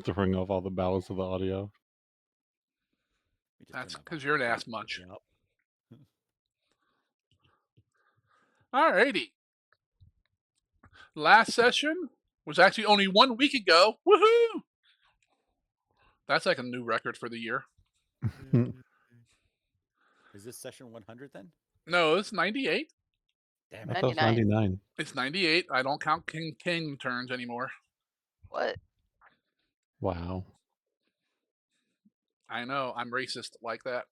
Throwing off all the balance of the audio. That's because you're an ass munch. Yep. Alrighty. Last session was actually only 1 week ago. Woohoo! That's like a new record for the year. Is this session 100 then? No, it's 98. Damn I it. thought it was 99. It's 98. I don't count King turns anymore. What? Wow. I know. I'm racist like that.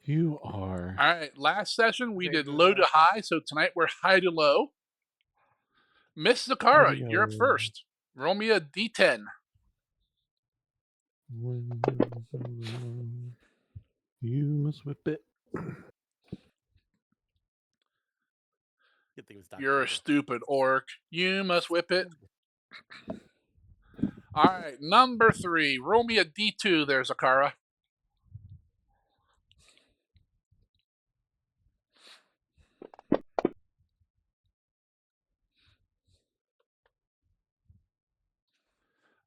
You are. All right. Last session, we did Racist low to asshole. high. So tonight we're high to low. Miss Zakara, you're up first. Roll me a D10. You must whip it. Good thing it was Dr. You're a Evil. stupid orc. You must whip it. All right. Number 3. Roll me a D2 there, Zakara.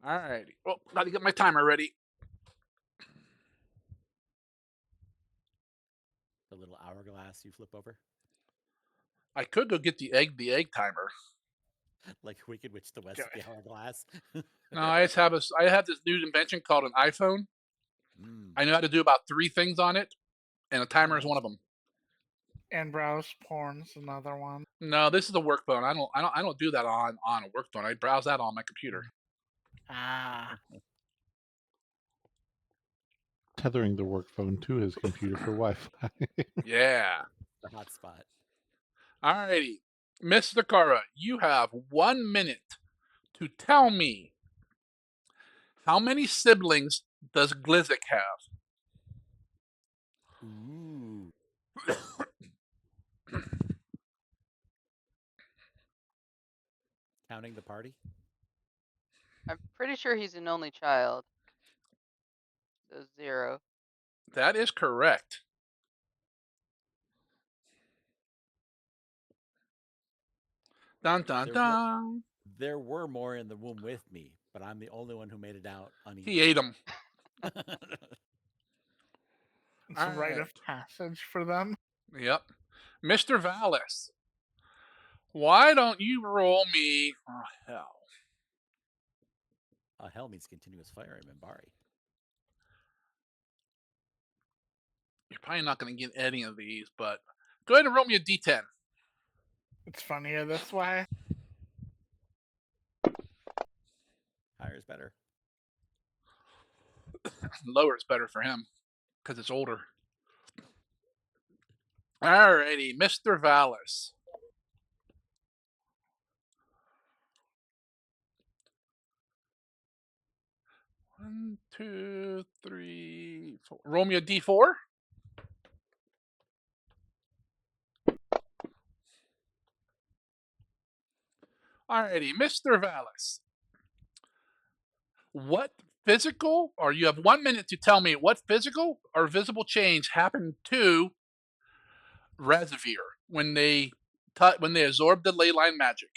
All right. Oh, got to get my timer ready. The little hourglass you flip over. I could go get the egg timer. Like Wicked Witch the West Okay. with the hourglass. No, I have this new invention called an iPhone. I know how to do about 3 things on it, and a timer is one of them. And browse porn's another one. No, this is a work phone. I don't do that on a work phone. I browse that on my computer. Ah. Tethering the work phone to his computer for Wi-Fi. Yeah. The hotspot. Alrighty. Miss Zakara, you have 1 minute to tell me how many siblings does Glizzic have? Ooh. Counting the party? I'm pretty sure he's an only child. So 0. That is correct. Dun dun dun. There were more in the womb with me, but I'm the only one who made it out uneaten. He ate them. It's a rite of passage for them. Yep. Mr. Vallis, why don't you roll me... Oh, hell. Hell means continuous fire in Minbari. You're probably not going to get any of these, but go ahead and roll me a D10. It's funnier this way. Higher is better. Lower is better for him because it's older. Alrighty, Mr. Vallis. One, two, three, four. Roll me a D4. Alrighty, Mr. Vallis. What physical, or you have 1 minute to tell me what physical or visible change happened to Razavir when they absorbed the ley line magic?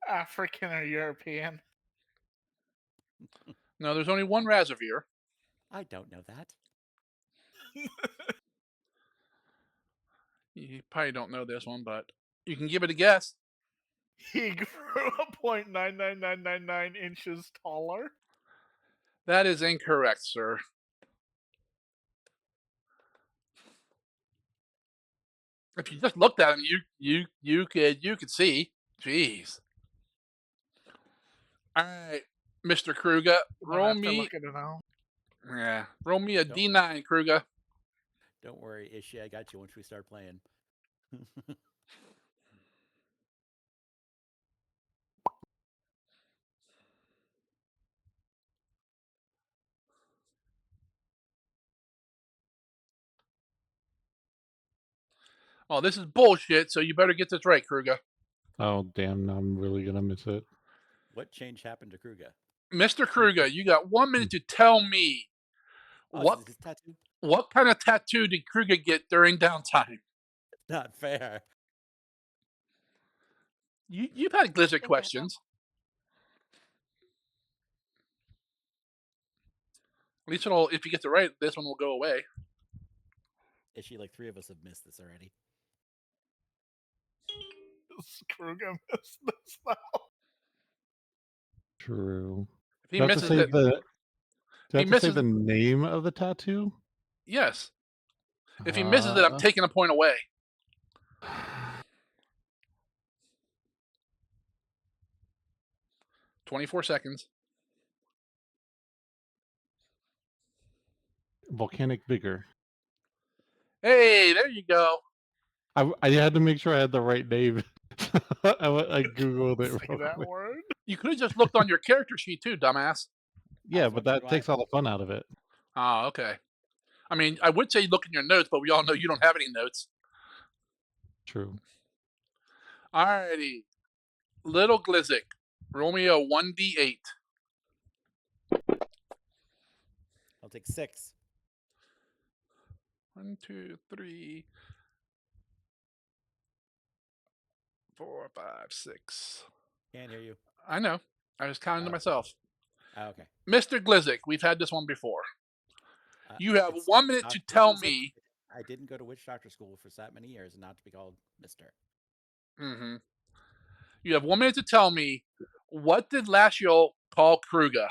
African or European? No, there's only one Razavir. I don't know that. You probably don't know this one, but you can give it a guess. He grew a 0.99999 inches taller. That is incorrect, sir. If you just looked at him, you could see. Jeez. All right, Mr. Kruger, roll me. Look at it now. Yeah, roll me a D9, Kruger. Don't worry, Ishi, I got you once we start playing. Oh, this is bullshit, so you better get this right, Kruger. Oh, damn, now I'm really going to miss it. What change happened to Kruger? Mr. Kruger, you got 1 minute to tell me what tattoo? What kind of tattoo did Kruger get during downtime? Not fair. You've had Glizzic questions. At least it'll. If you get it right, this one will go away. Actually, like 3 of us have missed this already. Kruger missed this now. True. If he Do I have to misses say it, the? Do I he have to say misses. the name of the tattoo? Yes. If he misses it, I'm taking a point away. 24 seconds. Volcanic vigor. Hey, there you go. I had to make sure I had the right name. I googled it Say real that quick. word. You could have just looked on your character sheet too, dumbass. Yeah, was but wondering that why. takes all the fun out of it. Oh, okay. I mean, I would say look in your notes, but we all know you don't have any notes. True. Alrighty. Little Glizzick. Roll me a 1d8. I'll take 6. 1, 2, 3, 4, 5, 6. Can't hear you. I know. I was counting to Oh. myself. Oh, okay. Mr. Glizzick, we've had this one before. You have It's 1 minute to Dr. tell Glizzick. me. I didn't go to witch doctor school for that many years and not to be called Mister. Mm-hmm. You have 1 minute to tell me, what did Lashiel call Kruger?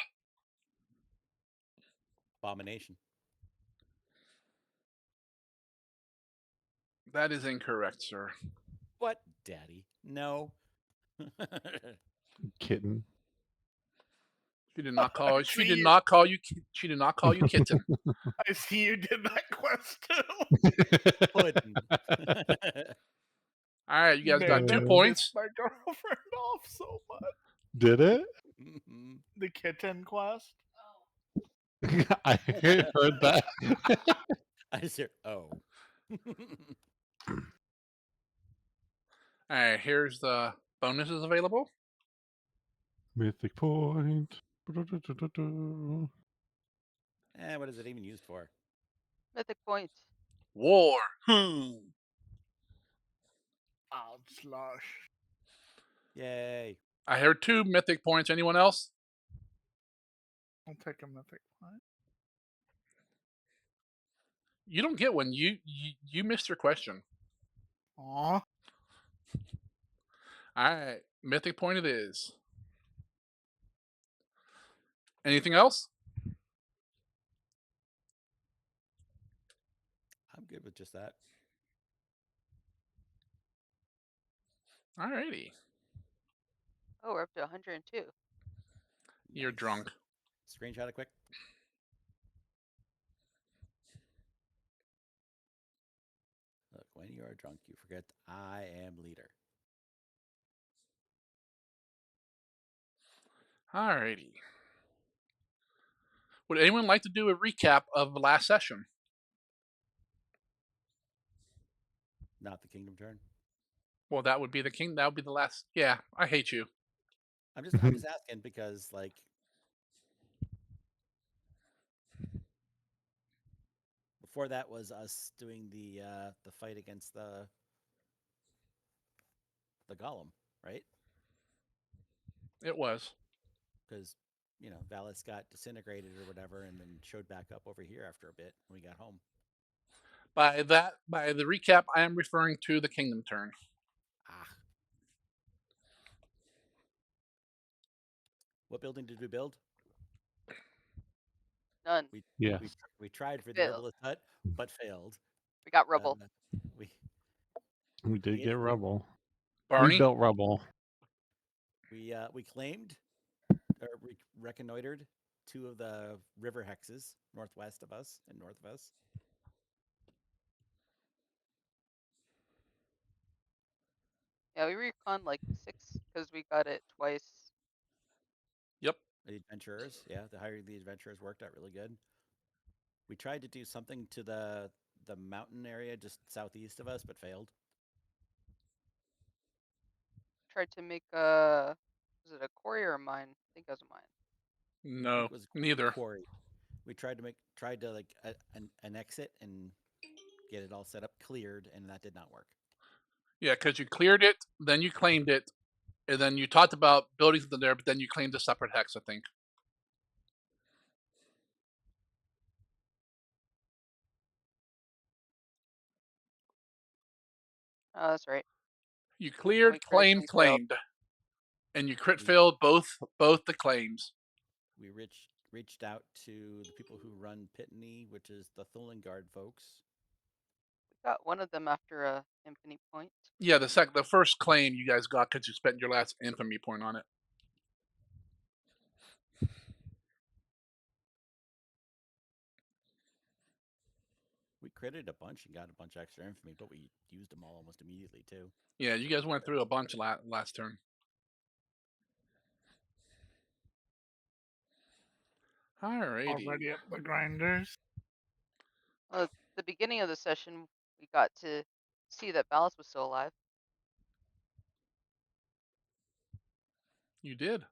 Abomination. That is incorrect, sir. What, Daddy? No. Kitten. She did not call. I She see did you. not call you. She did not call you kitten. I see you did that quest too. Puddin'. All right, you guys got Man, 2 that points. pissed my girlfriend off so much. Did it? The kitten quest. I heard that. I just hear, oh. All right, here's the bonuses available. Mythic point. What is it even used for? Mythic point. War. Oh, slush. Yay. I heard 2 mythic points. Anyone else? I'll take a mythic point. You don't get one. You missed your question. Aw. All right, mythic point it is. Anything else? I'm good with just that. All righty. Oh, we're up to 102. You're Nice. drunk. Screenshot it quick. Look, when you are drunk, you forget I am leader. All righty. Would anyone like to do a recap of the last session? Not the kingdom turn. Well, that would be the king. That would be the last. Yeah, I hate you. I'm just asking because like before that was us doing the fight against the golem, right? It was. Because Valis got disintegrated or whatever, and then showed back up over here after a bit when we got home. By the recap, I am referring to the kingdom turn. Ah. What building did we build? None. Yeah. We tried for the Failed. herbalist hut, but failed. We got rubble. We did get rubble. Barney? We built rubble. We claimed or reconnoitered 2 of the river hexes northwest of us and north of us. Yeah, we recon like 6 because we got it twice. Yep. The adventurers, yeah, the higher the adventurers worked out really good. We tried to do something to the mountain area just southeast of us, but failed. Tried to make a, was it a quarry or a mine? I think it was a mine. I No, think it was neither. quarry. We tried to like an exit and get it all set up, cleared, and that did not work. Yeah, because you cleared it, then you claimed it, and then you talked about building something there, but then you claimed a separate hex, I think. Oh, that's right. You We cleared, critically failed. claimed, and you crit failed both the claims. We reached out to the people who run Pitney, which is the Thulengard folks. We got one of them after a infamy point. Yeah, the first claim you guys got because you spent your last infamy point on it. We critted a bunch and got a bunch of extra infamy, but we used them all almost immediately too. Yeah, you guys went through a bunch last turn. Alrighty. Already up the grinders. Well, at the beginning of the session, we got to see that Ballas was still alive. You did.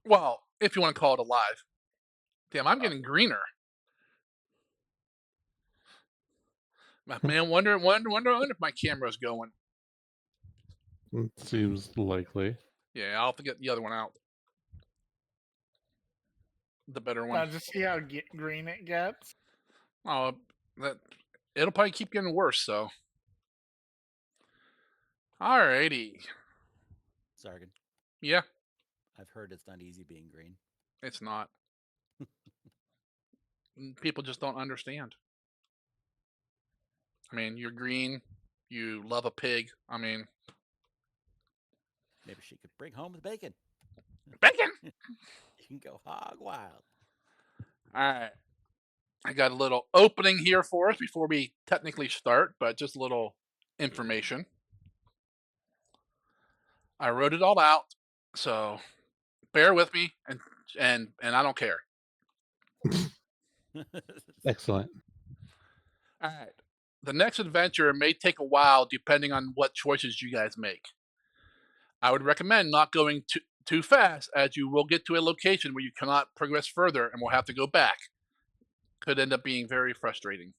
Well, if you want to call it alive. Damn, I'm getting greener. Man, wonder if my camera's going. It seems likely. Yeah, I'll have to get the other one out. The better Now one. just see how green it gets. Oh, it'll probably keep getting worse. So, alrighty. Sargon. Yeah, I've heard it's not easy being green. it's not. People just don't understand. I mean, you're green. You love a pig. I mean, Maybe she could bring home the bacon. bacon. You can go hog wild. All right. I got a little opening here for us before we technically start, but just a little information. I wrote it all out, so bear with me, and I don't care. Excellent. All right. The next adventure may take a while depending on what choices you guys make. I would recommend not going too fast, as you will get to a location where you cannot progress further and will have to go back. Could end up being very frustrating.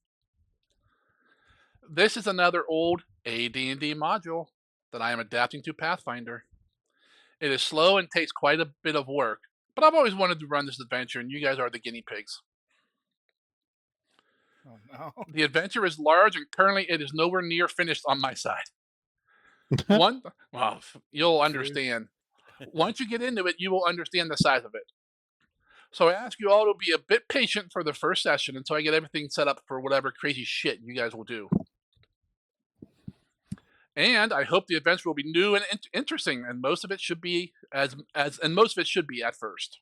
This is another old AD&D module that I am adapting to Pathfinder. It is slow and takes quite a bit of work, but I've always wanted to run this adventure, and you guys are the guinea pigs. Oh no. The adventure is large, and currently it is nowhere near finished on my side. Well, you'll understand. Once you get into it, you will understand the size of it. So I ask you all to be a bit patient for the first session until I get everything set up for whatever crazy shit you guys will do. And I hope the adventure will be new and interesting, and most of it should be most of it should be at first.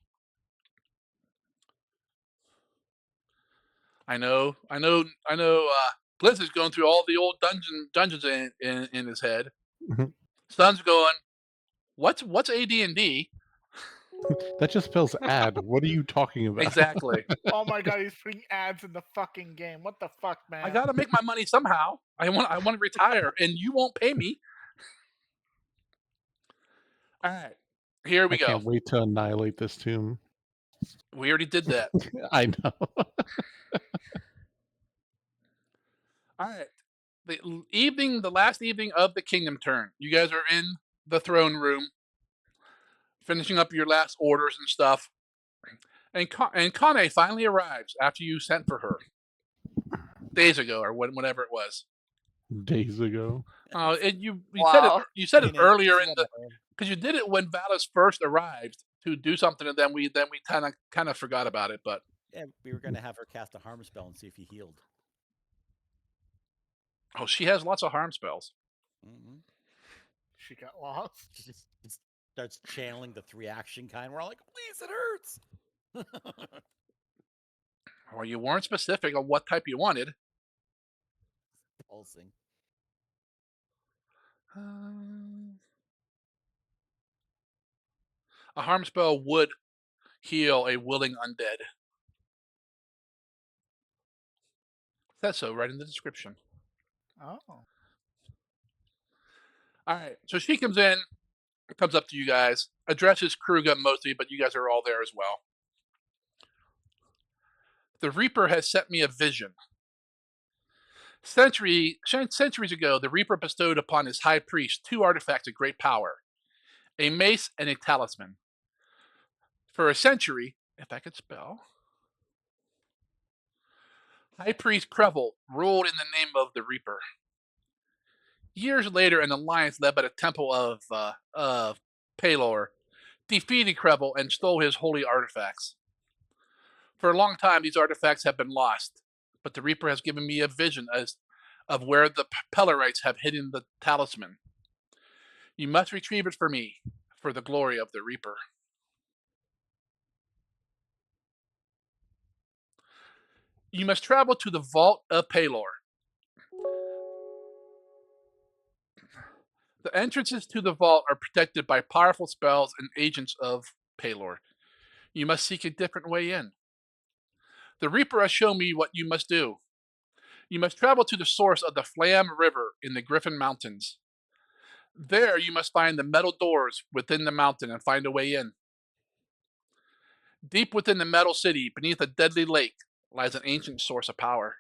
I know. Blizz is going through all the old dungeons in his head. Sun's going, what's AD&D? That just spells ad. What are you talking about? Exactly. Oh my god, he's putting ads in the fucking game. What the fuck, man? I gotta make my money somehow. I want to retire, and you won't pay me. All right, here we I go. can't wait to annihilate this tomb. We already did that. I know. All right. The last evening of the Kingdom Turn. You guys are in the throne room, finishing up your last orders and stuff. And Kane finally arrives after you sent for her days ago, or whenever it was. Days ago. You Wow. said it earlier in the, because you did it when Valis first arrived to do something, and then we kind of forgot about it. But Yeah, we were going to have her cast a harm spell and see if he healed. oh, she has lots of harm spells. Mm-hmm. She got lost. She just starts channeling the 3-action kind. We're all like, please, it hurts. Well, you weren't specific on what type you wanted. Pulsing. A harm spell would heal a willing undead. That's so right in the description. Oh. All right, so she comes up to you guys, addresses Kruga mostly, but you guys are all there as well. The Reaper has sent me a vision. Centuries ago, the Reaper bestowed upon his high priest 2 artifacts of great power, a mace and a talisman. For a century, if I could spell, High Priest Krevel ruled in the name of the Reaper. Years later, an alliance led by the Temple of Pelor defeated Krevel and stole his holy artifacts. For a long time, these artifacts have been lost, but the Reaper has given me a vision of where the Pelorites have hidden the talisman. You must retrieve it for me, for the glory of the Reaper. You must travel to the Vault of Pelor. The entrances to the vault are protected by powerful spells and agents of Pelor. You must seek a different way in. The Reaper has shown me what you must do. You must travel to the source of the Flam River in the Griffin Mountains. There you must find the metal doors within the mountain and find a way in. Deep within the metal city, beneath a deadly lake, lies an ancient source of power.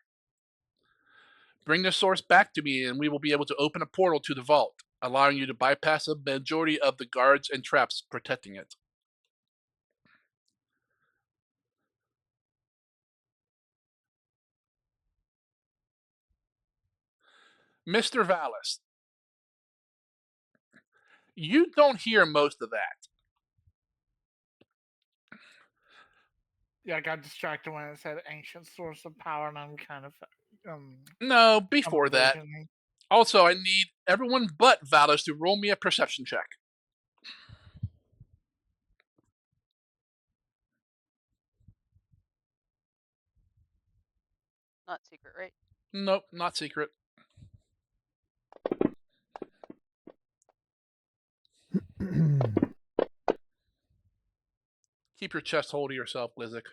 Bring the source back to me and we will be able to open a portal to the vault, allowing you to bypass a majority of the guards and traps protecting it. Mr. Vallis, you don't hear most of that. Yeah, I got distracted when it said ancient source of power, and I'm kind of No, before that. envisioning. Also, I need everyone but Vallis to roll me a perception check. Not secret, right? Nope, not secret. Keep your chest hold to yourself, Lizik.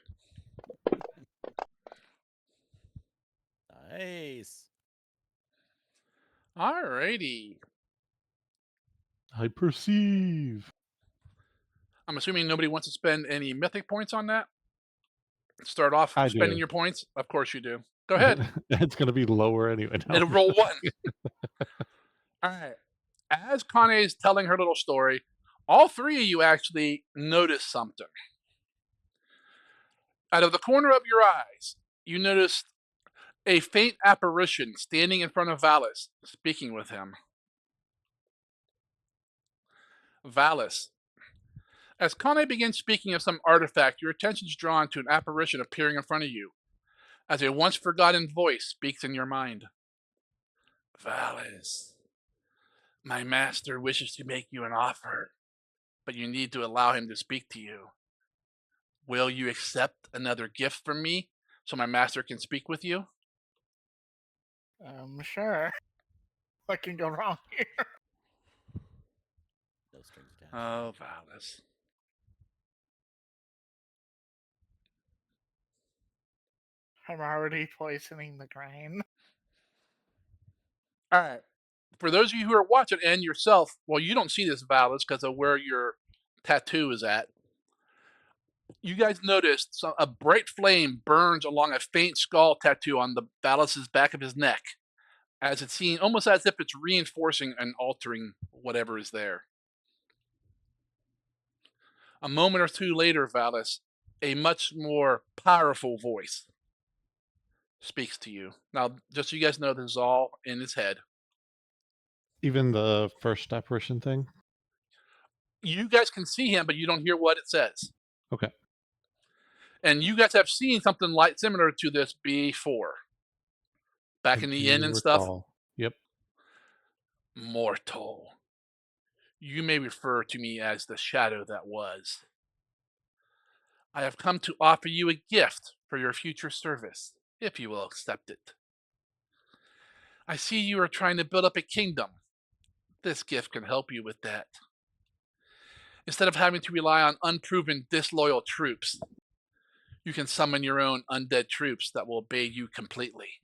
Nice. Alrighty. I perceive. I'm assuming nobody wants to spend any mythic points on that? Start off I spending do. your points? Of course you do. Go ahead. It's going to be lower anyway. No. It'll roll 1. Alright. As Kane is telling her little story, all three of you actually notice something. Out of the corner of your eyes, you notice a faint apparition standing in front of Vallis, speaking with him. Vallis. As Kane begins speaking of some artifact, your attention is drawn to an apparition appearing in front of you, as a once forgotten voice speaks in your mind. Vallis, my master wishes to make you an offer, but you need to allow him to speak to you. Will you accept another gift from me so my master can speak with you? Sure. What can go wrong here? No strings attached. Oh, Vallis. I'm already poisoning the grain. All right. For those of you who are watching and yourself, well, you don't see this, Vallis, because of where your tattoo is at. You guys noticed a bright flame burns along a faint skull tattoo on the Vallis's back of his neck, as it's seen almost as if it's reinforcing and altering whatever is there. A moment or two later, Vallis, a much more powerful voice speaks to you. Now, just so you guys know, this is all in his head. Even the first apparition thing? You guys can see him, but you don't hear what it says. Okay. And you guys have seen something like similar to this before. Back I in the do inn and stuff. recall. Yep. Mortal. You may refer to me as the shadow that was. I have come to offer you a gift for your future service, if you will accept it. I see you are trying to build up a kingdom. This gift can help you with that. Instead of having to rely on unproven, disloyal troops, you can summon your own undead troops that will obey you completely.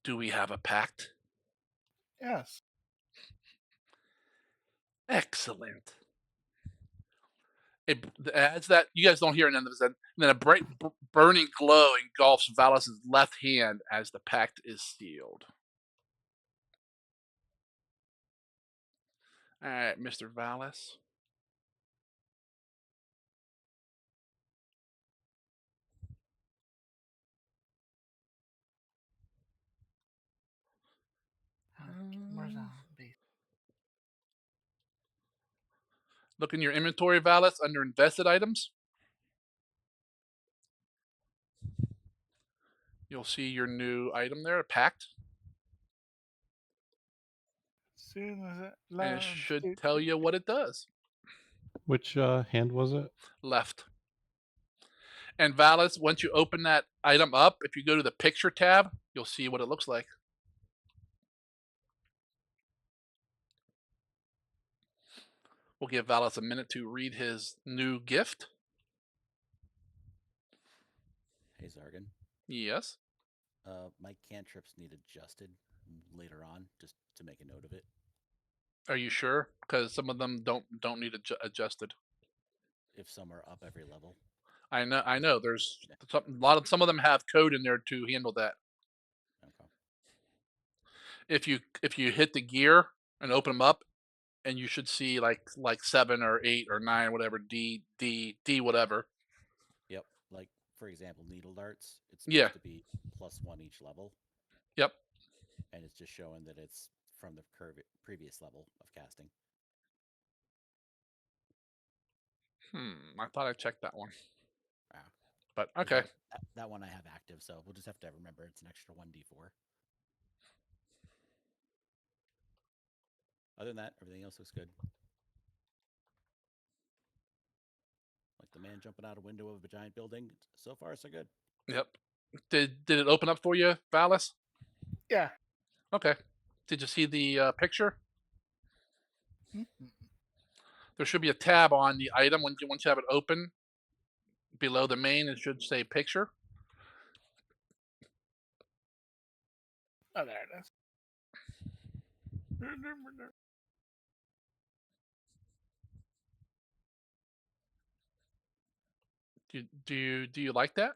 Do we have a pact? Yes. Excellent. As that, you guys don't hear none of this, and then a bright burning glow engulfs Vallis's left hand as the pact is sealed. All right, Mr. Vallis. zombies. Look in your inventory, Valis, under invested items. You'll see your new item there, packed. Soon as it And loads. it should tell you what it does. Which hand was it? Left. And Valis, once you open that item up, if you go to the picture tab, you'll see what it looks like. We'll give Valis a minute to read his new gift. Hey, Zargan. Yes. My cantrips need adjusted later on, just to make a note of it. Are you sure? Because some of them don't need adjusted. If some are up every level. I know. There's some of them have code in there to handle that. Okay. If you hit the gear and open them up, and you should see like 7 or 8 or 9, whatever, D whatever. Yep. Like, for example, needle darts. It's supposed to be +1 each level. Yep. And it's just showing that it's from the previous level of casting. I thought I checked that one. Wow. But okay. That one I have active, so we'll just have to remember it's an extra 1d4. Other than that, everything else looks good. Like the man jumping out a window of a giant building. So far, so good. Yep. Did it open up for you, Valis? Yeah. Okay. Did you see the picture? Mm-hmm. There should be a tab on the item once you have it open. Below the main, it should say picture. Oh, there it is. Do you like that?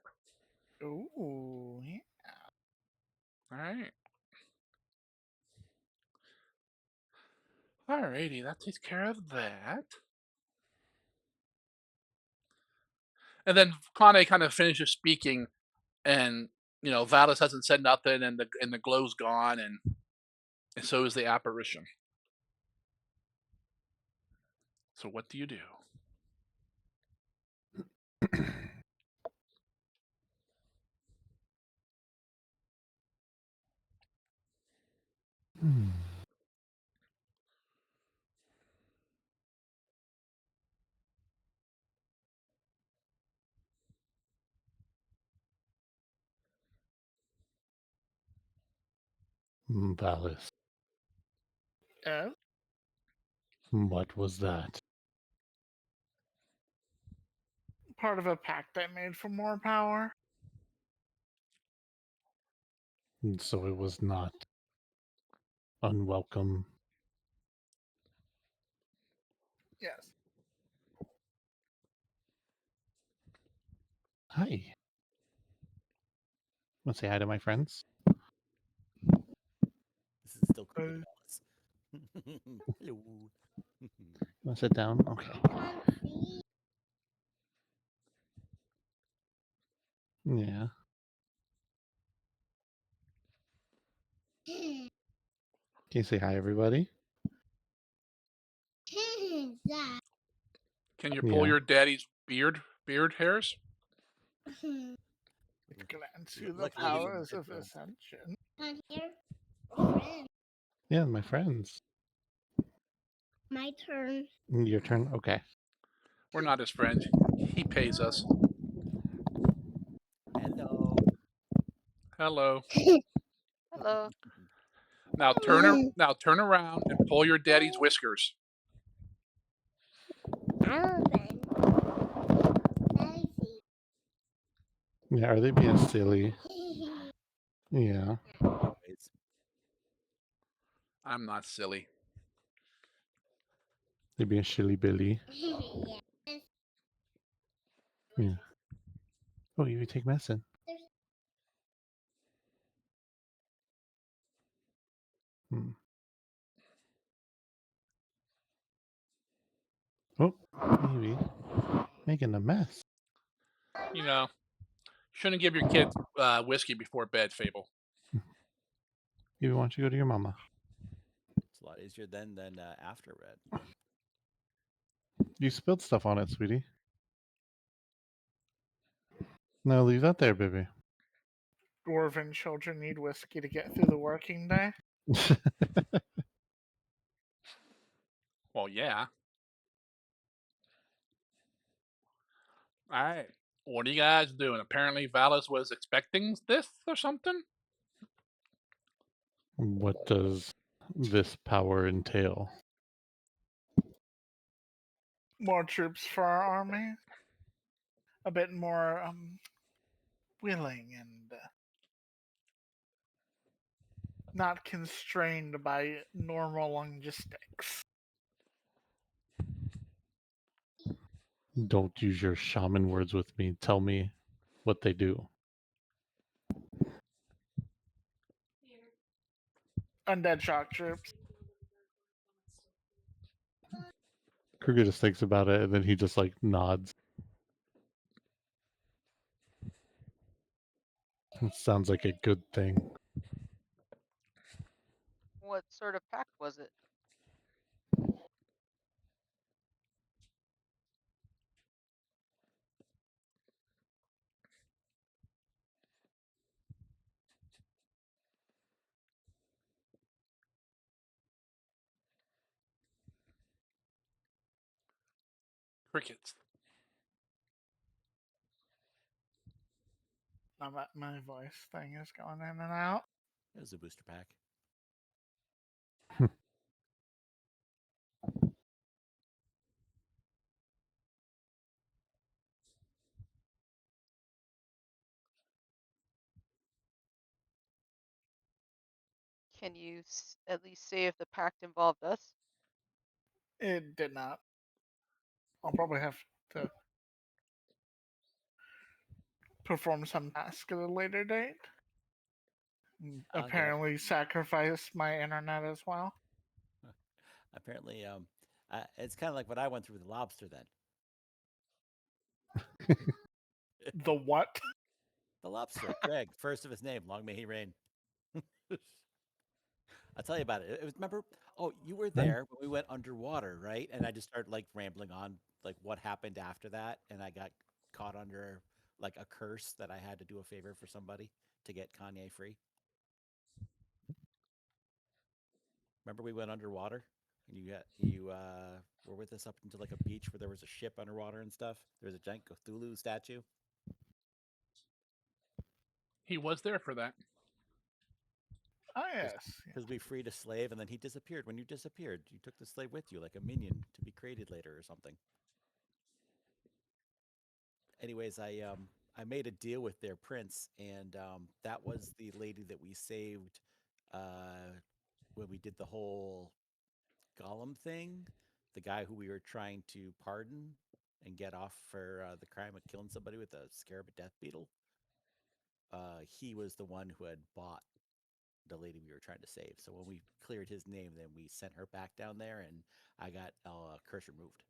Ooh, yeah. All right. Alrighty, that takes care of that. And then Kane kind of finishes speaking, and Valis hasn't said nothing, and the glow's gone, and so is the apparition. So what do you do? Valis, Yeah. what was that? Part of a pact I made for more power. So it was not unwelcome. Yes. Hi. Want to say hi to my friends? This is still creepy to Valis. Hello. Want to sit down? Okay. Yeah. Can you say hi, everybody? Can you pull Yeah. your daddy's beard hairs? It's gonna into the Luckily, he's in powers the of room. ascension. Yeah, my friends. My turn. Your turn? Okay. We're not his friends. He pays us. Hello. Hello. Hello. Now turn around and pull your daddy's whiskers. Yeah, are they being silly? Yeah. Always. I'm not silly. They're being shilly billy. Yeah. Oh, you take medicine. Oh, maybe. Making a mess. Shouldn't give your kids whiskey before bed, Fable. Maybe why don't you go to your mama? a lot easier then than after red. You spilled stuff on it, sweetie. No, leave that there, baby. Dwarven children need whiskey to get through the working day. Well, yeah. All right. What are you guys doing? Apparently, Valis was expecting this or something. What does this power entail? More troops for our army. A bit more willing and not constrained by normal logistics. Don't use your shaman words with me. Tell me what they do. Undead shock troops. Kruger just thinks about it and then he just like nods. It sounds like a good thing. What sort of pact was it? Crickets. My voice thing is going in and out. It was a booster pack. Can you at least say if the pact involved us? It did not. I'll probably have to perform some task at a later date. Apparently, sacrifice my internet as well. Apparently, it's kind of like what I went through with the lobster then. The what? The lobster, Greg, first of his name, long may he reign. I'll tell you about it. It was, remember, oh, you were there when we went underwater, right? And I just started like rambling on like what happened after that. And I got caught under like a curse that I had to do a favor for somebody to get Kanye free. Remember we went underwater and you were with us up into like a beach where there was a ship underwater and stuff. There was a giant Cthulhu statue. He was there for that. Oh, yes. Because we freed a slave and then he disappeared. When you disappeared, you took the slave with you like a minion to be created later or something. Anyways, I made a deal with their prince, and that was the lady that we saved when we did the whole Gollum thing. The guy who we were trying to pardon and get off for the crime of killing somebody with a scarab death beetle. He was the one who had bought the lady we were trying to save. So when we cleared his name, then we sent her back down there, and I got curse removed.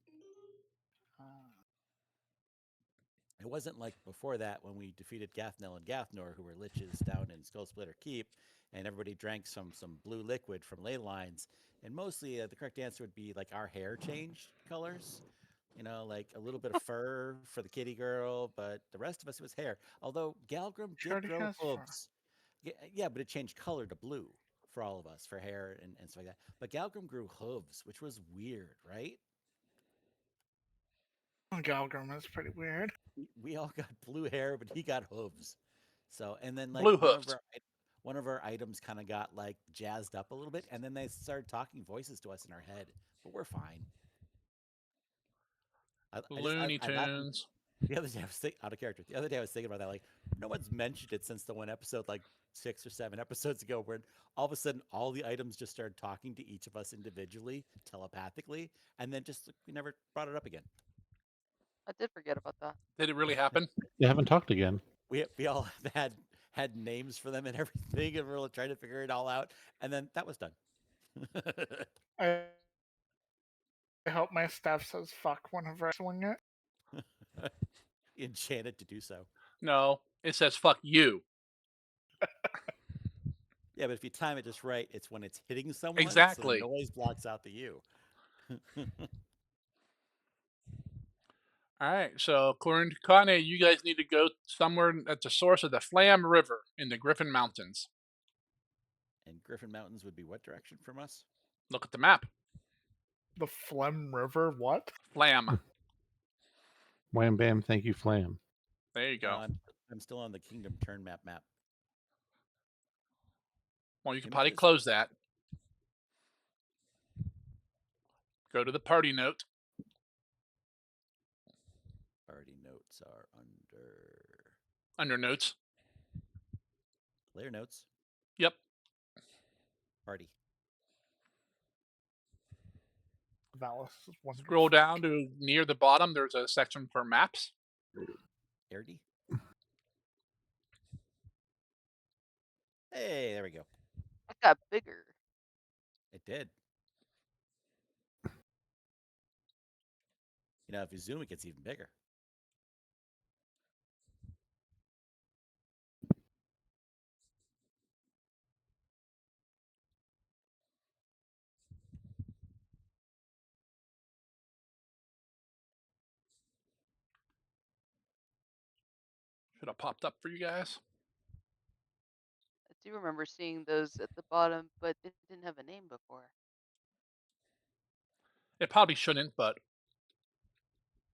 It wasn't like before that when we defeated Gathnel and Gathnor, who were liches down in Skull Splitter Keep, and everybody drank some blue liquid from ley lines. And mostly the correct answer would be like our hair changed colors. You know, like a little bit of fur for the kitty girl, but the rest of us, it was hair. Although Galgrim She did already grow has fur. hooves. Yeah, but it changed color to blue for all of us, for hair and stuff like that. But Galgrim grew hooves, which was weird, right? Galgrim is pretty weird. We all got blue hair, but he got hooves. So, and then like Blue hooves. one of our items kind of got like jazzed up a little bit, and then they started talking voices to us in our head. But we're fine. Looney I laughed. Tunes. The other day I was out of character. The other day I was thinking about that. Like no one's mentioned it since the one episode, like 6 or 7 episodes ago, where all of a sudden all the items just started talking to each of us individually, telepathically, and then just we never brought it up again. I did forget about that. Did it really happen? You haven't talked again. We all had names for them and everything, and we were trying to figure it all out. And then that was done. I hope my staff says fuck whenever I swing it. Enchanted to do so. No. It says fuck you. Yeah, but if you time it just right, it's when it's hitting someone, Exactly. so the noise blocks out the you. All right, so according to Kanye, you guys need to go somewhere at the source of the Flam River in the Griffin Mountains. And Griffin Mountains would be what direction from us? Look at the map. The Phlegm River, what? Flam. Wham bam, thank you, Flam. There you go. I'm still on the Kingdom Turn map. Well, you can probably Images? close that. Go to the party note. Party notes are Under notes. player notes. Yep. Party. Valis is one. Scroll down to near the bottom. There's a section for maps. Erdy. Hey, there we go. It got bigger. It did. You know, if you zoom, it gets even bigger. Should have popped up for you guys. I do remember seeing those at the bottom, but it didn't have a name before. It probably shouldn't, but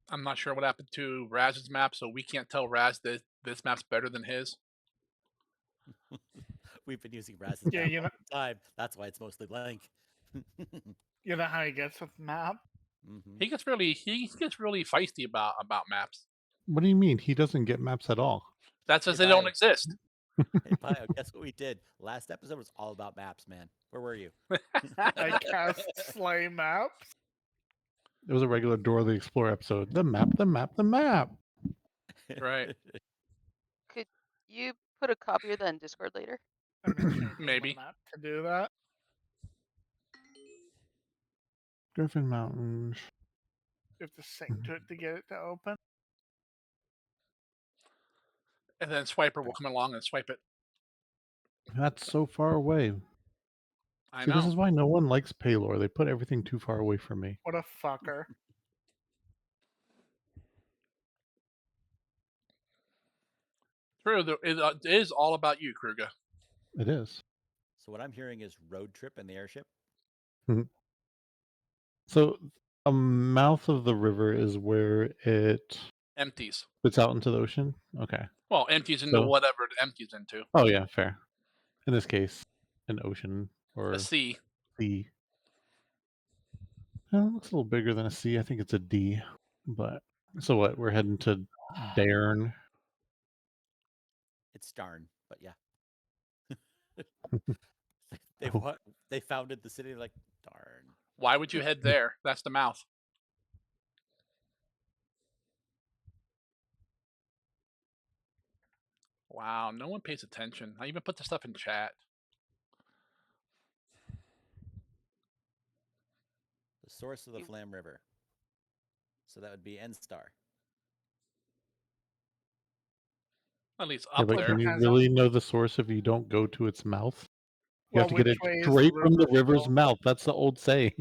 I'm not sure what happened to Raz's map, so we can't tell Raz that this map's better than his. We've been using Raz's Yeah, map you all know, the time. That's why it's mostly blank. you know how he gets with map. He gets really feisty about maps. What do you mean? He doesn't get maps at all. That's as Hey, they don't Bio. exist. Hey, Bio, guess what we did? Last episode was all about maps, man. Where were you? I cast Slay maps. It was a regular Dora the Explorer episode. The map, the map, the map. Right. Could you put a copy of that in Discord later? I mean, should I name Maybe. a map to do that? Griffin Mountains. You have to sing to it to get it to open. And then Swiper will come along and swipe it. That's so far away. I See, know. this is why no one likes Paylor. They put everything too far away from me. What a fucker. True. It is all about you, Kruger. It is. So what I'm hearing is road trip in the airship. So a mouth of the river is where it Empties. spits out into the ocean. Okay. Well, empties into So- whatever it empties into. Oh yeah, fair. In this case, an ocean or A sea. sea. It looks a little bigger than a C. I think it's a D. But so what? We're heading to Dairn. It's Darn, but yeah. Oh. They founded the city like darn. Why would you head there? That's the mouth. Wow, no one pays attention. I even put the stuff in chat. The source of the Flam River. So that would be N Star. At least Yeah, up but there. can you really know the source if you don't go to its mouth? You Well, have to get which it way is the straight from the river river's flowing? mouth. That's the old saying.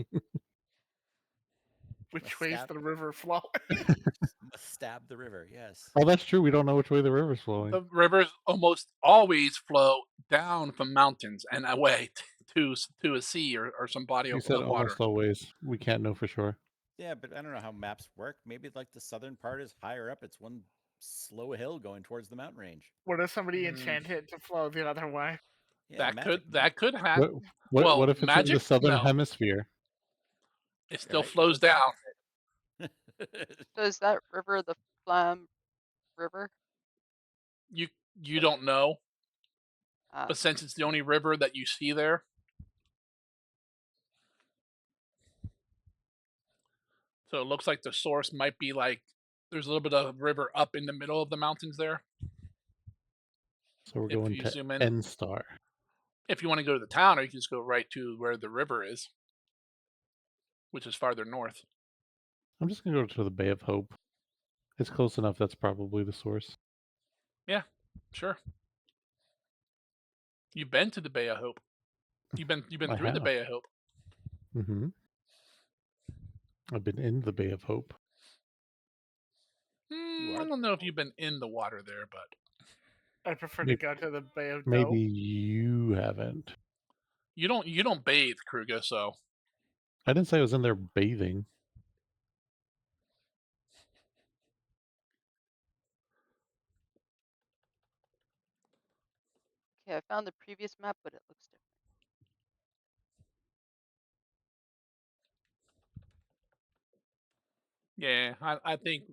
Which way is the river flowing? Must stab the river, yes. Oh, that's true. We don't know which way the river's flowing. The rivers almost always flow down from mountains and away to a sea or some body You of said water. almost always. We can't know for sure. Yeah, but I don't know how maps work. Maybe like the southern part is higher up. It's one slow hill going towards the mountain range. What if somebody enchanted it to flow the other way? Yeah, that could happen. What if it's in the magic? southern No. hemisphere? It still Right, flows down. So is that river the Flam River? You don't know, Ah, but since it's the only river that you see there, so it looks like the source might be like there's a little bit of river up in the middle of the mountains there. So we're If going you to zoom in. N Star. If you want to go to the town, or you can just go right to where the river is, which is farther north. I'm just gonna go to the Bay of Hope. It's close enough. That's probably the source. Yeah, sure. You've been to the Bay of Hope. You've been I through the have. Bay of Hope. Hmm. I've been in the Bay of Hope. You I are. don't know if you've been in the water there, but I prefer to Maybe, go to the Bay of maybe Dope. you haven't. you don't bathe, Kruger. So I didn't say I was in there bathing. Okay, I found the previous map, but it looks different. yeah, I think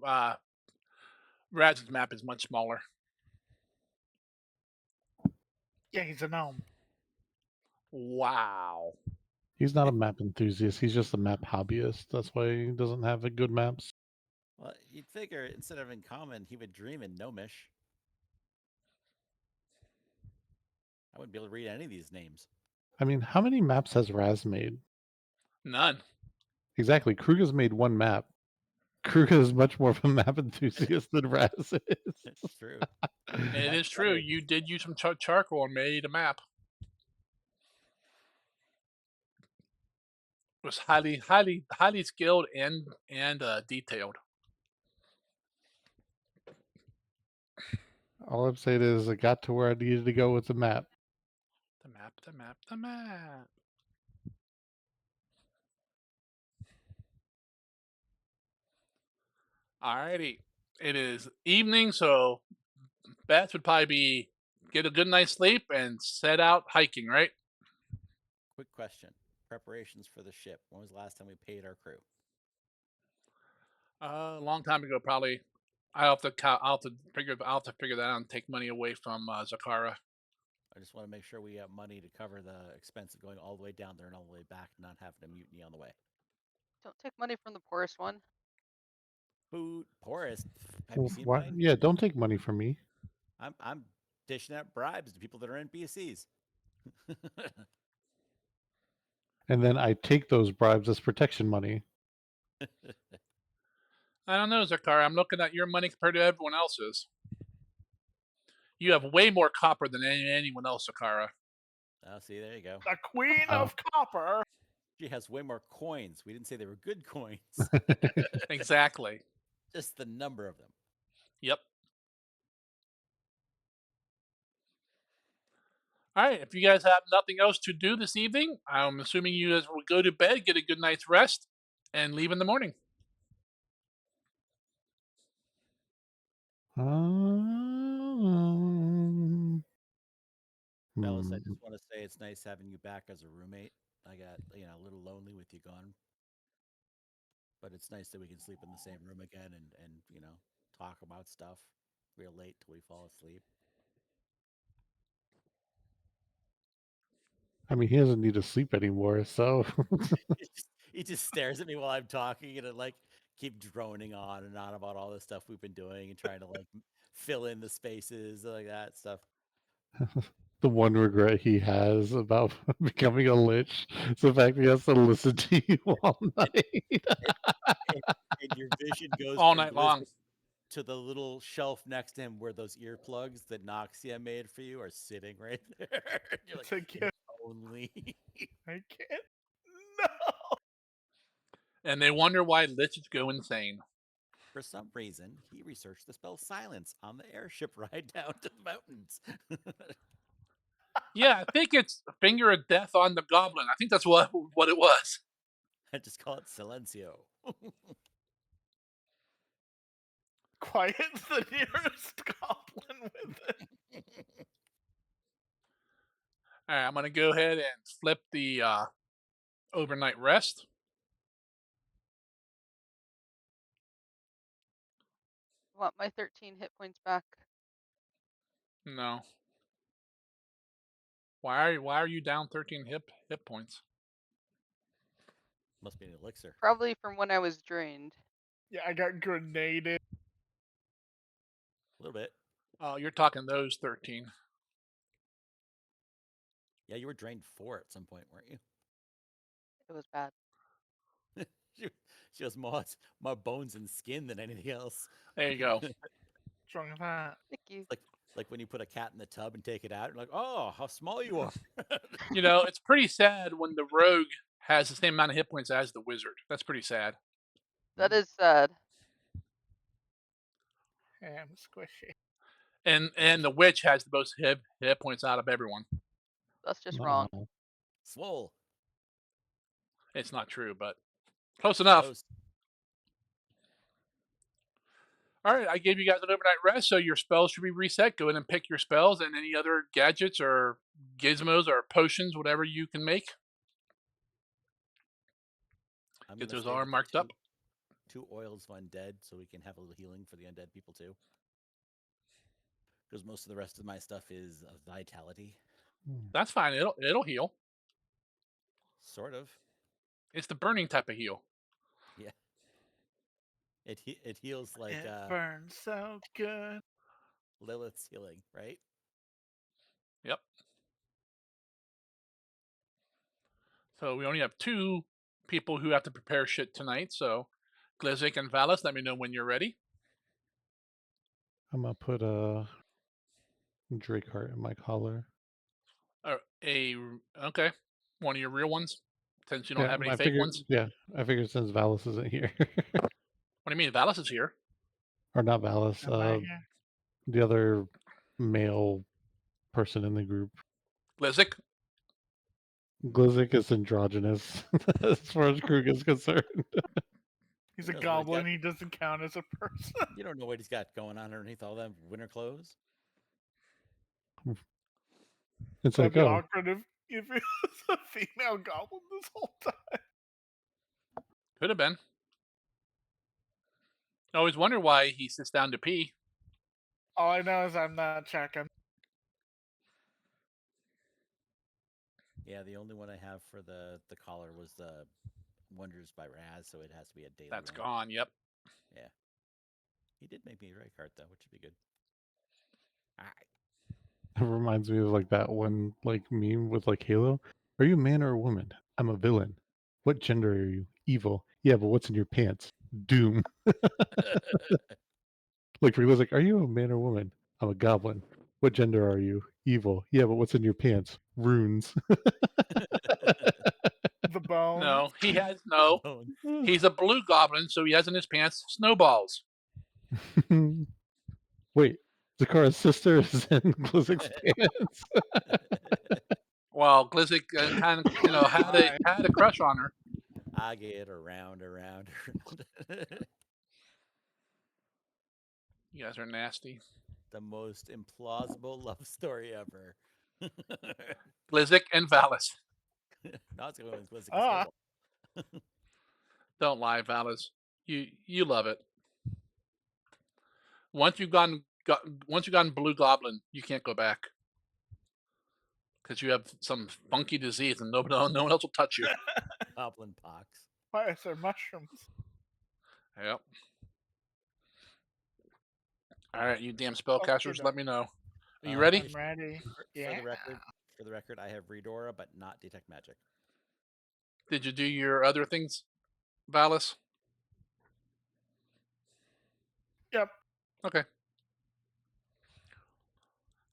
Raz's map is much smaller. Yeah, he's a gnome. Wow. He's not a map enthusiast. He's just a map hobbyist. That's why he doesn't have good maps. Well, you'd figure instead of in common, he would dream in gnomish. I wouldn't be able to read any of these names. I mean, how many maps has Raz made? None. Exactly. Kruger's made one map. Kruger is much more of a map enthusiast than Raz is. It's true. And it Much is true. better. You did use some charcoal and made a map. It was highly skilled and detailed. All I'm saying is I got to where I needed to go with the map. The map, the map, the map. Alrighty. It is evening, so Beth would probably be get a good night's sleep and set out hiking, right? Quick question. Preparations for the ship. When was the last time we paid our crew? A long time ago, probably. I'll have to figure that out and take money away from Zakara. I just want to make sure we have money to cover the expense of going all the way down there and all the way back, and not having a mutiny on the way. Don't take money from the poorest one. Food, poorest. Have you seen Why? mine? Yeah, don't take money from me. I'm dishing out bribes to people that are NPCs. And then I take those bribes as protection money. I don't know, Zakara. I'm looking at your money compared to everyone else's. You have way more copper than anyone else, Zakara. Oh, see, there you go. The Queen Wow. of Copper. She has way more coins. We didn't say they were good coins. Exactly. Just the number of them. Yep. All right. If you guys have nothing else to do this evening, I'm assuming you guys will go to bed, get a good night's rest, and leave in the morning. Fellas, I Hmm. just want to say it's nice having you back as a roommate. I got, a little lonely with you gone. But it's nice that we can sleep in the same room again and talk about stuff real late till we fall asleep. I mean, he doesn't need to sleep anymore, so He just stares at me while I'm talking and I keep droning on and on about all the stuff we've been doing and trying to fill in the spaces like that stuff. the one regret he has about becoming a lich is the fact he has to listen to you all And, night. and, and, and your vision goes All from night long. listen to the little shelf next to him where those earplugs that Noxia made for you are sitting right there. You're like, It's a if gift. only. I can't. No. And they wonder why liches go insane. For some reason, he researched the spell silence on the airship ride down to the mountains. Yeah, I think it's Finger of Death on the Goblin. I think that's what it was. I just call it Silencio. Quiet's the nearest goblin with it. All right, I'm gonna go ahead and flip the overnight rest. I want my 13 hit points back. No. Why are you down 13 hit points? Must be an elixir. Probably from when I was drained. Yeah, I got grenaded. A little bit. Oh, you're talking those 13. Yeah, you were drained 4 at some point, weren't you? It was bad. she, she has more bones and skin than anything else. There you go. What's wrong with that? Thank you. Like Like when you put a cat in the tub and take it out, you're like, oh, how small you are. You know, it's pretty sad when the rogue has the same amount of hit points as the wizard. That's pretty sad. That is sad. I'm squishy. And the witch has the most hit points out of everyone. That's just wrong. Aw. Swole. It's not true, but close enough. Close. All right, I gave you guys an overnight rest, so your spells should be reset. Go in and pick your spells and any other gadgets or gizmos or potions, whatever you can make. I'm Get gonna those stay all with the marked up. 2 oils of undead so we can have a little healing for the undead people too. Because most of the rest of my stuff is vitality. That's fine. It'll heal. Sort of. It's the burning type of heal. Yeah. It heals like It burns so good. Lilith's healing, right? Yep. So we only have 2 people who have to prepare shit tonight. So Glizik and Valis, let me know when you're ready. I'm gonna put a Drake heart in my collar. Okay, one of your real ones, since you don't Yeah, have any I fake figured. ones. Yeah, I figured since Valis isn't here, What do you mean? Valis is here. or not Valis, Am I here? the other male person in the group. Glizik. Glizik is androgynous as far as Krug is concerned. He's Who a knows what he's goblin. got? He doesn't count as a person. You don't know what he's got going on underneath all them winter clothes. It's That'd like, be oh, awkward if it was a female goblin this whole time. Could have been. I always wonder why he sits down to pee. All I know is I'm not checking. Yeah, the only one I have for the collar was the Wonders by Raz, so it has to be a daily That's one. gone. Yep. Yeah. He did make me a right card though, which would be good. All right. it reminds me of like that one like meme with like Halo. Are you a man or a woman? I'm a villain. What gender are you? Evil. Yeah, but what's in your pants? Doom. Like for Glizik, are you a man or woman? I'm a goblin. What gender are you? Evil. Yeah, but what's in your pants? Runes. The bone. No, he has no. Bone. He's a blue goblin, so he has in his pants snowballs. Wait, Zakara's sister is in Glizik's pants. Well, Glizik kind of, had a crush on her. I get around. You guys are nasty. The most implausible love story ever. Glizik and Valis. Now it's going with Glizik and Ah. Snowball. Don't lie, Valis. You love it. Once you've gone blue goblin, you can't go back because you have some funky disease and no one else will touch you. Goblin pox. Why is there mushrooms? Yep. All right, you damn spellcasters, let me know. Are you ready? I'm ready. For Yeah. the record, I have Redora, but not Detect Magic. Did you do your other things, Valis? Yep. Okay.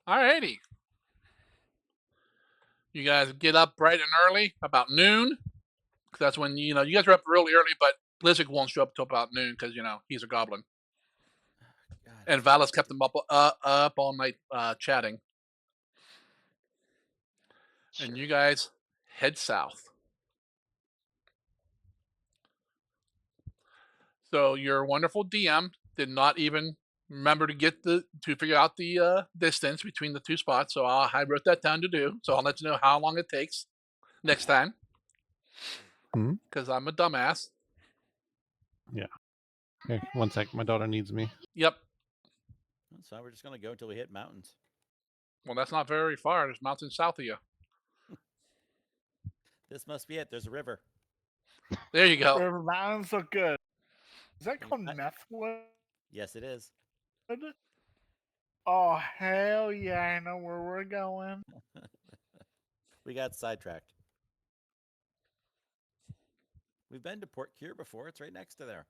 Alrighty. You guys get up bright and early, about noon. Cause that's when you guys are up really early, but Blizzard won't show up until about noon because he's a goblin. God, And Valis kept them up all night chatting. And you guys head south. So your wonderful DM did not even remember to figure out the distance between the 2 spots. So I wrote that down to do. So I'll let you know how long it takes next time. Because I'm a dumbass. Yeah. Okay, one sec. My daughter needs me. Yep. So we're just gonna go until we hit mountains. Well, that's not very far. There's mountains south of you. This must be it. There's a river. There you go. River mountains look good. Is that called I- Methwood? Yes, it is. Oh hell yeah! I know where we're going. We got sidetracked. We've been to Port Cure before. It's right next to there.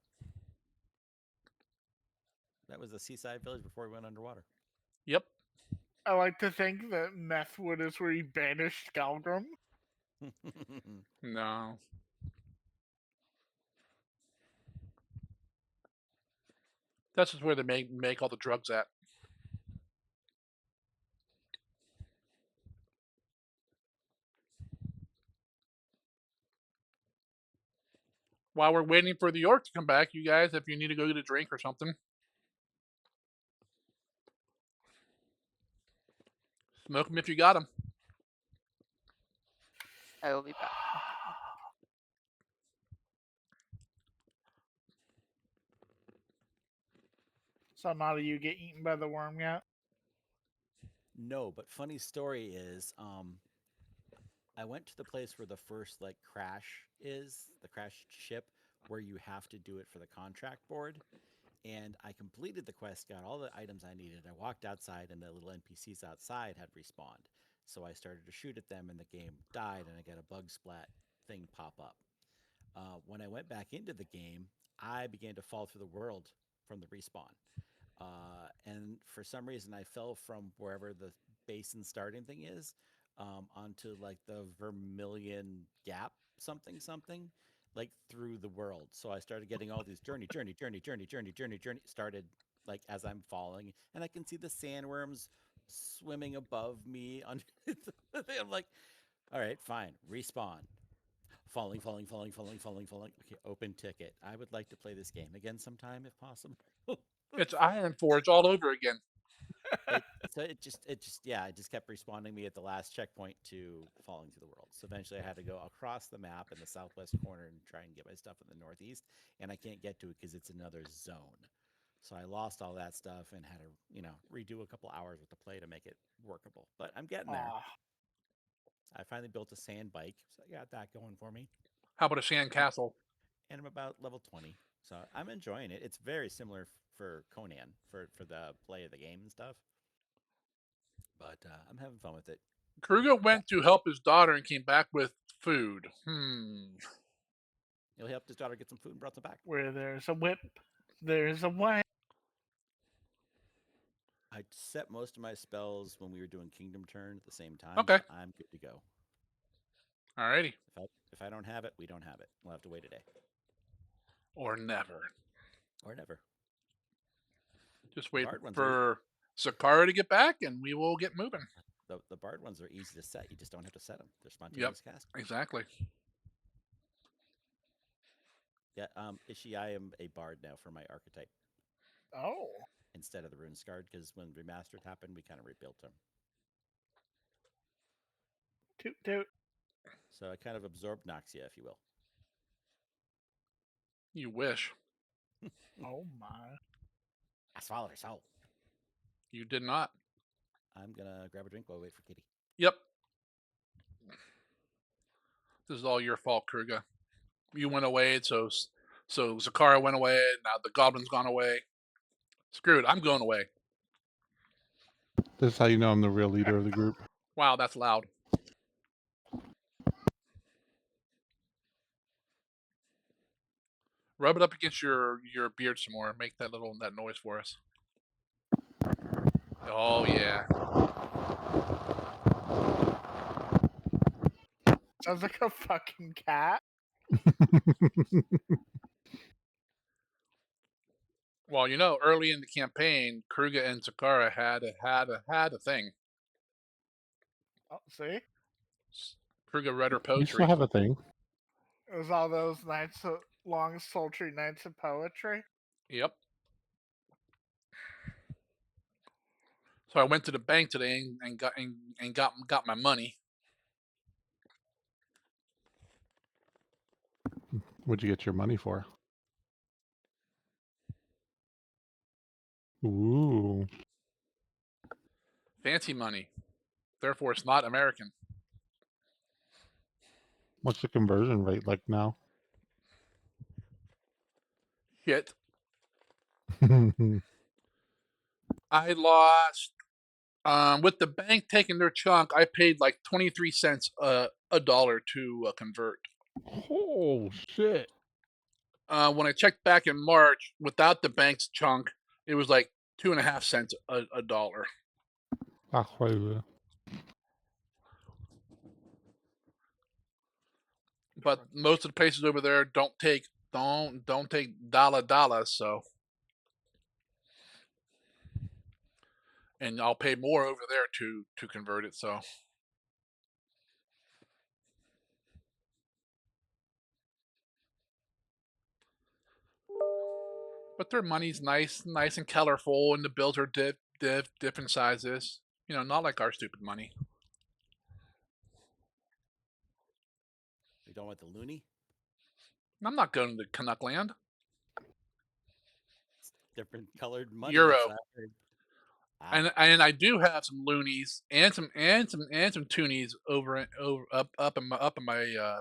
That was a seaside village before we went underwater. Yep. I like to think that Methwood is where he banished Galgrim. No. That's just where they make all the drugs at. While we're waiting for the York to come back, you guys, if you need to go get a drink or something, smoke them if you got them. I will be back. So none of you get eaten by the worm yet? No, but funny story is, I went to the place where the first like crash is, the crash ship, where you have to do it for the contract board. And I completed the quest, got all the items I needed. I walked outside, and the little NPCs outside had respawned. So I started to shoot at them, and the game died, and I got a bug splat thing pop up. When I went back into the game, I began to fall through the world from the respawn. And for some reason, I fell from wherever the basin starting thing is onto like the Vermilion Gap something something, like through the world. So I started getting all these journey started like as I'm falling, and I can see the sandworms swimming above me underneath the thing. I'm like, all right, fine, respawn. Falling. Okay, open ticket. I would like to play this game again sometime if possible. It's Iron Forge all over again. It just kept responding me at the last checkpoint to falling through the world. So eventually I had to go across the map in the southwest corner and try and get my stuff in the northeast, and I can't get to it because it's another zone. So I lost all that stuff and had to, redo a couple hours with the play to make it workable. But I'm getting there. I finally built a sand bike, so I got that going for me. How about a sand castle? And I'm about level 20. So I'm enjoying it. It's very similar for Conan, for the play of the game and stuff. But I'm having fun with it. Kruger went to help his daughter and came back with food. He helped his daughter get some food and brought some back. Where there's a whip, there's a way. I set most of my spells when we were doing Kingdom Turn at the same time. Okay. So I'm good to go. Alrighty. If I don't have it, we don't have it. We'll have to wait a day. Or never. Or never. Just wait for Zakara to get back, and we will get moving. The bard ones are easy to set. You just don't have to set them. They're spontaneous cast. Exactly. Yeah, Ishi, I am a bard now for my archetype. Oh. Instead of the rune scarred, because when remastered happened, we kind of rebuilt them. Toot toot. So I kind of absorbed Noxia, if you will. You wish. Oh my. I swallowed her soul. You did not. I'm gonna grab a drink while I wait for Kitty. Yep. This is all your fault, Kruger. You went away, so Zakara went away, now the goblin's gone away. Screw it, I'm going away. This is how you know I'm the real leader of the group. Wow, that's loud. Rub it up against your beard some more. Make that noise for us. Oh yeah. Sounds like a fucking cat. Well, early in the campaign, Kruger and Zakara had a thing. Oh, see? Kruger read her You poetry. still have a thing. It was all those nights of long, sultry nights of poetry. Yep. So I went to the bank today and got my money. What'd you get your money for? Ooh. Fancy money. Therefore, it's not American. What's the conversion rate like now? Shit. I lost. With the bank taking their chunk, I paid like 23 cents a dollar to convert. Oh shit! When I checked back in March, without the bank's chunk, it was like 2.5 cents a dollar. Aqua. But most of the places over there don't take dollar, so. And I'll pay more over there to convert it, so. But their money's nice and colorful, and the bills are different sizes. You know, not like our stupid money. You don't want the loony? I'm not going to Canuck Land. It's different colored money. Euro. That's what I heard. Ah, And I do have some loonies and some toonies over up in my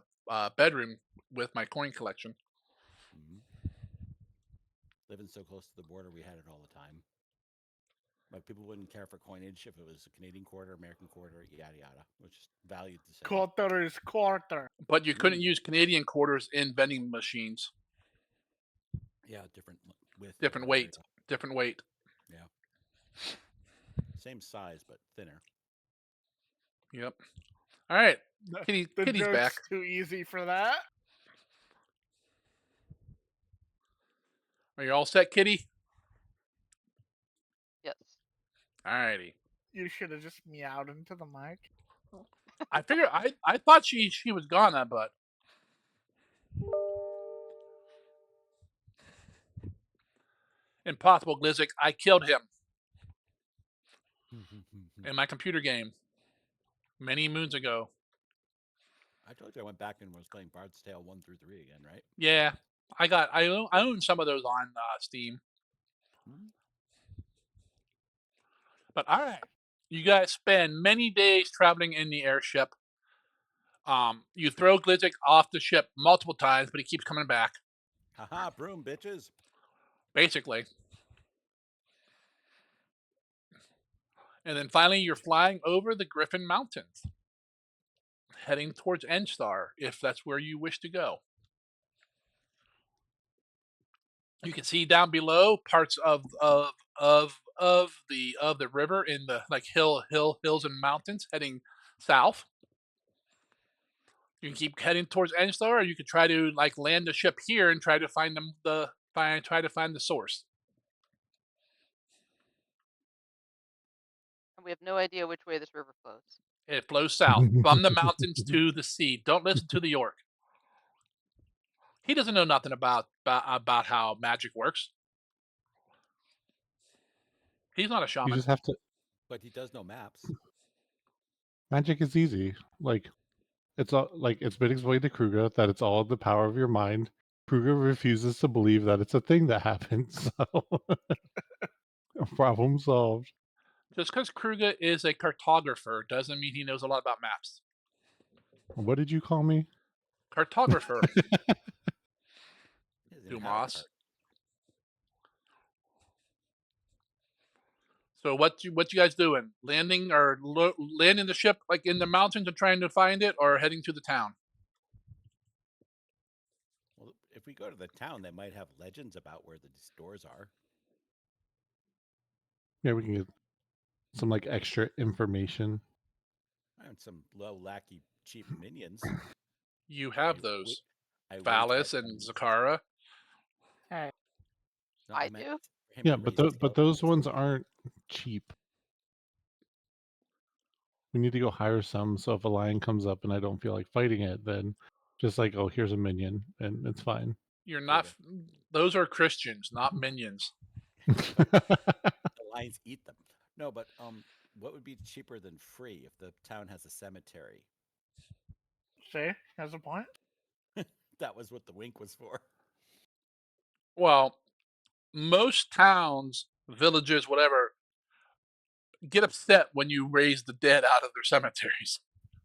bedroom with my coin collection. mhm. Living so close to the border, we had it all the time. Like people wouldn't care for coinage if it was a Canadian quarter, American quarter, yada yada, which is valued the same. Quarter is quarter. But you couldn't use Canadian quarters in vending machines. Yeah, different width, Different whatever, weight. Different weight. Yeah. Same size, but thinner. Yep. All right. The Kitty's joke's back. too easy for that. Are you all set, Kitty? Yes. Alrighty. You should have just meowed into the mic. I figured I thought she was gone, but impossible, Glizzic. I killed him in my computer game many moons ago. I told you I went back and was playing Bard's Tale 1 through 3 again, right? Yeah, I own some of those on Steam. Mhm. But all right, you guys spend many days traveling in the airship. You throw Glizzic off the ship multiple times, but he keeps coming back. Haha, broom, bitches. Basically. And then finally, you're flying over the Griffin Mountains, heading towards Enstar, if that's where you wish to go. You can see down below parts of the river in the like hills and mountains heading south. You can keep heading towards Enstar, or you could try to like land the ship here and try to find try to find the source. And we have no idea which way this river flows. It flows south from the mountains to the sea. Don't listen to the York. He doesn't know nothing about how magic works. He's not a You shaman. just have to. But he does know maps. Magic is easy. Like it's all like it's been explained to Kruger that it's all the power of your mind. Kruger refuses to believe that it's a thing that happens. So problem solved. Just because Kruger is a cartographer doesn't mean he knows a lot about maps. What did you call me? Cartographer, He doesn't even have a Dumas. cart. So what you guys doing? Landing or landing the ship like in the mountains and trying to find it, or heading to the town? Well, if we go to the town, they might have legends about where the stores are. Yeah, we can get some like extra information. And some low, lackey, cheap minions. You I, have those, I winked Valis at and them. Zakara. Hey, No, I meant do? for him Yeah, to but raise but those skeletons. ones aren't cheap. We need to go hire some. So if a lion comes up and I don't feel like fighting it, then just like, oh, here's a minion, and it's fine. You're Yeah, not. Those are Christians, not minions. But the lions eat them. No, but what would be cheaper than free if the town has a cemetery? see, has a point. That was what the wink was for. Well, most towns, villages, whatever, get upset when you raise the dead out of their cemeteries.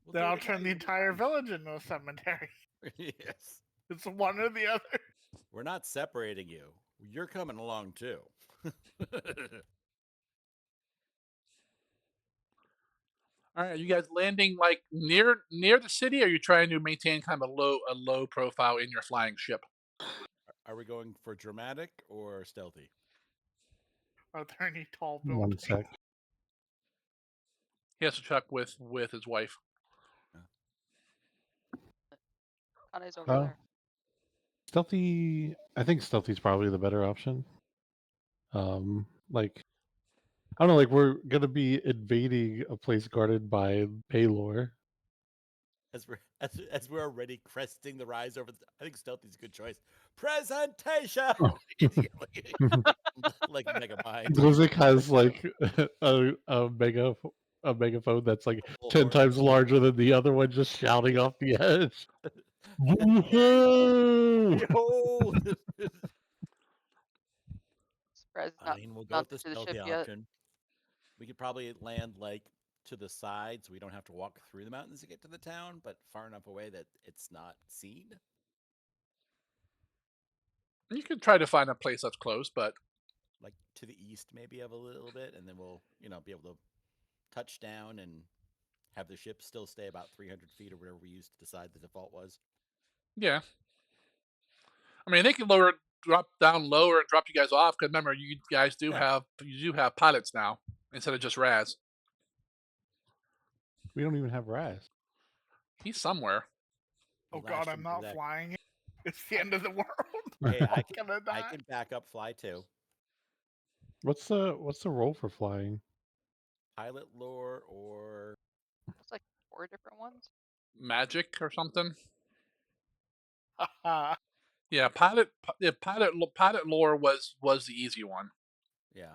We'll Then do I'll it turn the again. entire village into a cemetery. Yes. It's one or the other. We're not separating you. You're coming along too. All right, you guys landing like near the city, or are you trying to maintain kind of a low profile in your flying ship? Are we going for dramatic or stealthy? Are there any tall One buildings? sec. He has to check with his wife. Connie's over Oh, there. stealthy. I think stealthy's probably the better option. Like I don't know, like we're gonna be invading a place guarded by Paylor. As we're already cresting the rise over. I think stealthy's a good choice. Presentation, Oh. like Mega Mind. Glizik has like a megaphone that's like 10 Bullhorn. times larger than the other one, just shouting off the edge. Woohoo! Behold! Surprised it's not Fine, we'll go with mounted the to the stealthy ship yet. option. We could probably land like to the side, so we don't have to walk through the mountains to get to the town, but far enough away that it's not seen. You could try to find a place that's close, but Like to the east, maybe of a little bit, and then we'll, be able to touch down and have the ship still stay about 300 feet or whatever we used to decide the default was. yeah. I mean, they can drop down lower, and drop you guys off. Because remember, you guys do Yeah. have pilots now instead of just Raz. We don't even have Raz. He's somewhere. Oh We God, lashed I'm him not to that. flying it. It's the end of the world. Hey, I I'm gonna die. can back up fly too. What's the role for flying? Pilot lore or It's like 4 different ones. Magic or something. Haha. Yeah, pilot lore was the easy one. yeah,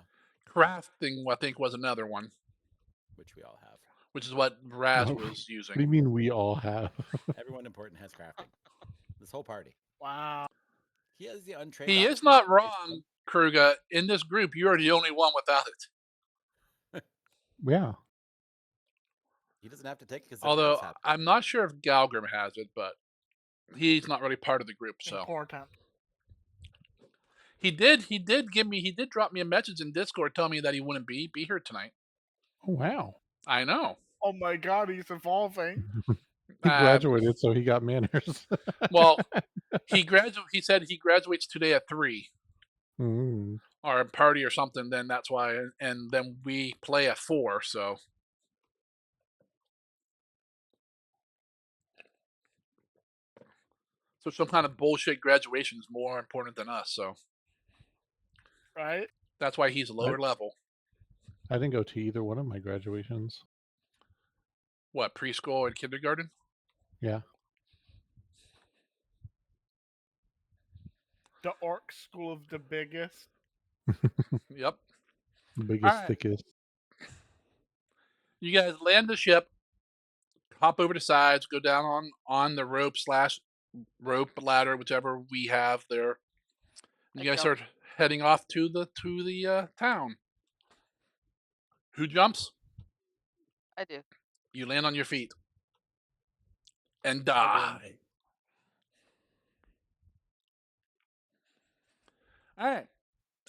Crafting, I think, was another one, which we all have. which is what Raz No. was What do you using. mean we all have? Everyone important has crafting. This whole party. Wow. He has the untrained. He is option. not wrong, Kruga. In this group, you're the only one without it. Yeah. He doesn't have to take it because Although have it. I'm not sure if Galgrim has it, but he's not really part of the group. So Important. he did drop me a message in Discord telling me that he wouldn't be here tonight. Oh wow. I know. Oh my God, he's evolving. He graduated, so he got manners. Well, he said he graduates today at 3. Mm. Or a party or something. Then that's why, and then we play at 4. So some kind of bullshit graduation is more important than us. So Right? that's why he's lower level. I didn't go to either one of my graduations. What, preschool and kindergarten? Yeah. The orc school of the biggest. Yep. The biggest, Alright. thickest. You guys land the ship, hop over the sides, go down on the rope ladder, whichever we have there. You guys jump. start heading off to the town. Who jumps? I do. You land on your feet and I die. All right.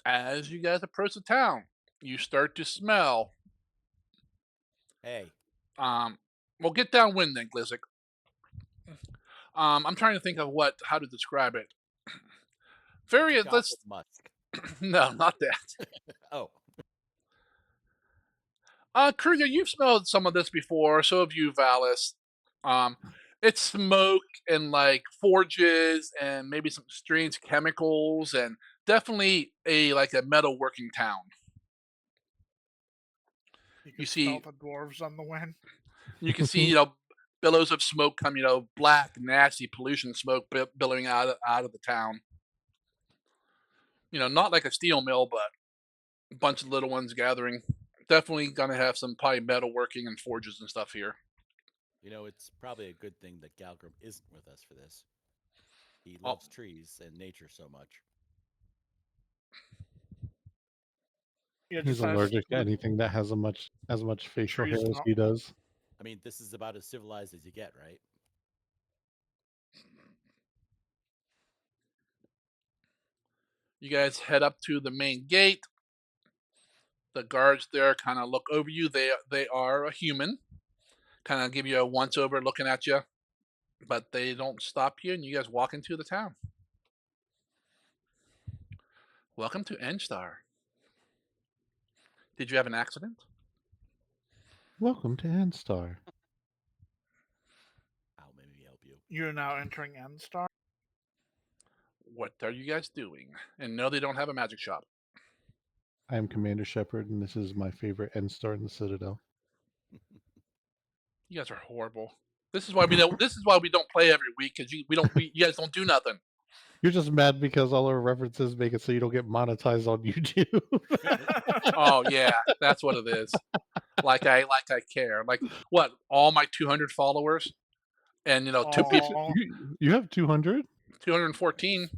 As you guys approach the town, you start to smell. Hey, Well, get downwind then, Glizik. I'm trying to think of how to describe it. it's a Let's musk. no, not that. Oh, Kruger, you've smelled some of this before. So have you, Valis. It's smoke and like forges and maybe some strange chemicals and definitely a metalworking town. You see- smell the dwarves on the wind. You can see, billows of smoke come, black, nasty pollution smoke billowing out of the town. Not like a steel mill, but a bunch of little ones gathering. Definitely gonna have some probably metalworking and forges and stuff here. it's probably a good thing that Galgrim isn't with us for this. He loves trees and nature so much. Yeah, He's just has allergic to the anything that has as much facial hair trees as not- he does. I mean, this is about as civilized as you get, right? You guys head up to the main gate. The guards there kind of look over you. They are a human. Kind of give you a once over looking at you, but they don't stop you, and you guys walk into the town. Welcome to Enstar. Did you have an accident? Welcome to N-Star. I'll maybe help you. You're now entering N-Star. What are you guys doing? And no, they don't have a magic shop. I am Commander Shepard, and this is my favorite N-Star in the Citadel. You guys are horrible. This is why we don't. This is why we don't play every week because you guys don't do nothing. You're just mad because all our references make it so you don't get monetized on YouTube. Oh yeah, that's what it is. Like I care. Like what? All my 200 followers, and two people, Aw, You have 200? 214,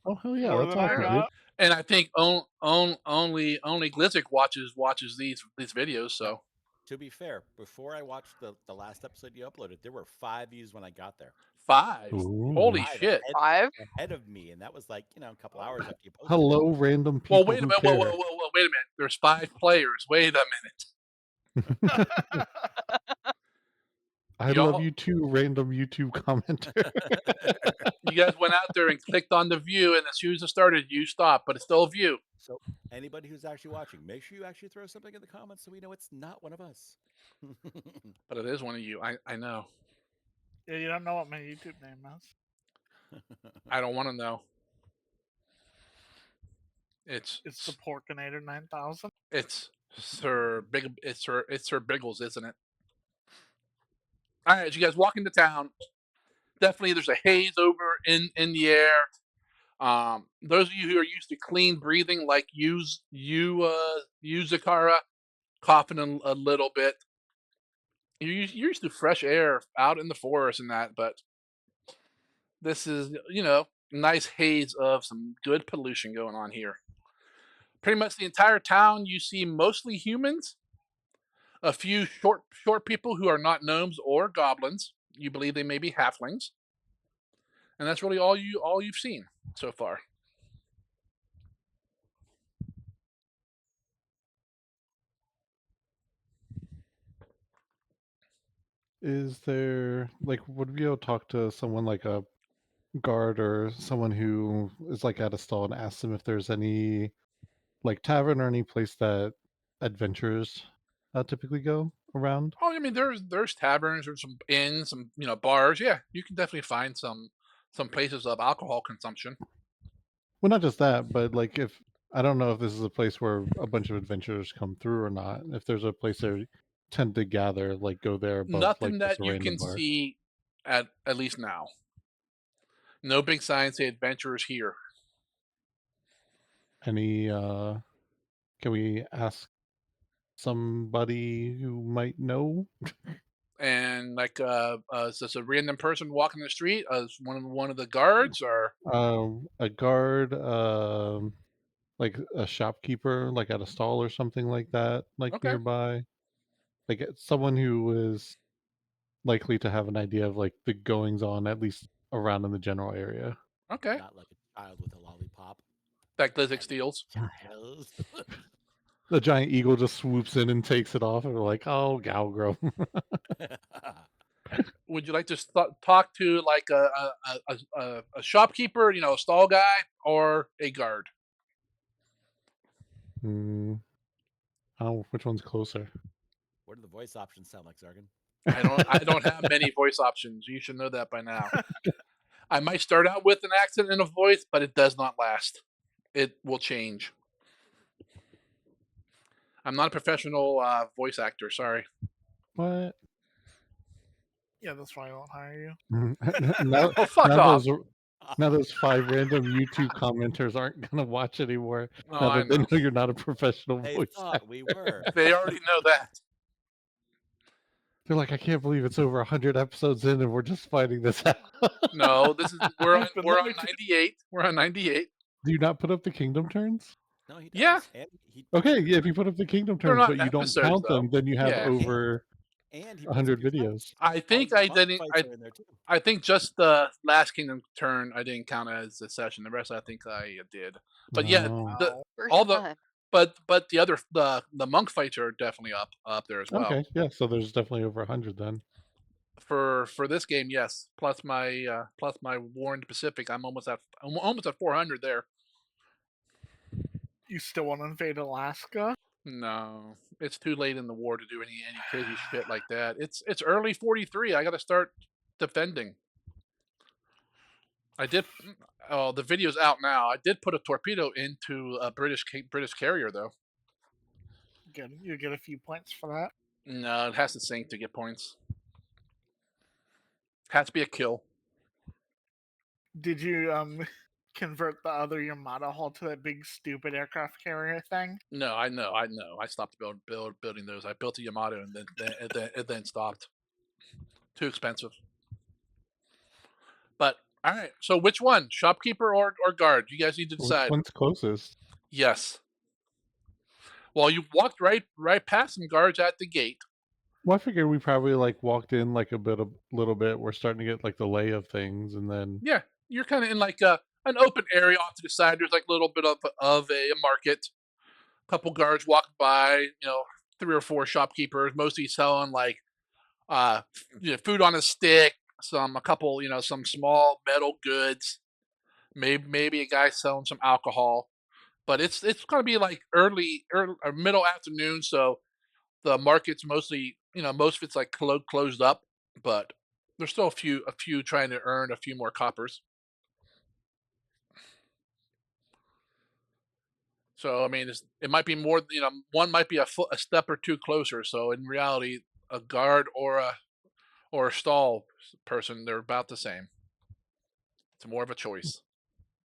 Oh hell yeah, more that's than I awesome, dude. got. and I think only Glizzic watches these videos. So To be fair, before I watched the last episode you uploaded, there were 5 views when I got there. 5. Ooh. Holy 5 shit! 5? ahead of me, and that was like a couple hours after you posted. Hello, random people Well, wait a who minute. care. Whoa, wait a minute. There's 5 players. Wait a minute. I love you too, random YouTube commenter. You guys went out there and clicked on the view, and as soon as it started, you stopped, but it's still a view. So anybody who's actually watching, make sure you actually throw something in the comments so we know it's not one of us. But it is one of you. I know. Yeah, you don't know what my YouTube name is. I don't want to know. It's It's the Porkinator 9000. it's Sir Biggles, isn't it? All right, as you guys walk into town, definitely there's a haze over in the air. Those of you who are used to clean breathing, like you Zakara, coughing a little bit. You're used to fresh air out in the forest and that, but this is nice haze of some good pollution going on here. Pretty much the entire town you see mostly humans, a few short people who are not gnomes or goblins. You believe they may be halflings, and that's really all you've seen so far. Is there would we go talk to someone like a guard or someone who is at a stall and ask them if there's any tavern or any place that adventurers typically go around? Oh, I mean, there's taverns, there's some inns, some bars. Yeah, you can definitely find some places of alcohol consumption. Well, not just that, but if I don't know if this is a place where a bunch of adventurers come through or not. If there's a place they tend to gather, go there above Nothing just that a you random can bar. see at least now. No big signs say adventurers here. Any can we ask somebody who might know? And is this a random person walking the street? Is one of the guards or? A guard, a shopkeeper, at a stall or something like that, Okay, nearby. Someone who is likely to have an idea of the goings on, at least around in the general area. okay. Not like a child with a lollipop. That Glizzic steals. Child. The giant eagle just swoops in and takes it off, and we're like, "Oh, Galgro." Would you like to talk to like a shopkeeper, a stall guy, or a guard? Hmm. Oh, which one's closer? What do the voice options sound like, Zargan? I don't have many voice options. You should know that by now. I might start out with an accent and a voice, but it does not last. It will change. I'm not a professional voice actor. Sorry. What? Yeah, that's why I won't hire you. now, Oh, fuck now off. those 5 random YouTube commenters aren't gonna watch anymore. Oh, Now I that they know. know you're not a professional They voice thought actor. we were. They already know that. They're like, I can't believe it's over 100 episodes in and we're just finding this out. No, this is we're on It's been we're on limited. 98. We're on 98. Do you not put up the kingdom turns? No, he does. Yeah. And he Okay, yeah, if you put up the kingdom They're turns, not but you don't episodes, count though. them, then you have Yeah. over and he 100 puts up your videos. fights. I think All I your monk didn't. fights are in there too. I think just the last Kingdom turn I didn't count as a session. The rest I think I did. But yeah, Oh, the Wow. First all the time. but the other the monk fights are definitely up there as well. okay, yeah, so there's definitely over 100 then. For this game, yes. Plus my Warned Pacific, I'm almost at 400 there. You still want to invade Alaska? No, it's too late in the war to do any crazy shit like that. It's early 43. I got to start defending. I did. Oh, the video's out now. I did put a torpedo into a British carrier though. Good. You get a few points for that. No, it has to sink to get points. Has to be a kill. Did you convert the other Yamato hull to that big stupid aircraft carrier thing? No, I know. I stopped building those. I built a Yamato and then stopped. Too expensive. But all right. So which one, shopkeeper or guard? You guys need to Which decide. one's closest? Yes. Well, you walked right past some guards at the gate. Well, I figure we probably like walked in like a little bit. We're starting to get like the lay of things, and then Yeah, you're kind of in like an open area off to the side. There's like a little bit of a market. A couple guards walk by. 3 or 4 shopkeepers, mostly selling like uh, food on a stick. A couple, some small metal goods. Maybe a guy selling some alcohol. But it's gonna be like early or middle afternoon, so the market's mostly, most of it's like closed up, but there's still a few trying to earn a few more coppers. So I mean, it might be more. One might be a step or two closer. So in reality, a guard or a stall person, they're about the same. It's more of a choice.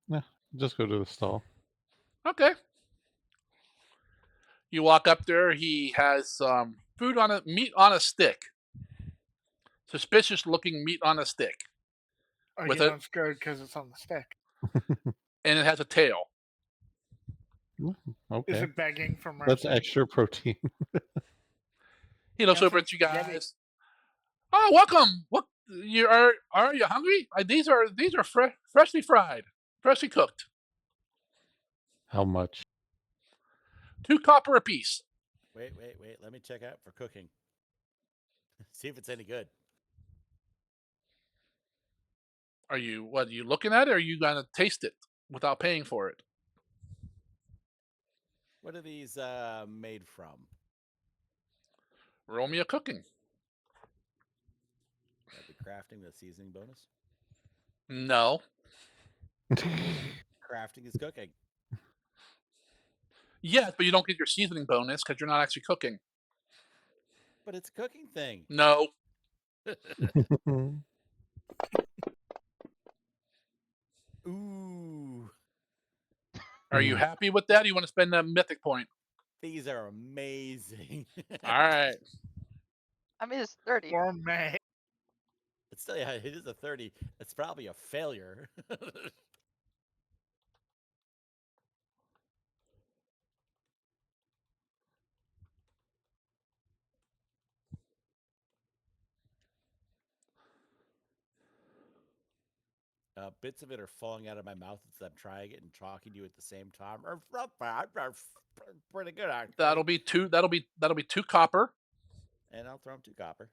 yeah, just go to the stall. Okay. You walk up there. He has some meat on a stick. Suspicious looking meat on a stick Oh, with you know it, it's good because it's on the stick. and it has a tail. Is Okay, it begging for that's mercy? extra protein. He looks Got over some at you spaghetti. guys. Oh, welcome. What you are you hungry? These are freshly fried, freshly cooked. How much? 2 copper apiece. Wait. Let me check out for cooking. See if it's any good. Are you looking at it, or are you gonna taste it without paying for it? What are these made from? Roll me a cooking. That'd be crafting the seasoning bonus. No. Crafting is cooking. Yes, but you don't get your seasoning bonus because you're not actually cooking. But it's a cooking thing. No. Ooh, Are you happy with that? Or you want to spend a mythic point? these are amazing. All right. I mean, it's 30. Gourmet. It's still, yeah, it is a 30. It's probably a failure. Bits of it are falling out of my mouth as I'm trying it and talking to you at the same time. Pretty good, actually. That'll be 2. That'll be 2 copper. And I'll throw them 2 copper.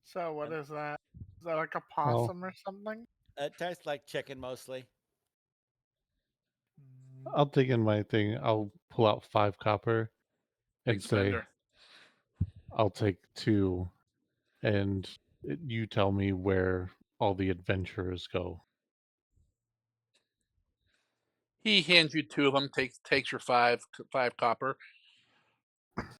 So what And- is that? Is that like a possum or something? It tastes like chicken mostly. I'll dig in my thing. I'll pull out 5 copper Big and say, spender. I'll take 2, and you tell me where all the adventurers go. He hands you 2 of them. Takes your 5 copper.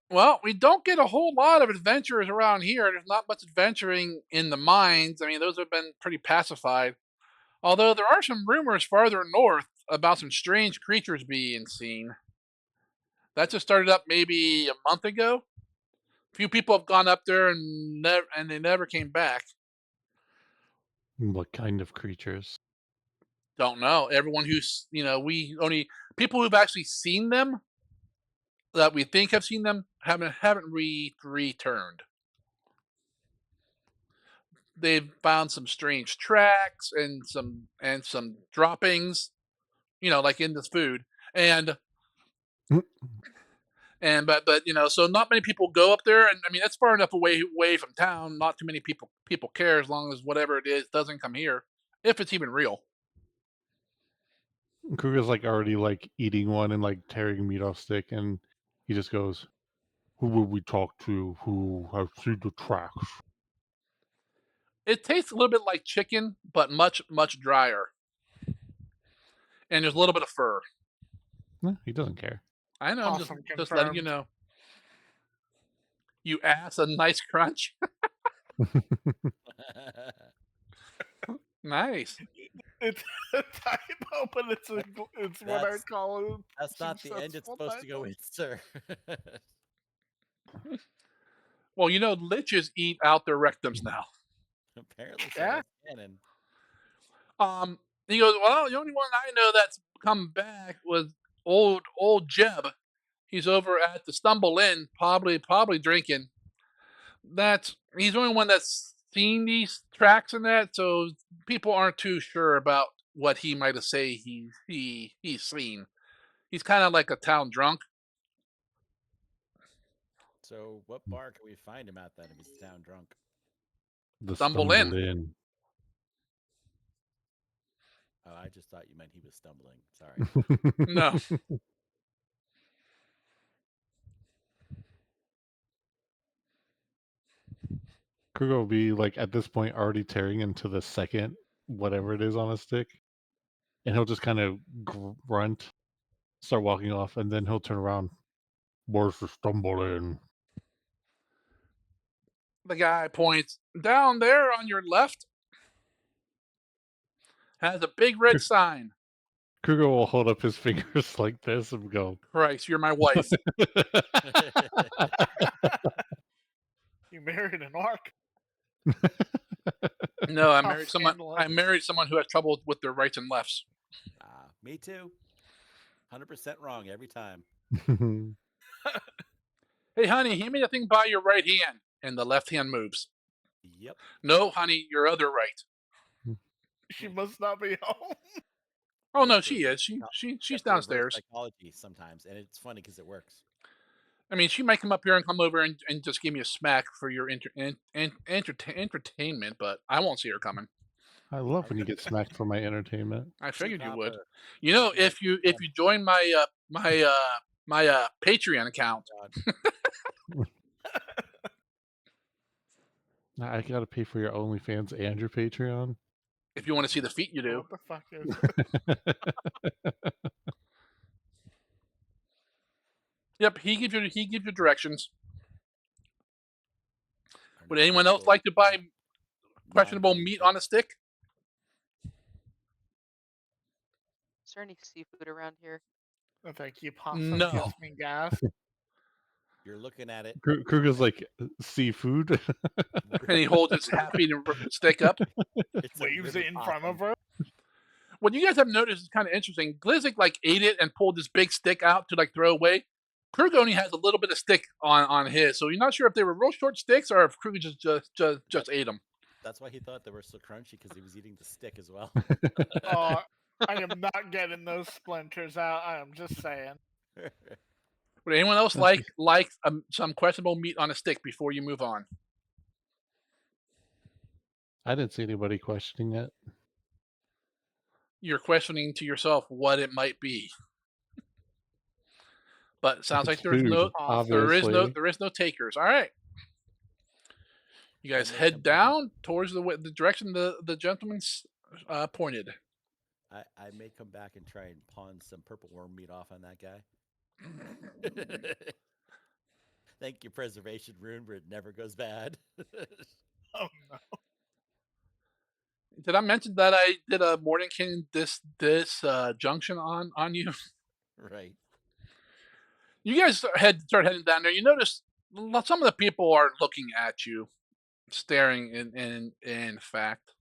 Well, we don't get a whole lot of adventurers around here. There's not much adventuring in the mines. I mean, those have been pretty pacified. Although there are some rumors farther north about some strange creatures being seen. That just started up maybe a month ago. A few people have gone up there and they never came back. What kind of creatures? Don't know. Everyone who's we only people who've actually seen them that we think have seen them haven't returned. They've found some strange tracks and some droppings, like in this food. And Mm. but so not many people go up there, and I mean that's far enough away from town. Not too many people care as long as whatever it is doesn't come here, if it's even real. Kruger's like already like eating one and like tearing meat off stick, and he just goes, "Who will we talk to? Who has seen the tracks?" It tastes a little bit like chicken, but much drier. And there's a little bit of fur. No, he doesn't care. I know. I'm just Awesome, just letting you confirmed. know. You ass a nice crunch. Nice. It's a typo, but it's what I That's call a that's not the end it's successful supposed to go typo. with, sir. Well, liches eat out their rectums now. Apparently so. Yeah. That's canon. He goes, well, the only one I know that's come back was old Jeb. He's over at the Stumble Inn, probably drinking. He's the only one that's seen these tracks and that, so people aren't too sure about what he might have say he's seen. He's kind of like a town drunk. So, what bar can we find him at then if he's a town drunk? The Stumble in. Stumble Inn. Oh, I just thought you meant he was stumbling. Sorry. No. Kruger will be like at this point already tearing into the second whatever it is on a stick, and he'll just kind of grunt, start walking off, and then he'll turn around. Where's the Stumble Inn? The guy points down there on your left. Has a big red sign. Kruger will hold up his fingers like this and go, Christ, you're my wife. You married an orc. No, I How married someone. scandalous. I married someone who has trouble with their rights and lefts. Me too. 100% wrong every time. Hey, honey, hand me the thing by your right hand, and the left hand moves. Yep. No, honey, your other right. She must not be home. Oh no, Have to she reverse is. She's have to reverse downstairs. psychology sometimes, and it's funny because it works. I mean, she might come up here and come over and just give me a smack for your entertainment, but I won't see her coming. I love when you get smacked for my entertainment. I figured you Cheap would. offer. If you join my Patreon account, God. I gotta pay for your OnlyFans and your Patreon. if you want to see the feet, you do. What the fuck is Yep, he gives you directions. Our Would next anyone else ritual like to is buy questionable non-vegan meat steak. on a stick? Is there any seafood around here? Oh, thank you, possum No. gives me gas. You're looking at it. Kruger's like, seafood? And he holds his half-eaten stick up. It's a Waves river it in possum. front of her. What you guys have noticed is kind of interesting. Glizzik like ate it and pulled this big stick out to like throw away. Krug only has a little bit of stick on his, so you're not sure if they were real short sticks or if Krug just ate them. That's why he thought they were so crunchy because he was eating the stick as well. I am not getting those splinters out. I am just saying. Would anyone else like some questionable meat on a stick before you move on? I didn't see anybody questioning it. You're questioning to yourself what it might be. But it sounds like It's food, obviously. there is no takers. All right. You guys And they head come back down towards the direction the gentleman's pointed. I may come back and try and pawn some purple worm meat off on that guy. Thank you, preservation rune, where it never goes bad. Oh no. Did I mention that I did a Mordenkin this junction on you? Right. You guys start heading down there. You notice some of the people are looking at you, staring. In fact,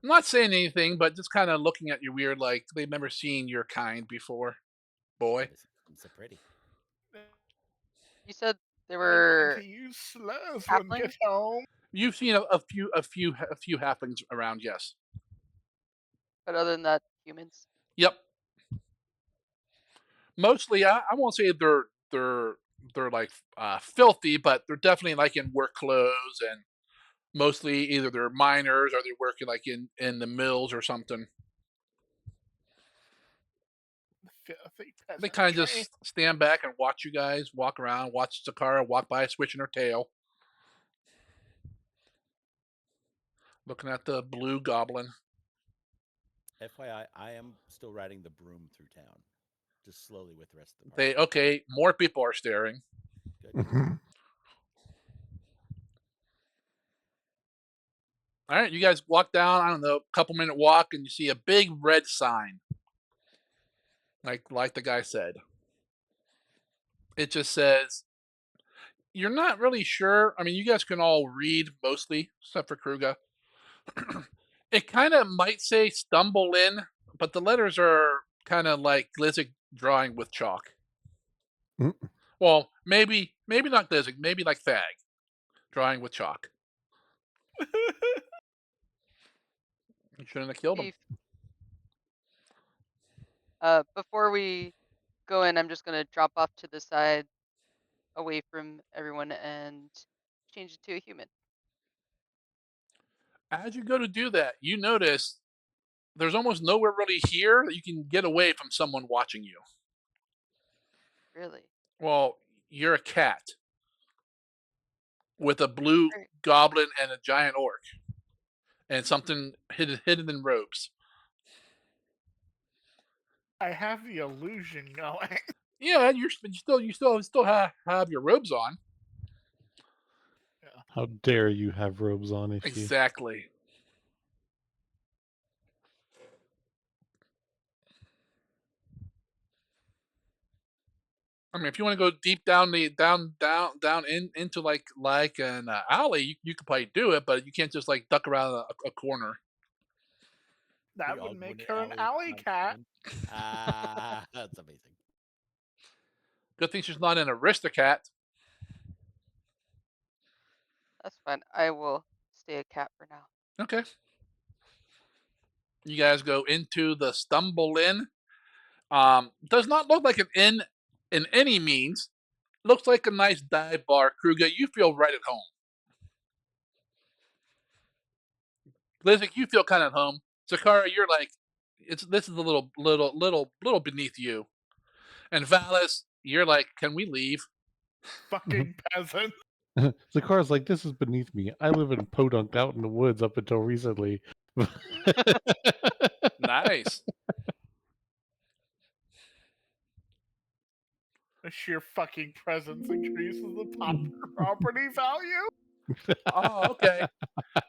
I'm not saying anything, but just kind of looking at you weird, like they've never seen your kind before, boy. I'm so pretty. You said there We're going were to use slurs when we get halflings? home. You've seen a few halflings around, yes. But other than that, humans. Yep. Mostly, I won't say they're like filthy, but they're definitely like in work clothes, and mostly either they're miners or they're working like in the mills or something. They kind of peasantry. just stand back and watch you guys walk around, watch Zakara walk by, switching her tail, looking at the blue goblin. FYI, I am still riding the broom through town, just slowly with the rest of the They party. okay. More people are staring. Good. All right, you guys walk down. I don't know, a couple-minute walk, and you see a big red sign, like the guy said. It just says, "You're not really sure." I mean, you guys can all read mostly, except for Kruga. It kind of might say "stumble in," but the letters are kind of like Glizik drawing with chalk. Mm. Well, maybe not Glizik, maybe like Thag drawing with chalk. You shouldn't have killed him. Beef. Before we go in, I'm just gonna drop off to the side, away from everyone, and change it to a human. As you go to do that, you notice there's almost nowhere really here that you can get away from someone watching you. Really? Well, you're a cat with a blue Great. goblin and a giant orc, and something hidden in robes. I have the illusion going. Yeah, you still have your robes on. How dare you have robes on, Ishi? Exactly. I mean, if you want to go deep down into like an alley, you could probably do it, but you can't just like duck around a corner. We That all would go in make the her an alley, alley not cat. human. Ah, that's amazing. Good thing she's not an aristocat. That's fine. I will stay a cat for now. Okay. You guys go into the stumble in. Does not look like an inn in any means. Looks like a nice dive bar. Kruger, you feel right at home. Lizik, you feel kind of at home. Zakara, you're like, this is a little beneath you. And Valis, you're like, can we leave? Fucking peasant. Zakara's like, this is beneath me. I live in Podunk out in the woods up until recently. Nice. The sheer fucking presence increases the property value. Oh, okay.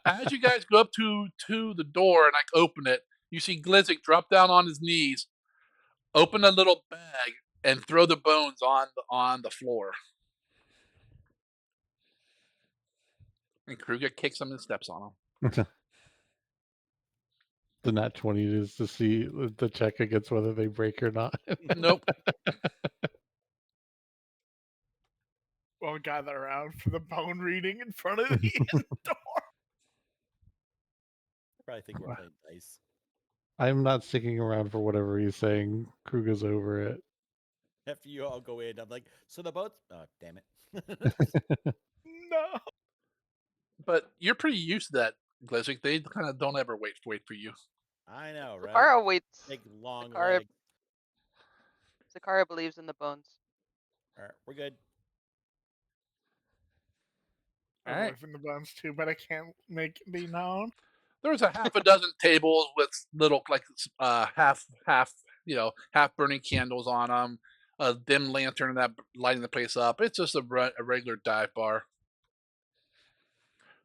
As you guys go up to the door and like open it, you see Glizzik drop down on his knees, open a little bag, and throw the bones on the floor. And Kruger kicks him and steps on him. The nat 20 is to see the check against whether they break or not. Nope. We'll gather around for the bone reading in front of the inn door. I probably think we're playing dice. I'm not sticking around for whatever he's saying. Kruger's over it. After you all go in, I'm like, so the boats. Oh, damn it! No. But you're pretty used to that, Glizzik. They kind of don't ever wait for you. I know, right? Zakara waits. Big long Zakara, legs. Zakara believes in the bones. All right, we're good. All I right. believe in the bones too, but I can't make it be known. There's a half a dozen tables with little like half burning candles on them, a dim lantern that lighting the place up. It's just a regular dive bar.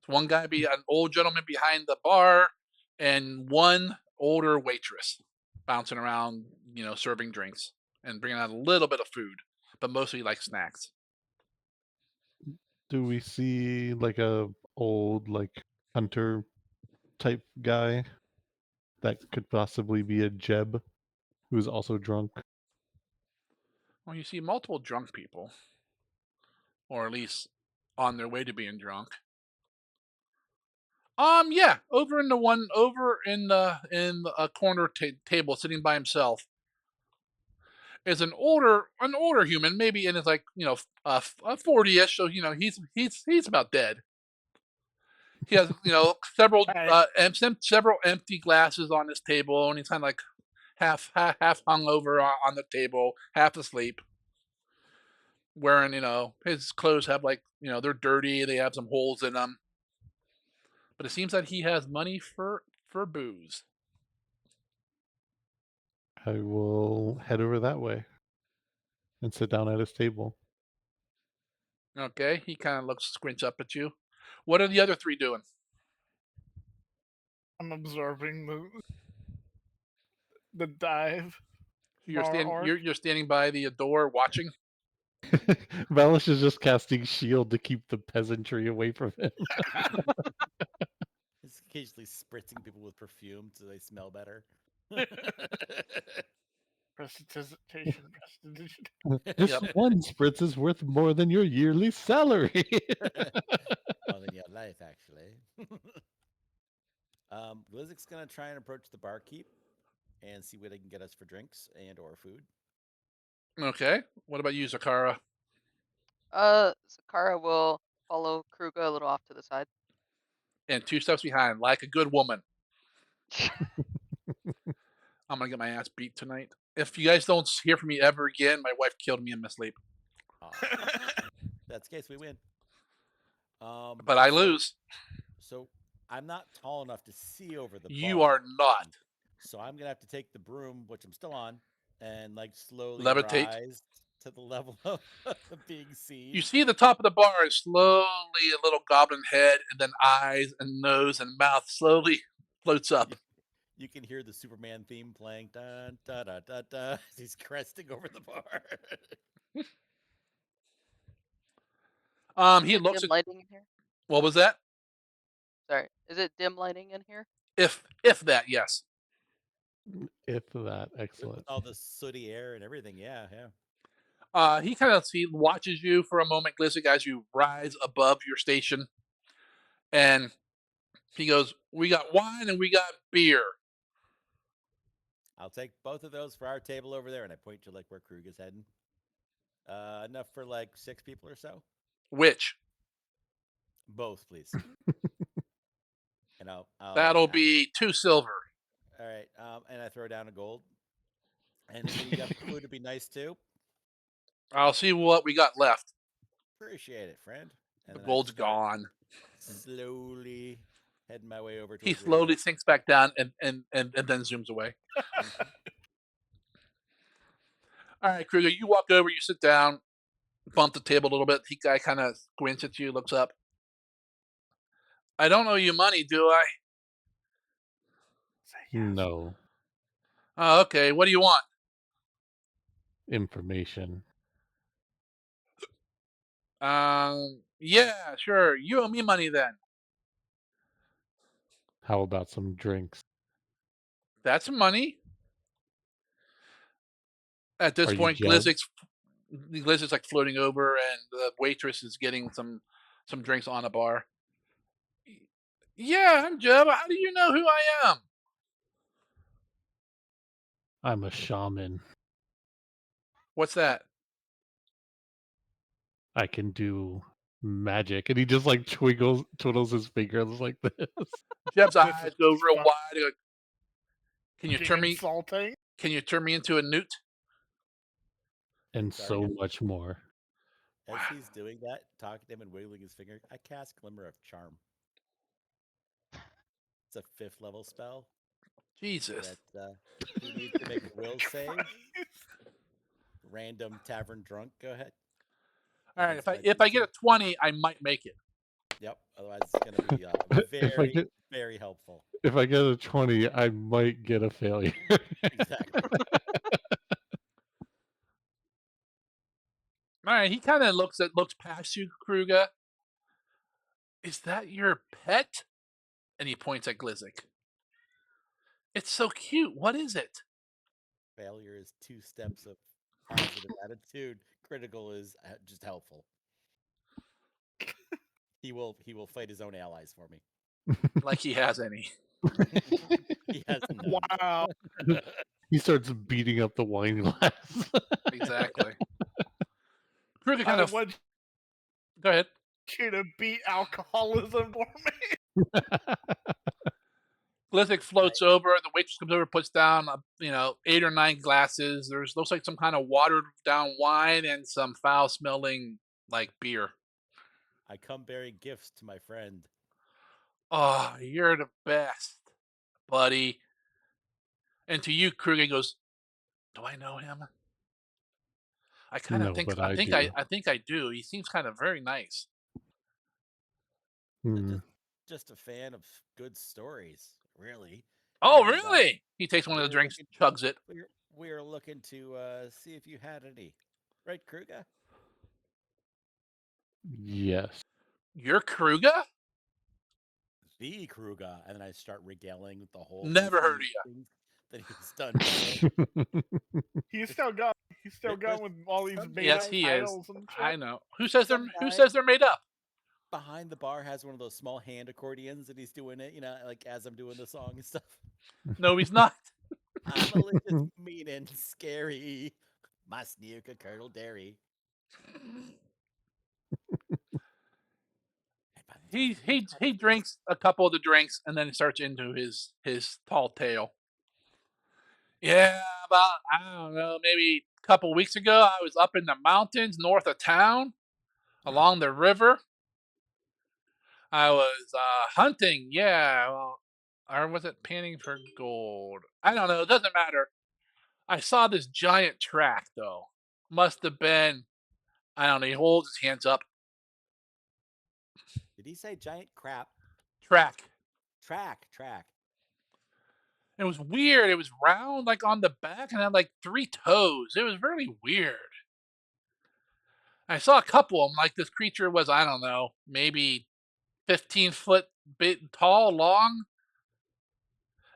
One guy an old gentleman behind the bar, and one older waitress bouncing around, serving drinks and bringing out a little bit of food, but mostly like snacks. Do we see like a old like hunter type guy that could possibly be a Jeb who's also drunk? Well, you see multiple drunk people, or at least on their way to being drunk. Yeah, over in a corner table, sitting by himself, is an older human, maybe in his like 40ish. So he's about dead. He has several Hey. several empty glasses on his table, and he's kind of like half hung over on the table, half asleep, wearing, his clothes have like, they're dirty, they have some holes in them. But it seems that he has money for booze. I will head over that way and sit down at his table. Okay, he kind of looks squints up at you. What are the other three doing? I'm absorbing the dive. You're Bar standing arc. you're standing by the door watching. Valish is just casting shield to keep the peasantry away from him. He's occasionally spritzing people with perfume so they smell better. Prestidigitation. This Yep. one spritz is worth more than your yearly salary. More than your life, actually. Glizik's gonna try and approach the barkeep and see what they can get us for drinks and or food. Okay. What about you, Zakara? Sakara will follow Kruga a little off to the side. And 2 steps behind, like a good woman. I'm gonna get my ass beat tonight. If you guys don't hear from me ever again, my wife killed me in my sleep. That's the case. We win. But I lose. So I'm not tall enough to see over the You bar. are not. So I'm gonna have to take the broom, which I'm still on, and like slowly Levitate. rise to the level of being seen. You see the top of the bar is slowly a little goblin head, and then eyes and nose and mouth slowly floats up. You can hear the Superman theme playing, dun, da, da, da, da, as he's cresting over the bar. He Is it looks dim at. lighting in here? What was that? Sorry, is it dim lighting in here? If that, yes. If that, excellent. With all the sooty air and everything, yeah. He kind of watches you for a moment, Glissic, as you rise above your station, and he goes, "We got wine and we got beer." I'll take both of those for our table over there, and I point to like where Krug is heading. Enough for like 6 people or so. Which? Both, please. And I'll That'll be 2 silver. all right. And I throw down a gold. And if you got food, to be nice too. I'll see what we got left. Appreciate it, friend. And The then gold's I start gone. slowly heading my way over. He Towards slowly sinks back down and then zooms away. All right, Kruger, you walk over, you sit down, bump the table a little bit. The guy kind of squints at you, looks up. I don't owe you money, do I? No Oh, okay. What do you want? information. Yeah, sure. You owe me money then. How about some drinks? That's money. At this Are you point, jealous? Glizzic's like floating over, and the waitress is getting some drinks on a bar. Yeah, I'm Jeb. How do you know who I am? I'm a shaman. What's that? I can do magic. And he just like twiddles his fingers like this. Jeb's This eyes is go real fun. wide. He goes, Can you Fucking turn me? insulting. Can you turn me into a newt? And Sorry, so again? much more. As he's doing that, talking to him and wiggling his finger, I cast Glimmer of Charm. It's a 5th level spell. Jesus. That he needs to make a will save. Random tavern drunk. Go ahead. All right. Against If my I get a DC. 20, I might make it. Yep. Otherwise, it's going to be very, very helpful. If I get a 20, I might get a failure. Exactly. All right. He kind of looks past you, Kruger. Is that your pet? And he points at Glizzic. It's so cute. What is it? Failure is 2 steps of positive attitude. Critical is just helpful. He will fight his own allies for me. Like he has any. He has none. Wow. He starts beating up the wine glass. Exactly. Kruger I kind of. want Go ahead. you to beat alcoholism for me. Glithic floats over. The waitress comes over, puts down, 8 or 9 glasses. There's looks like some kind of watered down wine and some foul smelling like beer. I come bearing gifts to my friend. Oh, you're the best, buddy. And to you, Kruger goes, "Do I know him?" I kind of No, think but I I think do. I think I do. He seems kind of very nice. Hmm. Just a fan of good stories, really. Oh, And really? He takes one we of the were drinks, looking chugs it. we were looking to see if you had any. Right, Kruger? Yes. You're Kruger? The Kruger. And then I start regaling with the whole Never heard of history you. of things that he's done before. He's still going. He's still There's going with all these some made Yes, up guy, he is. titles and I shit. know. some Who guy says they're made up? behind the bar has one of those small hand accordions and he's doing it, like as I'm doing the song and stuff. No, he's not. I'm malicious, mean, and scary. My sneaker Colonel Dairy. He drinks a couple of the drinks and then starts into his tall tale. Yeah, about I don't know, maybe a couple weeks ago, I was up in the mountains north of town, along the river. I was hunting, yeah, well, or was it panning for gold? I don't know. It doesn't matter. I saw this giant track though. Must have been. I don't know. He holds his hands up. Did he say giant crap? Track. Track. It was weird. It was round, like on the back, and had like 3 toes. It was really weird. I saw a couple of them. Like this creature was, I don't know, maybe 15-foot bit tall, long,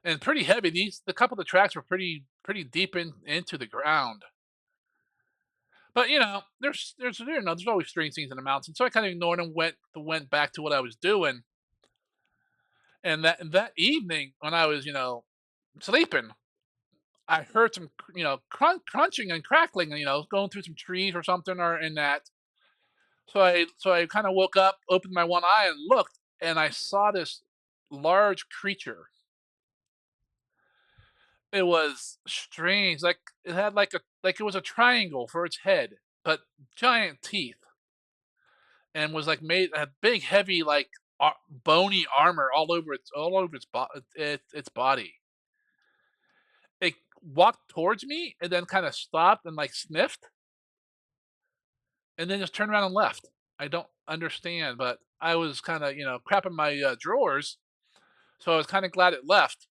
and pretty heavy. The couple of the tracks were pretty deep into the ground. But there's always strange things in the mountains. So I kind of ignored them. Went back to what I was doing. And that evening when I was sleeping, I heard some crunching and crackling. Going through some trees or something or in that. So I kind of woke up, opened my one eye, and looked, and I saw this large creature. It was strange, like it had like it was a triangle for its head, but giant teeth, and was like made had big, heavy, like bony armor all over its body. It walked towards me and then kind of stopped and like sniffed, and then just turned around and left. I don't understand, but I was kind of crapping my drawers, so I was kind of glad it left.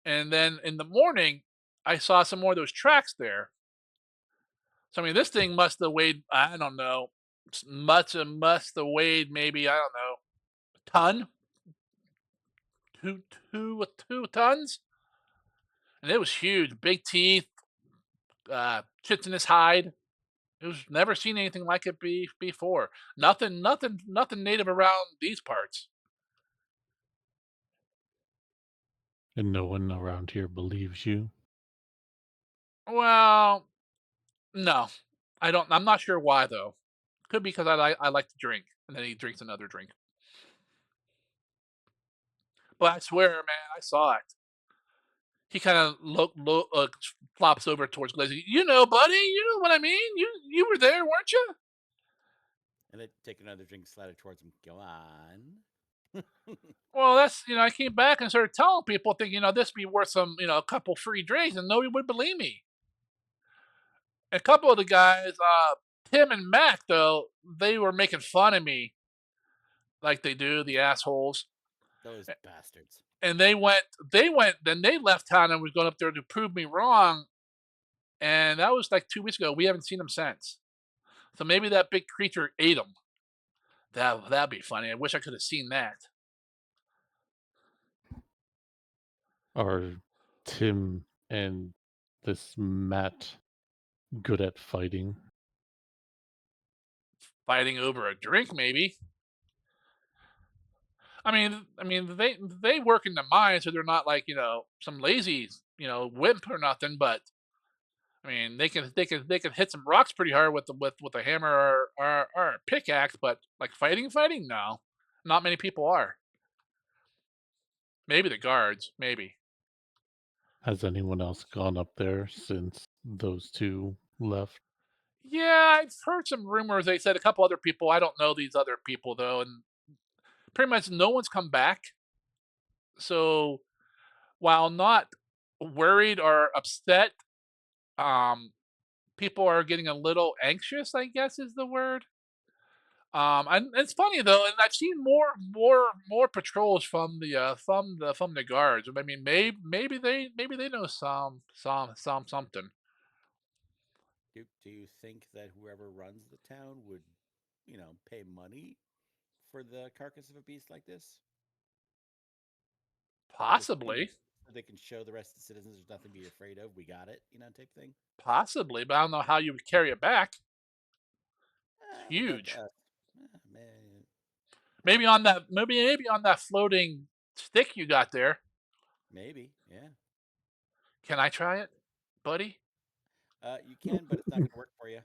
And then in the morning, I saw some more of those tracks there. So I mean, this thing must have weighed, I don't know, must have weighed maybe, I don't know, a ton, two tons, and it was huge, big teeth, chitinous hide. It was never seen anything like it before. Nothing native around these parts. And no one around here believes you. Well, no, I don't. I'm not sure why though. Could be because I like to drink, and then he drinks another drink. But I swear, man, I saw it. He kind of flops over towards Glazzy. Buddy, you know what I mean. You were there, weren't you? And then take another drink, slide it towards him. Go on. Well, that's I came back and started telling people, thinking this be worth some a couple free drinks, and nobody would believe me. A couple of the guys, Tim and Mac, though, they were making fun of me, like they do, the assholes. Those bastards. And then they left town and was going up there to prove me wrong. And that was like 2 weeks ago. We haven't seen them since. So maybe that big creature ate them. That'd be funny. I wish I could have seen that. Are Tim and this Matt good at fighting? Fighting over a drink, maybe. They work in the mine, so they're not like some lazy wimp or nothing. But I mean, they can hit some rocks pretty hard with a hammer or a pickaxe. But like fighting, no, not many people are. Maybe the guards, maybe. Has anyone else gone up there since those two left? Yeah, I've heard some rumors. They said a couple other people. I don't know these other people though, and pretty much no one's come back. So while not worried or upset, um, people are getting a little anxious, I guess is the word. And it's funny though, and I've seen more patrols from the guards. I mean, maybe they know something. Do you think that whoever runs the town would, pay money for the carcass of a beast like this? Just, Possibly, so they can show the rest of the citizens there's nothing to be afraid of. We got it, type thing. possibly, but I don't know how you would carry it back. Leave that to Huge. us. Ah, man. Maybe on that floating stick you got there. Maybe, yeah. Can I try it, buddy? You can, but it's not going to work for you.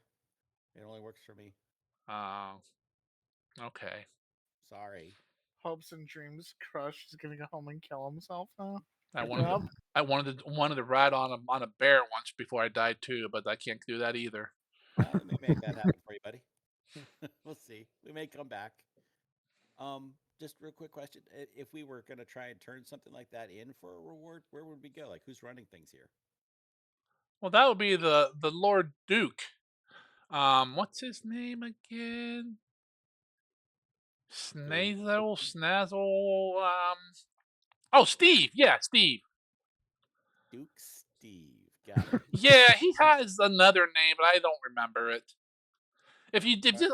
It only works for me. Uh, okay. Sorry. Hopes and dreams. Crush is gonna go home and kill himself now. I Good wanted to, job. I wanted to ride on a bear once before I died too, but I can't do that either. We may make that happen for you, buddy. We'll see. We may come back. Just real quick question: if we were going to try and turn something like that in for a reward, where would we go? Like, who's running things here? Well, that would be the Lord Duke. What's his name again? Who? Snazel, Snazzle. Oh, Steve. Yeah, Steve. Duke Steve. Got it. Yeah, he has another name, but I don't remember it. Uh,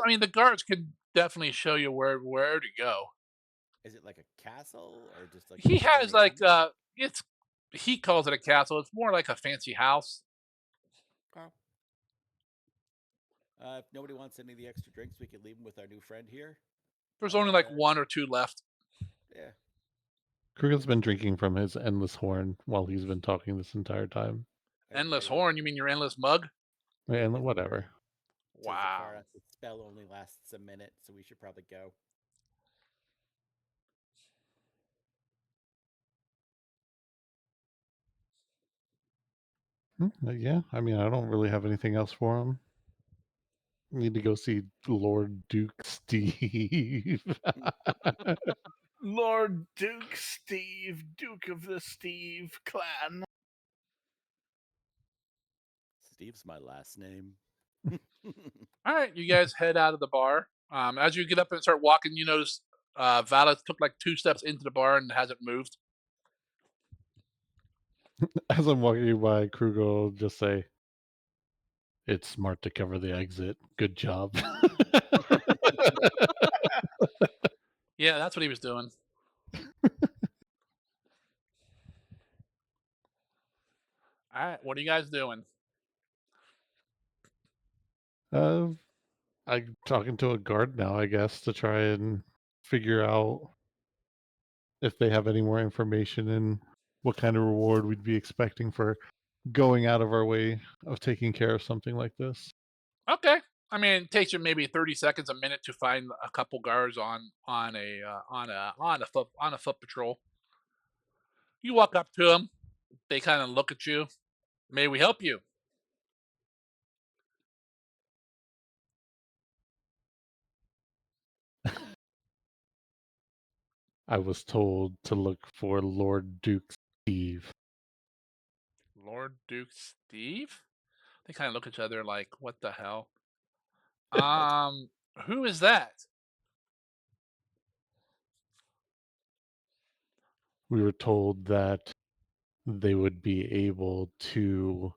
I mean, the guards could definitely show you where to go. is it like a castle or just like He a has burning like ember? it's he calls it a castle. It's more like a fancy house. Oh. If nobody wants any of the extra drinks, we could leave them with our new friend here. There's only like Uh, one or two left. yeah. Kruger's been drinking from his endless horn while he's been talking this entire time. There Endless you go. horn. You mean your endless mug? And Endless horn. whatever. Wow. The spell only lasts a minute, so we should probably go. Yeah, I mean, I don't really have anything else for him. Need to go see Lord Duke Steve. Lord Duke Steve, Duke of the Steve clan. Steve's my last name. All right, you guys head out of the bar. As you get up and start walking, you notice Valis took like 2 steps into the bar and hasn't moved. As I'm walking by, Kruger will just say, "It's smart to cover the exit. Good job." Yeah, that's what he was doing. All right, what are you guys doing? uh, I'm talking to a guard now, I guess, to try and figure out if they have any more information and what kind of reward we'd be expecting for going out of our way of taking care of something like this. Okay. I mean, it takes you maybe 30 seconds, a minute to find a couple guards on a foot patrol. You walk up to them. They kind of look at you. May we help you? I was told to look for Lord Duke Steve. Lord Duke Steve? They kind of look at each other like, what the hell? What's Um, who is that? We were told that they would be able to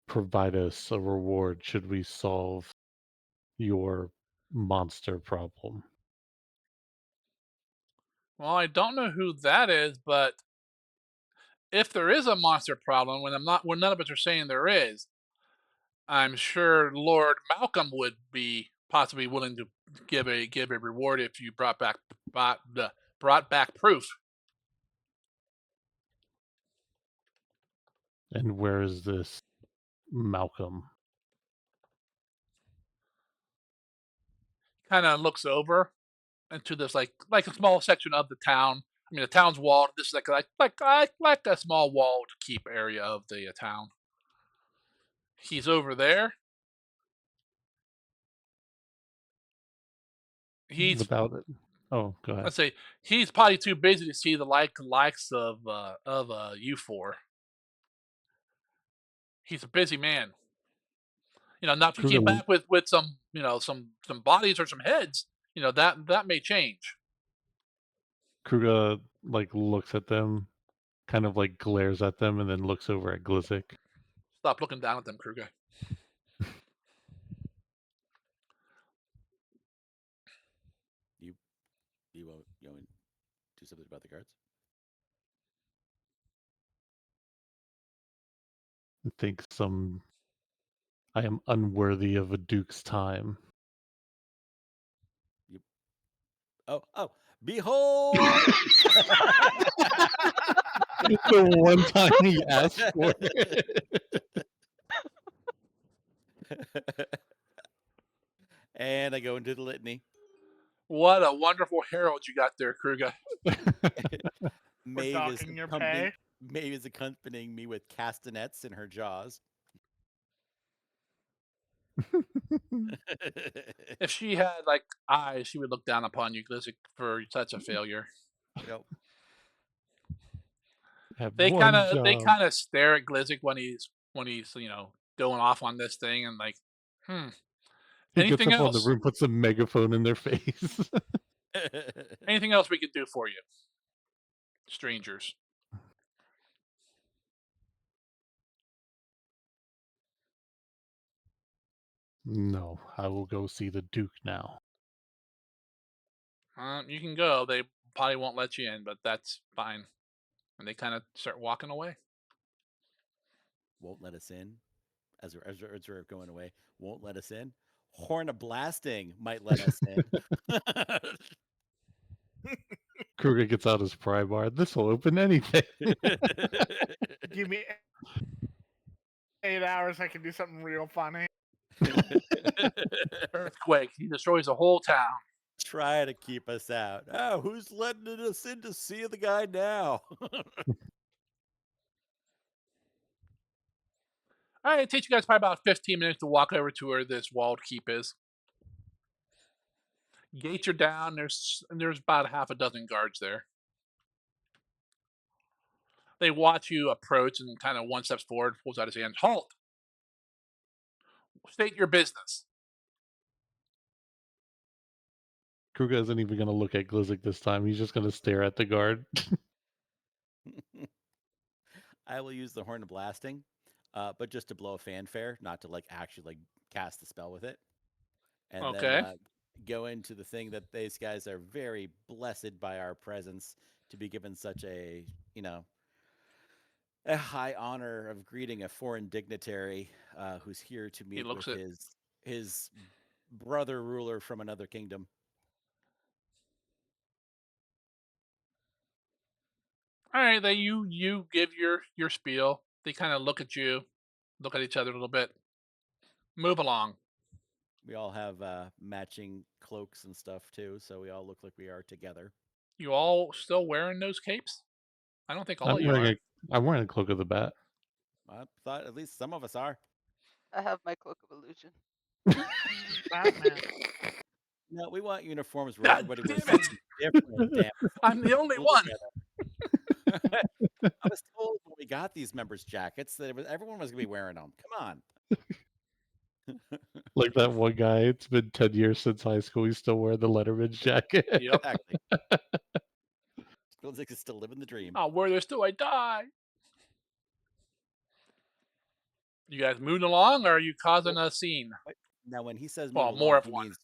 provide us a reward should we solve your monster problem. Well, I don't know who that is, but if there is a monster problem, when none of us are saying there is, I'm sure Lord Malcolm would be possibly willing to give a reward if you brought back proof. And where is this Malcolm? Kind of looks over into this like a small section of the town. I mean, the town's walled. This is like a small walled keep area of the town. He's over there. He's Without it. Oh, go ahead. let's say he's probably too busy to see the likes of you four. He's a busy man. Now if you Kruger came back with some some bodies or some heads, that may change. Kruger like looks at them, kind of like glares at them, and then looks over at Glizik. Stop looking down at them, Kruger. You want to do something about the guards? I think I am unworthy of a duke's time. Oh, behold! The one time he asked for it. And I go into the litany. What a wonderful herald you got there, Kruger. We're Maeve is docking your accompanying pay. Maeve is accompanying me with castanets in her jaws. If she had like eyes, she would look down upon you, Glizik, for such a failure. Yep. Have They one they job. kind of stare at Glizik when he's going off on this thing and like, He gets anything up on the else? room, puts a megaphone in their face. Anything else we could do for you, strangers? No, I will go see the Duke now. You can go. They probably won't let you in, but that's fine. And they kind of start walking away. Won't let us in. As we're going away, won't let us in. Horn of blasting might let us in. Kruger gets out his pry bar. This will open anything. Give me 8 hours, I can do something real funny. Earthquake. He destroys the whole town. Try to keep us out. Oh, who's letting us in to see the guy now? All right, it takes you guys probably about 15 minutes to walk over to where this walled keep is. Gates are down. There's about half a dozen guards there. They watch you approach and kind of one steps forward, pulls out his hand. Halt! State your business. Kruger isn't even going to look at Glizik this time. He's just going to stare at the guard. I will use the horn of blasting, but just to blow a fanfare, not to actually cast the spell with it. And then Okay. go into the thing that these guys are very blessed by our presence to be given such a a high honor of greeting a foreign dignitary who's here to He meet with looks at. his brother ruler from another kingdom. All right, then you give your spiel. They kind of look at you, look at each other a little bit. Move along. We all have matching cloaks and stuff too, so we all look like we are together. You all still wearing those capes? I don't think all I'm of you wearing are. I'm wearing a cloak of the bat. I thought at least some of us are. I have my cloak of illusion. Batman. No, we want uniforms where God everybody damn wears it! something different. Damn. I'm the only Cool one. together. I was told when we got these members' jackets that everyone was gonna be wearing them. Come on. Like that one guy, it's been 10 years since high school. He's still wearing the Letterman's jacket. Yep. Exactly. Feels like it's still living the dream. I'll wear this till I die. You guys moving along, or are you causing a scene? Now, when he says Well, move more along, of he one. means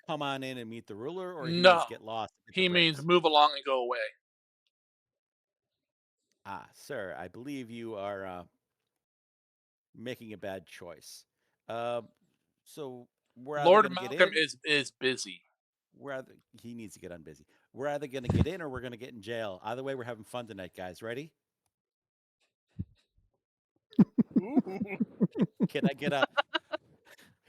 come on in and meet the ruler, or he No, means get lost and hit he the means bricks? move along and go away. Ah, sir, I believe you are making a bad choice. So we're either Lord going to get Malcolm in. is busy. He needs to get unbusy. We're either going to get in or we're going to get in jail. Either way, we're having fun tonight, guys. Ready? Ooh. Can I get a?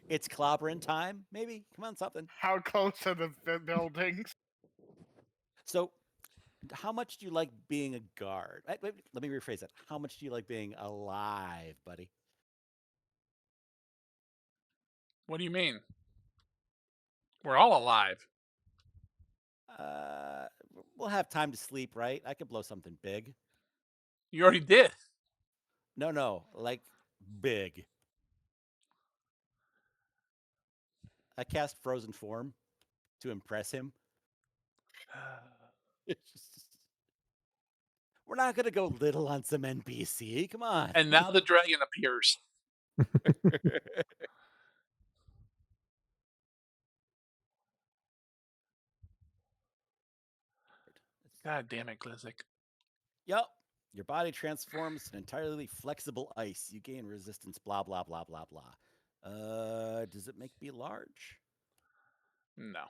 It's clobbering time, maybe. Come on, something. How close are the buildings? So How much do you like being a guard? Wait, let me rephrase that. How much do you like being alive, buddy? What do you mean? We're all alive. Uh, we'll have time to sleep, right? I could blow something big. You already did. No, like big. I cast frozen form to impress him. We're not gonna go little on some NPC. Come on. And now the dragon appears. God damn it, Glizik. Yep. Your body transforms to an entirely flexible ice. You gain resistance, blah, blah, blah, blah, blah. Does it make me large? No.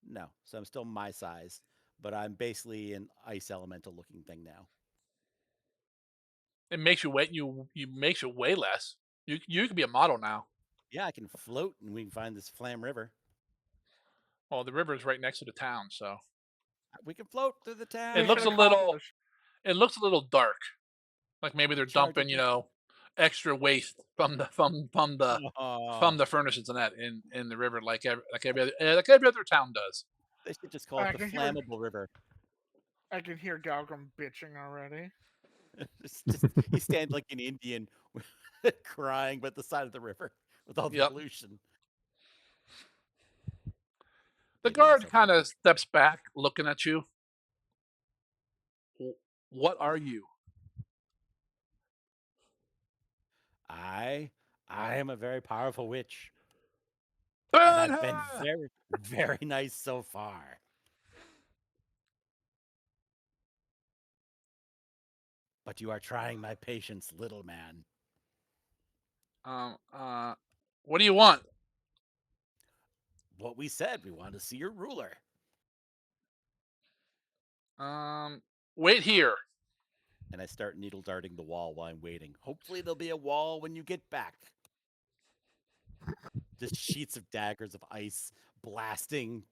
No. So I'm still my size, but I'm basically an ice elemental looking thing now. It makes you makes you weigh less. You could be a model now. Yeah, I can float and we can find this Flam River. Well, the river is right next to the town, so We can float through the it town. looks a Mission little accomplished. it looks a little dark. Like maybe they're Charge dumping, it. extra waste from Oh, the furnaces and that in the river like like every other town does. they should just call it I the can hear Flammable River. I can hear Galgrim bitching already. It's just he stands like an Indian crying by the side of the river with all the Yep. pollution. The Getting guard myself kind of steps back, looking at you. What are you? I am a very powerful witch, and Burn I've been her! very, very nice so far. But you are trying my patience, little man. Um, uh, what do you want? What we said, we want to see your ruler. Wait here. And I start needle darting the wall while I'm waiting. Hopefully there'll be a wall when you get back. Just sheets of daggers of ice blasting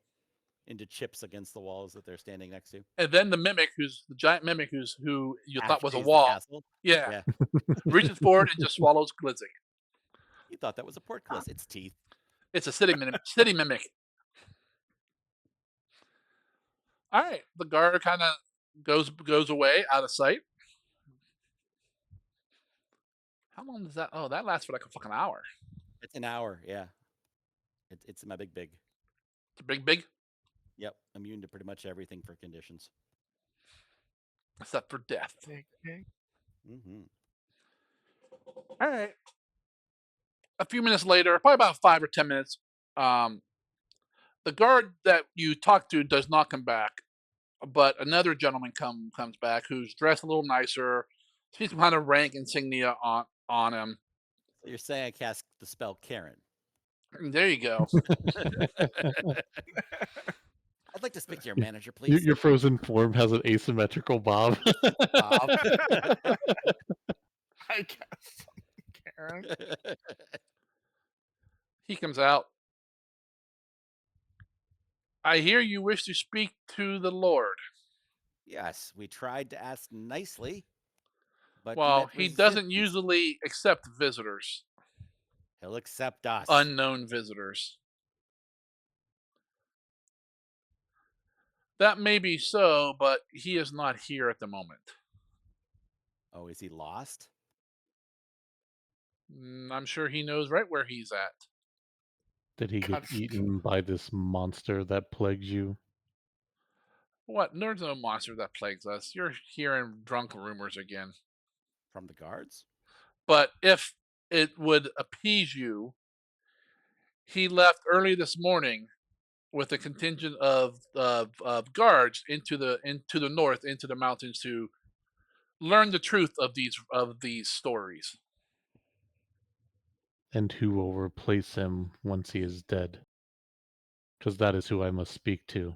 into chips against the walls that they're standing next to. And then the giant mimic who you thought was a Ashtays the wall. castle. Yeah. Yeah. Reaches forward and just swallows Glizzy. You thought that was a portcullis. It's teeth. It's a city mimic. All right. The guard kind of goes away out of sight. How long does that? Oh, that lasts for like a fucking hour. It's an hour, yeah. It's my big. It's a big, Yep, immune to pretty much everything for conditions. except for death. Mm-hmm. All right. A few minutes later, probably about 5 or 10 minutes, the guard that you talked to does not come back, but another gentleman comes back who's dressed a little nicer. Sees some kind of rank insignia on him. So you're saying I cast the spell Karen? There you go. I'd like to speak to your manager, please. Your frozen form has an asymmetrical bob. Bob. I guess. Karen. He comes out. I hear you wish to speak to the Lord. Yes, we tried to ask nicely, but Well, met he doesn't resistance. usually accept visitors, He'll accept us. unknown visitors. That may be so, but he is not here at the moment. Oh, is he lost? I'm sure he knows right where he's at. Did he get Cuts. eaten by this monster that plagues you? What? There's no monster that plagues us. You're hearing drunk rumors again. From the guards? But if it would appease you, he left early this morning with a contingent of guards into the north, into the mountains to learn the truth of these stories. And who will replace him once he is dead? Because that is who I must speak to.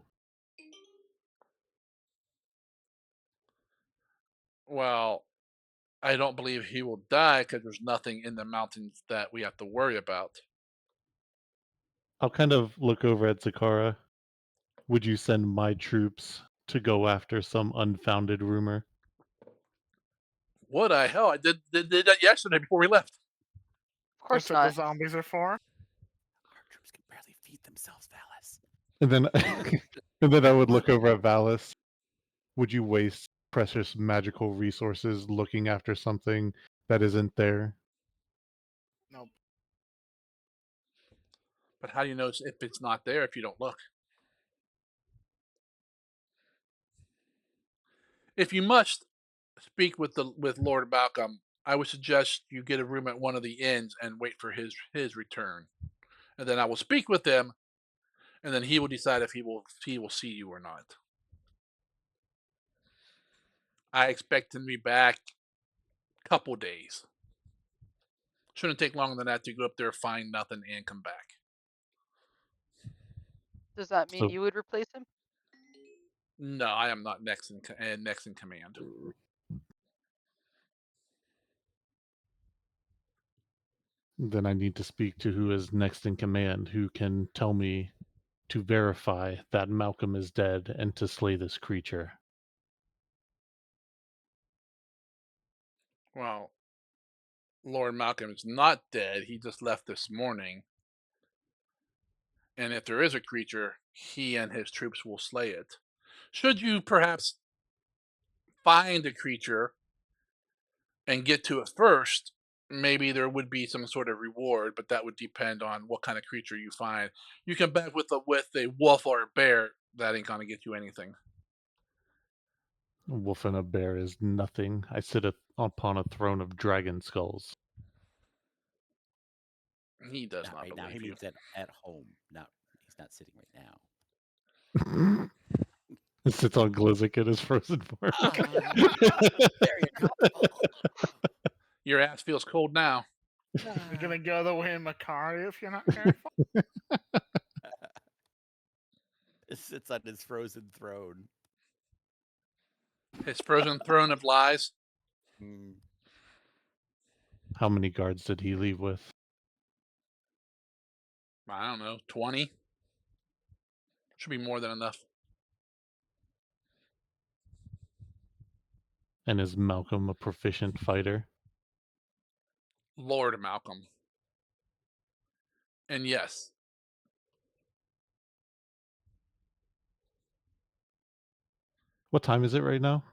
Well, I don't believe he will die because there's nothing in the mountains that we have to worry about. I'll kind of look over at Zakara. Would you send my troops to go after some unfounded rumor? What the hell? I did that yesterday before we left. Of course That's what the not. zombies are for. Our troops can barely feed themselves, Valis. And then, and then I would look over at Valis. Would you waste precious magical resources looking after something that isn't there? Nope. But how do you know if it's not there if you don't look? If you must speak with Lord Malcolm, I would suggest you get a room at one of the inns and wait for his return, and then I will speak with him, and then he will decide if he will see you or not. I expect him to be back couple days. Shouldn't take longer than that to go up there, find nothing, and come back. Does that mean So you would replace him? No, I am not next in command. then I need to speak to who is next in command, who can tell me to verify that Malcolm is dead and to slay this creature. Well, Lord Malcolm is not dead. He just left this morning. And if there is a creature, he and his troops will slay it. Should you perhaps find a creature and get to it first, maybe there would be some sort of reward, but that would depend on what kind of creature you find. You come back with a wolf or a bear, that ain't gonna get you anything. A wolf and a bear is nothing. I sit upon a throne of dragon skulls. He does Not not right now. He believe you. means at home. Not he's not sitting right now. It sits on Glizzik in his frozen form. Ah, very uncomfortable. Your ass feels cold now. You're gonna go the way of Makari if you're not careful. It sits on his frozen throne. His frozen throne of lies. Mm. How many guards did he leave with? I don't know, 20? Should be more than enough. And is Malcolm a proficient fighter? Lord Malcolm. And yes, What time is it right now?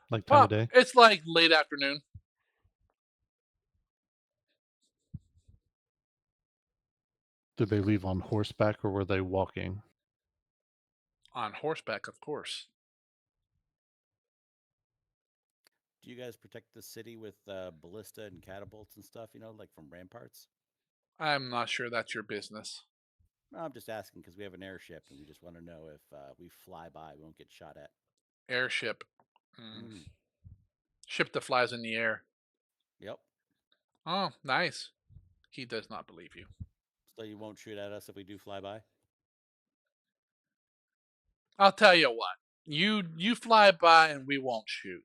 Like time of well, day? it's like late afternoon. Did they leave on horseback or were they walking? On horseback, of course. Do you guys protect the city with ballista and catapults and stuff? Like from ramparts? I'm not sure that's your business. No, I'm just asking because we have an airship and we just want to know if we fly by, we won't get shot at. Airship. Mm. Ship that flies in the air. Yep. Oh, nice. He does not believe you. So you won't shoot at us if we do fly by? I'll tell you what. You fly by and we won't shoot.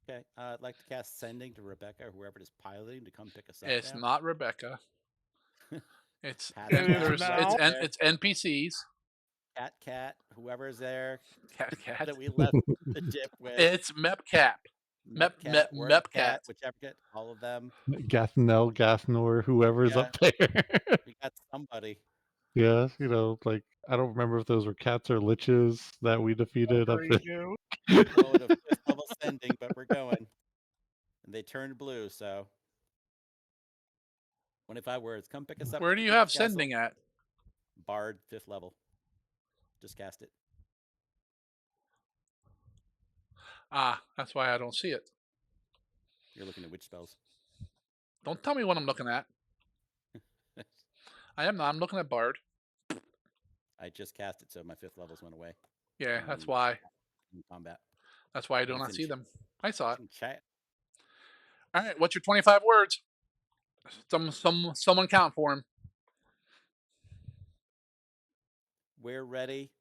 Okay. I'd like to cast sending to Rebecca or whoever it is piloting to come pick us up It's now. not Rebecca. It's Pat and It is Cat, now. it's NPCs. Cat, whoever's there Cat. that we left the dip with. It's Mepcap. Word Mepcat. cat, whichever cat, all of them. Gathnell, Gathnor, whoever's Yeah. up there. We got somebody. Yeah, like I don't remember if those were cats or liches that we defeated up Agree, dude. Low to fifth level sending, but we're going. And they turned blue, so 25 words. Come pick us up Where at do the you King's have Castle. sending at? Bard, 5th level. Just cast it. Ah, that's why I don't see it. You're looking at witch spells. Don't tell me what I'm looking at. I am not. I'm looking at Bard. I just cast it, so my 5th levels went away. Yeah, that's in- why. In combat. That's why I do It's not in see ch- them. I saw it. In chat. All right, what's your 25 words? Someone count for him. We're ready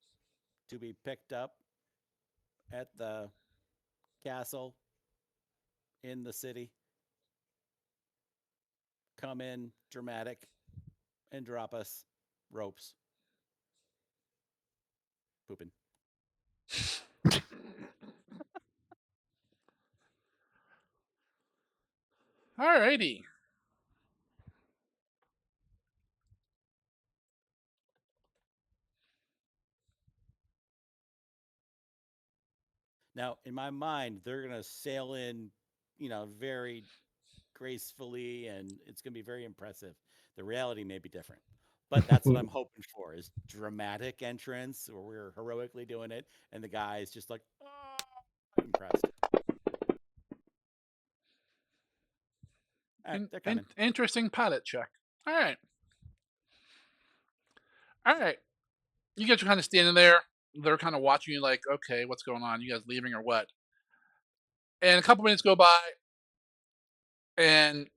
to be picked up at the castle in the city. Come in dramatic and drop us ropes. Pooping. Alrighty. Now, in my mind, they're gonna sail in, very gracefully, and it's gonna be very impressive. The reality may be different, but that's what I'm hoping for: is dramatic entrance where we're heroically doing it, and the guy's just like, "Oh," impressed. All right, they're coming. Interesting pilot check. All right. All right. You guys are kind of standing there. They're kind of watching you like, okay, what's going on? You guys leaving or what? And a couple minutes go by, and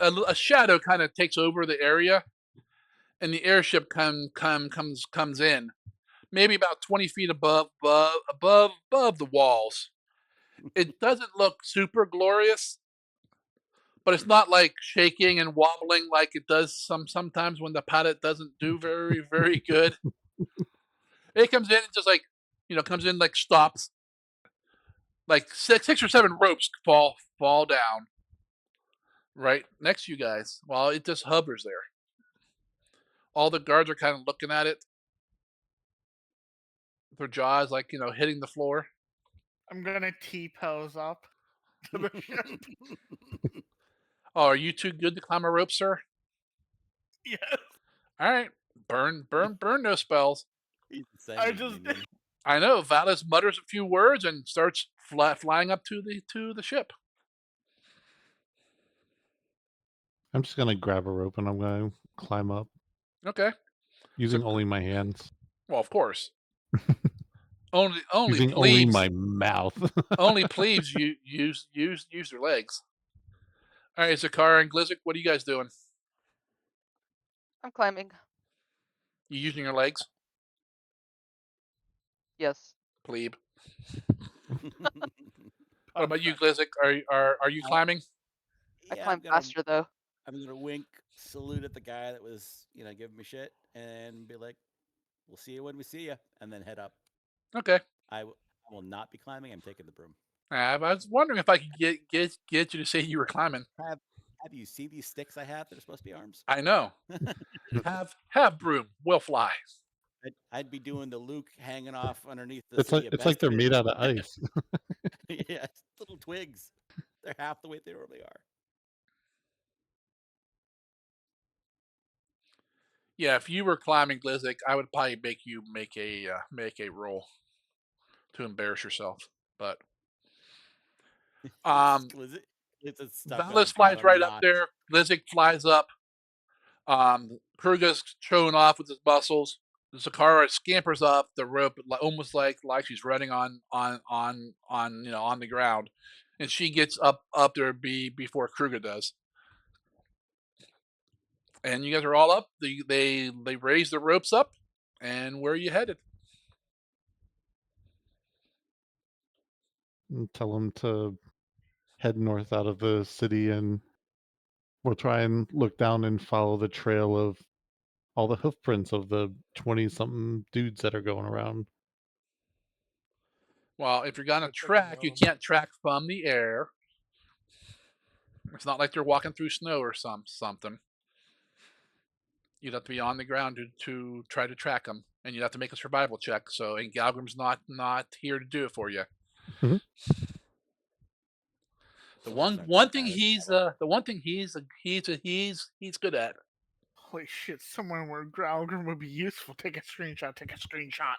a shadow kind of takes over the area, and the airship comes in, maybe about 20 feet above the walls. It doesn't look super glorious, but it's not like shaking and wobbling like it does sometimes when the pilot doesn't do very good. It comes in and just like, comes in like stops, like six or seven ropes fall down right next to you guys while it just hovers there. All the guards are kind of looking at it, their jaws like hitting the floor. I'm gonna T-pose up to the ship. Oh, are you too good to climb a rope, sir? Yes. All right, burn those spells. He's a I singing just minion. I know. Valis mutters a few words and starts flying up to the ship. I'm just gonna grab a rope and I'm gonna climb up Okay. using only my hands, Well, of course. Only using only plebes my mouth. only plebes use their legs. All right, Zakar and Glizik, what are you guys doing? I'm climbing. You using your legs, Yes. plebe? puff What about you, that. Glizik? Are you I, climbing? I yeah, climb faster though. I'm gonna wink, salute at the guy that was, giving me shit, and be like, "We'll see you when we see you," and then head up. Okay. I will not be climbing. I'm taking the broom. I was wondering if I could get you to say you were climbing. Have you seen these sticks I have that are supposed to be arms? I know. Have broom. We'll fly. I'd be doing the Luke hanging off underneath the It's city like of it's like they're Bespin. made out of ice. Yeah, it's little twigs. They're half the weight they normally are. Yeah, if you were climbing Glizik, I would probably make you make a roll to embarrass yourself. But um, It's stuck on a Valis on flies a right up notch. there. Glizik flies up. Kruga's showing off with his muscles. Zakara scampers up the rope, almost like she's running on the ground, and she gets up there before Kruga does. And you guys are all up. They raise the ropes up, and where are you headed? And tell them to head north out of the city, and we'll try and look down and follow the trail of all the hoof prints of the 20-something dudes that are going around. Well, if you're gonna Looks like a track, you villain. can't track from the air. It's not like they're walking through snow or something. You'd have to be on the ground to try to track them, and you'd have to make a survival check. So, and Galgrim's not here to do it for you. Mhm. The Swords one aren't one that thing bad at he's battle. the one thing he's good at. Holy shit, someone where Growlgrim would be useful. Take a screenshot, take a screenshot.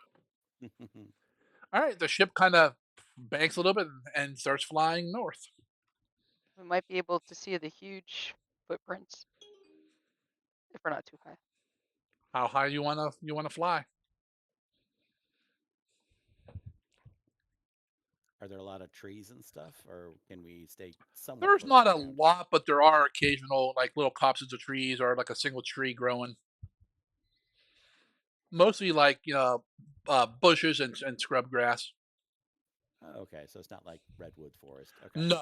All right, the ship kind of banks a little bit and starts flying north. We might be able to see the huge footprints if we're not too high. How high you wanna fly? Are there a lot of trees and stuff, or can we stay somewhat There's close to not the a ground? lot, but there are occasional like little copses of trees or like a single tree growing. Mostly like bushes and scrub grass. Oh, okay, so it's not like redwood forest. Okay. No.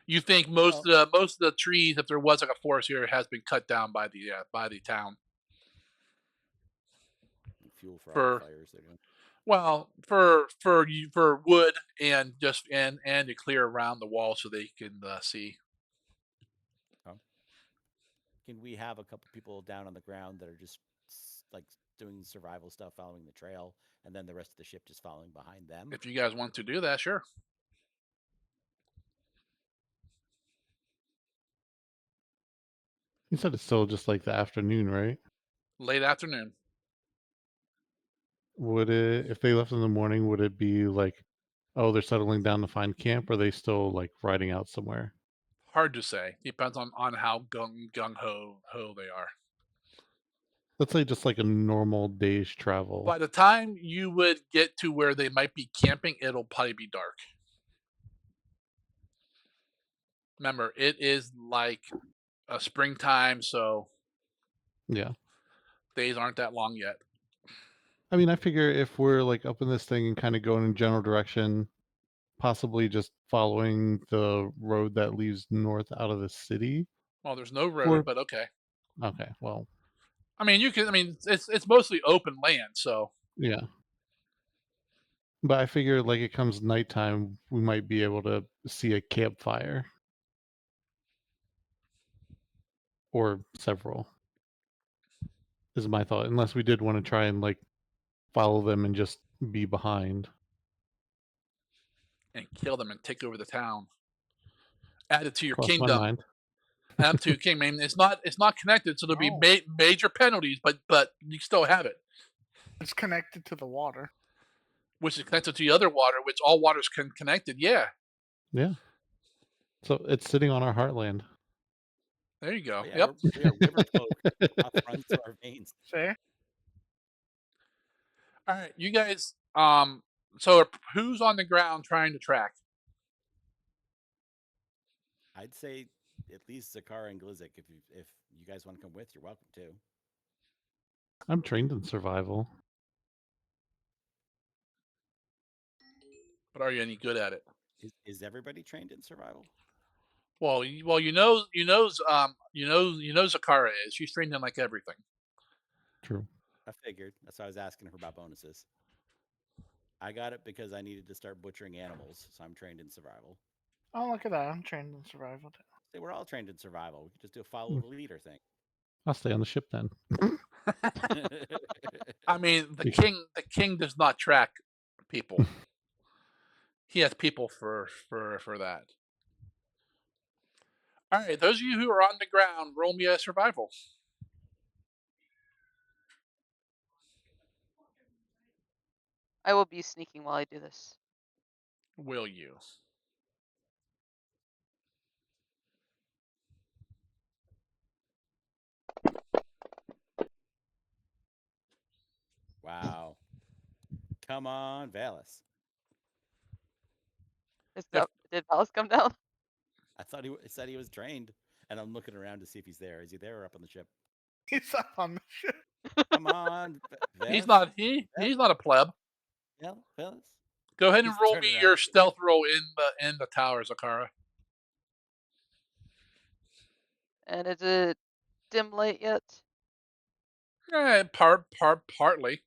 You think most Well, of the trees, if there was like a forest here, has been cut down by the town. fuel for all the for fires they're doing. well for wood and just and to clear around the wall so they can see. Oh. Can we have a couple people down on the ground that are just like doing survival stuff, following the trail, and then the rest of the ship just following behind them? If you guys want to do that, sure. You said it's still just like the afternoon, right? Late afternoon. Would it, if they left in the morning, would it be like, oh, they're settling down to find camp, or are they still like riding out somewhere? Hard to say. Depends on how gung ho they are. Let's say just like a normal day's travel. By the time you would get to where they might be camping, it'll probably be dark. Remember, it is like a springtime, so Yeah. days aren't that long yet. I mean, I figure if we're like up in this thing and kind of going in general direction, possibly just following the road that leads north out of the city. Well, there's no road, For but okay. okay, well, I mean, you can. I mean, it's mostly open land, so yeah. But I figure like it comes nighttime, we might be able to see a campfire or several. Is my thought. Unless we did want to try and like follow them and just be behind. and kill them and take over the town. Add it to your Cross my kingdom. mind. Add it to your kingdom. I mean, it's not connected, so there'll be No. major penalties, but you still have it, It's connected to the water. which is connected to the other water, which all water's connected. Yeah, Yeah. So it's sitting on our heartland. there you go. Oh, yeah, Yep. we are river folk. Stuff runs through our veins. See? All right, you guys. So who's on the ground trying to track? I'd say at least Zakara and Glizik. If you guys want to come with, you're welcome to. I'm trained in survival. But are you any good at it? Is everybody trained in survival? Well, Zakara is. She's trained in like everything. True. I figured. That's why I was asking her about bonuses. I got it because I needed to start butchering animals, so I'm trained in survival. Oh, look at that. I'm trained in survival too. See, we're all trained in survival. We could just do a follow Hmm. the leader thing. I'll stay on the ship then. I mean, the Bec- king does not track people. He has people for that. All right, those of you who are on the ground, roll me a survival. I will be sneaking while I do this. Will you? Wow. Come on, Valis. Did Palace come down? I thought it said he was trained, and I'm looking around to see if he's there. Is he there or up on the ship? He's up on the ship. Come on, He's Valis. not he's not a pleb. Yeah, Valis. Go ahead and He's roll turning me around. your stealth roll in the tower, Zakara. And is it dim light yet? Partly.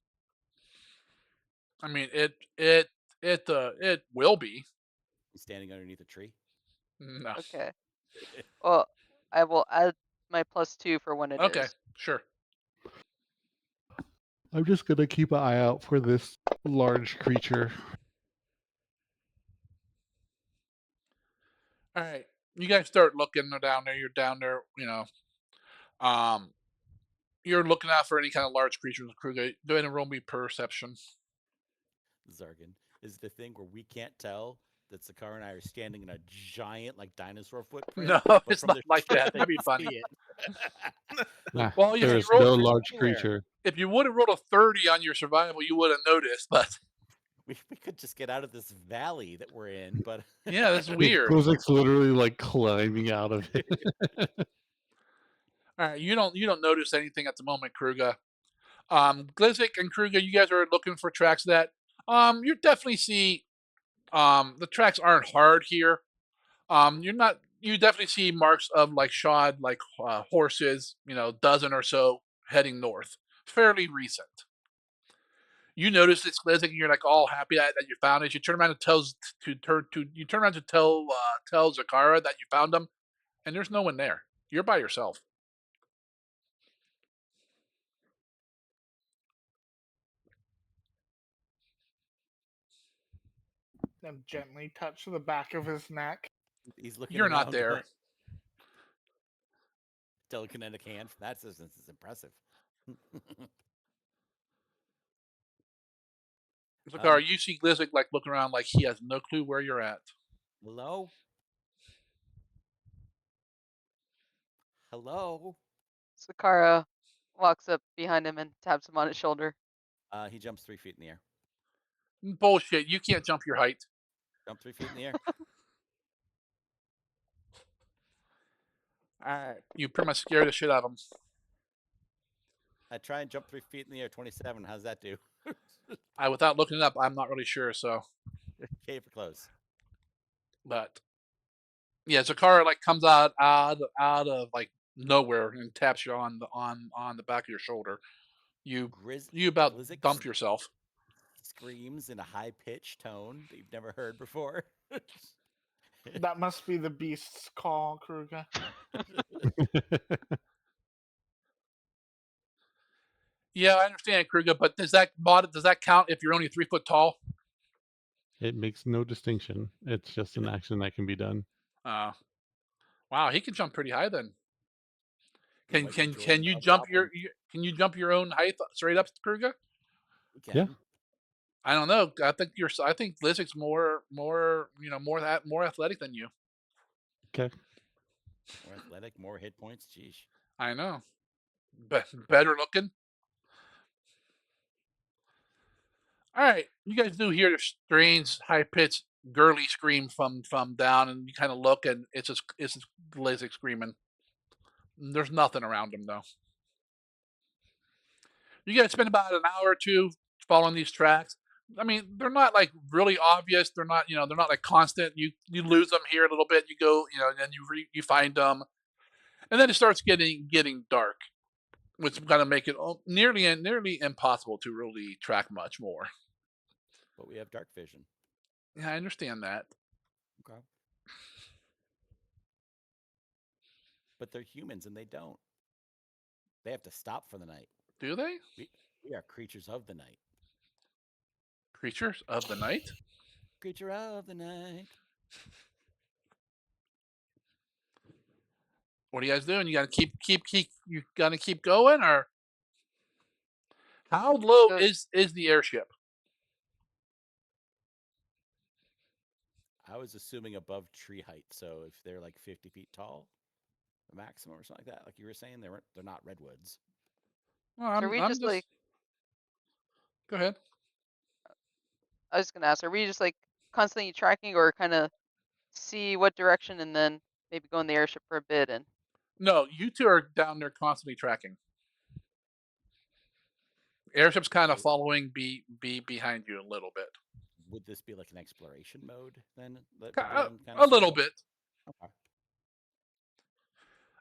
I mean, it will be. He's standing underneath a tree. No. Okay. Well, I will add my +2 for when it is. Okay, sure. I'm just gonna keep an eye out for this large creature. All right, you guys start looking down there. You're down there, you're looking out for any kind of large creatures. Crew, go ahead and roll me perception. Zargan is the thing where we can't tell that Zakara and I are standing in a giant, like dinosaur footprint. No, but it's from not the like ship, that. they That'd be can fun. see it. Ah, Well, if there you is roll, no large anywhere. creature. if you would have rolled a 30 on your survival, you would have noticed. But We could just get out of this valley that we're in, but yeah, that's weird. Kozik's literally like climbing out of it. All right, you don't notice anything at the moment, Kruger. Glizik and Kruger, you guys are looking for tracks that you definitely see. The tracks aren't hard here. You definitely see marks of like shod like horses, dozen or so heading north. Fairly recent. You notice it's Lizik, and you're like all happy that you found it. You turn around and you turn around to tell Zakara that you found him, and there's no one there. You're by yourself. And gently touch the back of his neck. He's looking You're not around. there. Telekinetic hand from that distance is impressive. Zakara, you see Lizik like looking around like he has no clue where you're at. Hello? Hello? Sakara walks up behind him and taps him on his shoulder. He jumps 3 feet in the air. Bullshit. You can't jump your height. Jump 3 feet in the air. You pretty much scare the shit out of him. I try and jump 3 feet in the air. 27. How's that do? Without looking it up, I'm not really sure. So, Okay for close. but yeah, Zakara like comes out of like nowhere and taps you on the back of your shoulder. You about Glizik dumped yourself. screams in a high pitched tone that you've never heard before. That must be the beast's call, Kruger. Yeah, I understand, Kruger, but does that count if you're only 3 foot tall? It makes no distinction. It's just an action that can be done. Wow, he can jump pretty high then. He might be Can Jordan you of jump Goblin. can you jump your own height straight up, Kruger? We can. Yeah. I don't know. I think Lizik's more more athletic than you. Okay. More athletic, more hit points. Jeez. I know. Better looking. All right, you guys do hear the strange, high pitched, girly scream from down, and you kind of look, and it's just Lizik screaming. There's nothing around him though. You guys spend about an hour or two following these tracks. I mean, they're not like really obvious. They're not, they're not like constant. You lose them here a little bit. You go, and then you find them, and then it starts getting dark, which is gonna make it nearly impossible to really track much more. But we have dark vision. Yeah, I understand that. Okay. But they're humans and they don't. They have to stop for the night. Do they? We are creatures of the night. Creatures of the night? Creature of the night. What are you guys doing? You gotta keep you gotta keep going, or how low is the airship? I was assuming above tree height, so if they're like 50 feet tall, the maximum or something like that, like you were saying, they're not redwoods. Well, So are we I'm just like? Go ahead. I was gonna ask, are we just like constantly tracking, or kind of see what direction and then maybe go in the airship for a bit? And No, you two are down there constantly tracking. Airship's kind of So- following behind you a little bit. Would this be like an exploration mode then? That Ki- we're doing A little bit. Okay.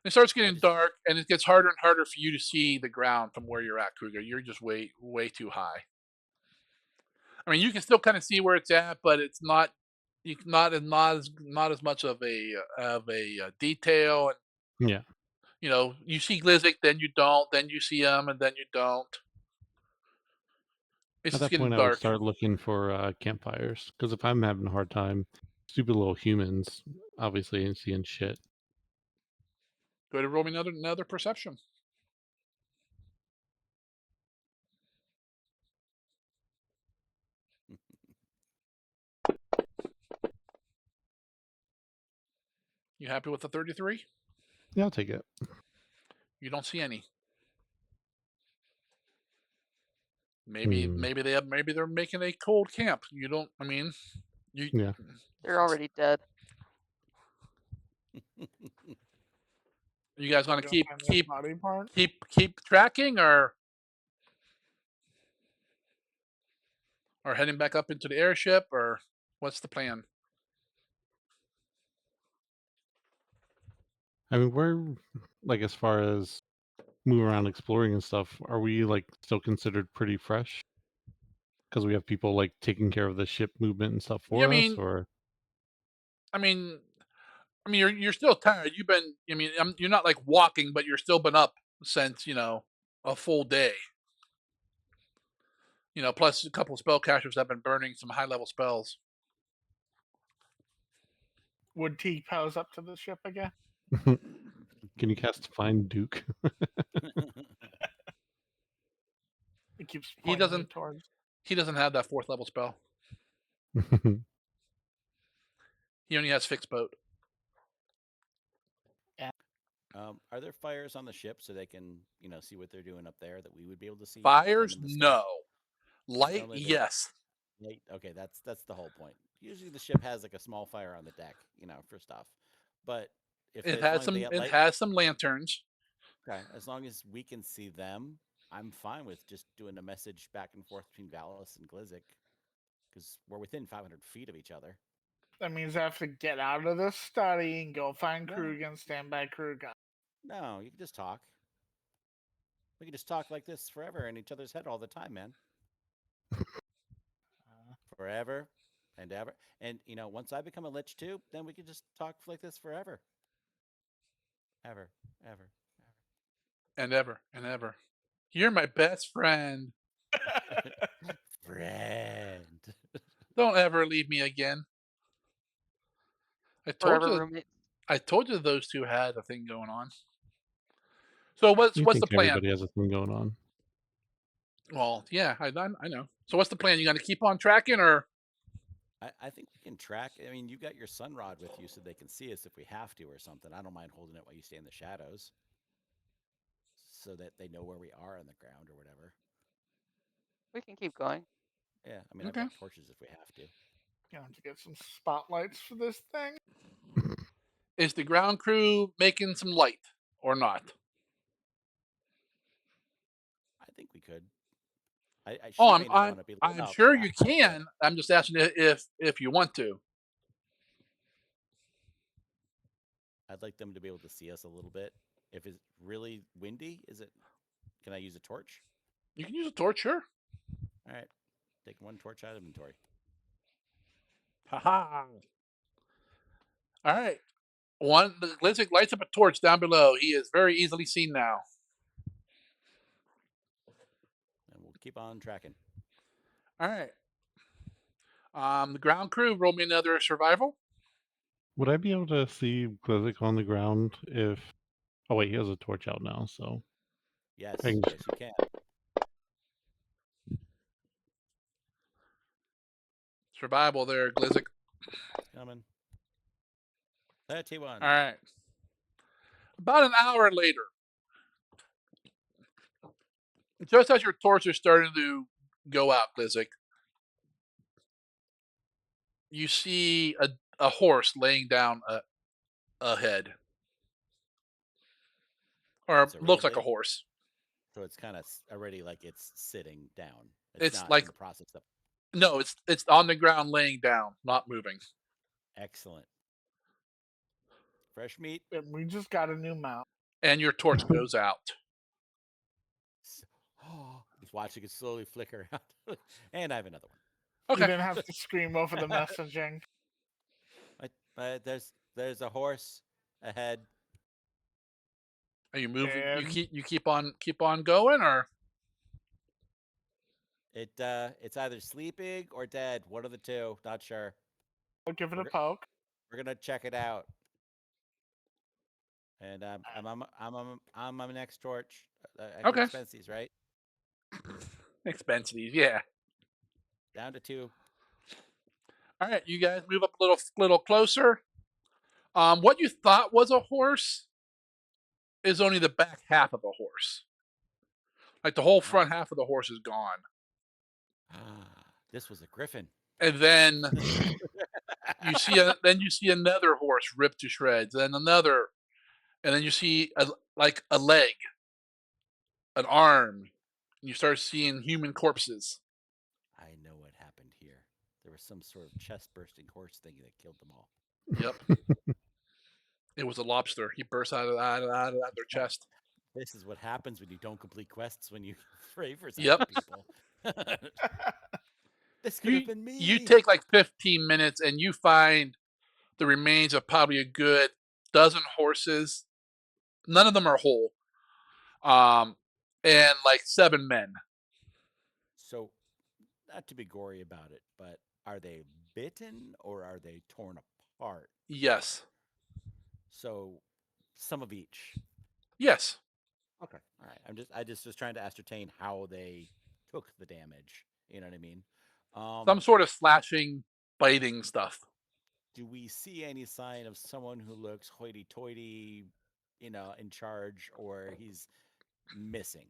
It starts getting just- dark, and it gets harder and harder for you to see the ground from where you're at, Kruger. You're just way too high. I mean, you can still kind of see where it's at, but it's not not as much of a detail. And Yeah. you see Glizik, then you don't, then you see him, and then you don't. It's At just that getting point, I would dark. start looking for campfires, because if I'm having a hard time, stupid little humans obviously ain't seeing shit. Go ahead and roll me another perception. You happy with the 33? Yeah, I'll take it. You don't see any. Maybe they're making a cold camp. You don't. I mean, Yeah. they're already dead. You guys want to Don't find their body part. keep tracking, or heading back up into the airship, or what's the plan? I mean, we're like, as far as moving around exploring and stuff, are we like still considered pretty fresh? because we have people like taking care of the ship movement and stuff Yeah, for us, or I mean, you're still tired. You've been, you're not like walking, but you're still been up since a full day. Plus a couple of spellcasters have been burning some high level spells. Would T pose up to the ship again? can you cast Find Duke? It keeps He pointing me doesn't. towards. He doesn't have that 4th level spell. He only has fixed boat. Are there fires on the ship so they can, see what they're doing up there that we would be able to see them Fires, in the sky? no. Light, Normally they're yes. late. Okay, that's the whole point. Usually the ship has like a small fire on the deck, for stuff. But if It as long has as they some. get It light, has some lanterns. okay, as long as we can see them, I'm fine with just doing a message back and forth between Valis and Glizik because we're within 500 feet of each other. That means I have to get out of the study and go find No. Krugen, stand by Krugen. No, you can just talk. We can just talk like this forever in each other's head all the time, man. Forever and ever. And once I become a lich too, then we can just talk like this forever. Ever, ever, And ever and ever. You're my best friend. ever. Friend. Don't ever leave me again. I told Forever you. roommates. I told you those two had a thing going on. So You what's the think plan? everybody has a thing going on? Well, yeah, I know. So what's the plan? You got to keep on tracking, or I think we can track. I mean, you got your sun rod with you so they can see us if we have to or something. I don't mind holding it while you stay in the shadows so that they know where we are on the ground or whatever. We can keep going. Yeah, I mean, I've okay? got torches if we have to. Gonna have to get some spotlights for this thing. Is the ground crew making some light or not? I think we could. Oh, She may not want to be lit I'm up. sure But you can. I'm just asking if you want to. I'd like them to be able to see us a little bit. If it's really windy, can I use a torch? You can use a torch, sure. All right. Taking one torch out of inventory. Haha. All right. The Glizik lights up a torch down below. He is very easily seen now. And we'll keep on tracking. All right. The ground crew, roll me another survival. Would I be able to see Glizik on the ground if? Oh wait, he has a torch out now, so Yes, I can yes, you can. Survival there, Glizik. It's coming. 31. All right. About an hour later, just as your torch is starting to go out, Glizik, you see a horse laying down ahead, or It's already looks like a laid. horse. So it's kind of already like it's sitting down. It's It's not in like the process of. no, it's on the ground, laying down, not moving. Excellent. Fresh meat. And we just got a new mount. And your torch goes out. Just watching it slowly flicker out. And I have another one. Okay. You didn't have to scream over the messaging. There's a horse ahead. Are you moving? And You keep on going, or It's either sleeping or dead. One of the two. Not sure. I'll give it a We're- poke. We're gonna check it out. And I'm my next torch. I can okay. expense these, right? Expensive, yeah. Down to 2. All right, you guys move up a little closer. What you thought was a horse is only the back half of a horse. Like the whole front half of the horse is gone. This was a griffin. And then you see another horse ripped to shreds, and another, and then you see a leg, an arm, and you start seeing human corpses. I know what happened here. There was some sort of chest-bursting horse thing that killed them all. Yep. It was a lobster. He burst out of their chest. This is what happens when you don't complete quests when you pray for some Yep. people. This could have been You me. take like 15 minutes and you find the remains of probably a good dozen horses. None of them are whole. And like 7 men. So, not to be gory about it, but are they bitten or are they torn apart? Yes. So, some of each. Yes. Okay. All right. I just was trying to ascertain how they took the damage. You know what I mean? Some sort of slashing, biting stuff. Do we see any sign of someone who looks hoity-toity, in charge, or he's missing?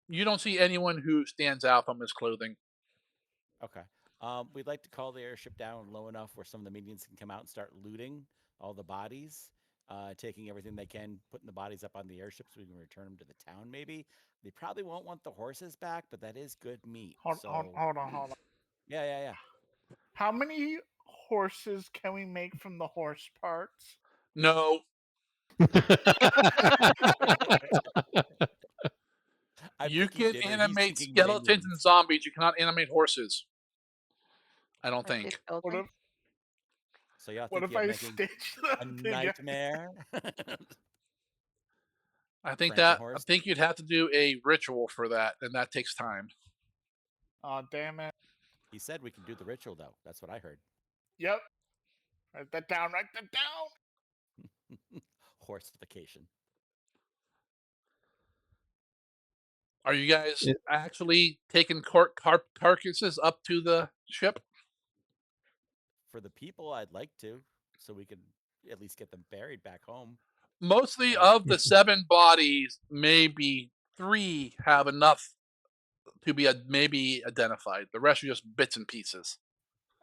You don't see anyone who stands out from his clothing. Okay. We'd like to call the airship down low enough where some of the minions can come out and start looting all the bodies, taking everything they can, putting the bodies up on the airship so we can return them to the town. Maybe they probably won't want the horses back, but that is good meat. So Hold on. yeah. How many horses can we make from the horse parts? No. I'm You thinking can dinner. He's animate thinking skeletons and minions. zombies. You cannot animate horses. I don't Are they think. What buildings? if So y'all what think if you're I making stitch a them together? nightmare? I think Frankenhorse. you'd have to do a ritual for that, and that takes time. Oh damn it. He said we can do the ritual though. That's what I heard. Yep. Write that down, write that down. Horsification. Are you guys It- actually taking carcasses up to the ship? For the people, I'd like to, so we could at least get them buried back home. Mostly Right? of the 7 bodies, maybe 3 have enough to be maybe identified. The rest are just bits and pieces.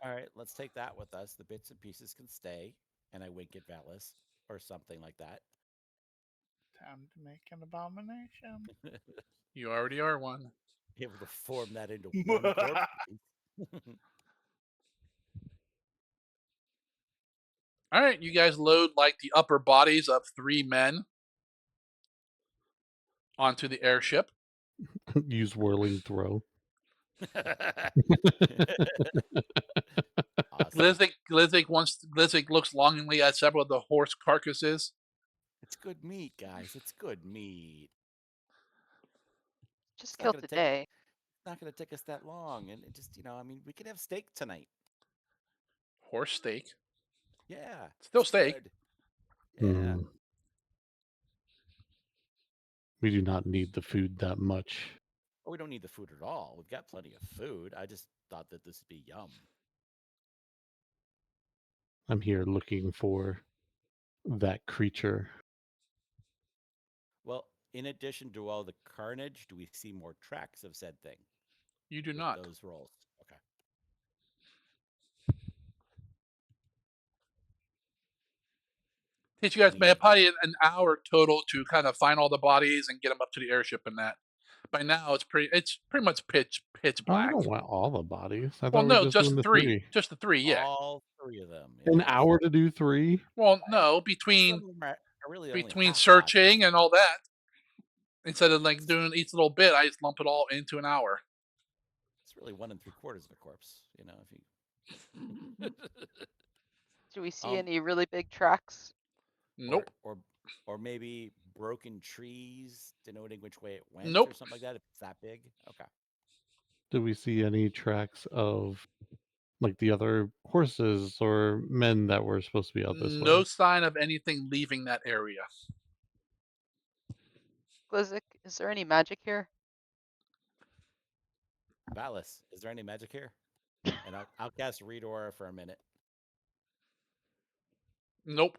All right, let's take that with us. The bits and pieces can stay, and I wink at Valis or something like that. Time to make an abomination. You already are one. Able to form that into one corpse piece. All right, you guys load like the upper bodies of 3 men onto the airship. Use whirling throw. Awesome. Glizzik looks longingly at several of the horse carcasses. It's good meat, guys. It's good meat. Just It's not killed gonna take. today. It's not gonna take us that long, and it just, I mean, we could have steak tonight. Horse steak. Yeah, Still it's steak. good. Yeah. Mm. We do not need the food that much. Well, we don't need the food at all. We've got plenty of food. I just thought that this would be yum. I'm here looking for that creature. Well, in addition to all the carnage, do we see more tracks of said thing You do with not. those rolls? Okay. Takes you guys Any probably an hour total to kind of find all the bodies and get them up to the airship and that. By now, it's pretty much pitch Oh, I black. don't want all the bodies. I Well, thought we were no, just doing the 3. just the 3. Yeah. all 3 of them? An Yes. hour to do 3? Well, no, Some between of them are really only half searching bodies. and all that, instead of like doing each little bit, I just lump it all into an hour. It's really 1 3/4 of a corpse, if you. Do we see any really big tracks? Nope. Or maybe broken trees denoting which way it went Nope. or something like that if it's that big. Okay. Do we see any tracks of like the other horses or men that were supposed to be out this No way? sign of anything leaving that area. Glizzik, is there any magic here? Valis, is there any magic here? And I'll cast Read Aura for a minute. Nope.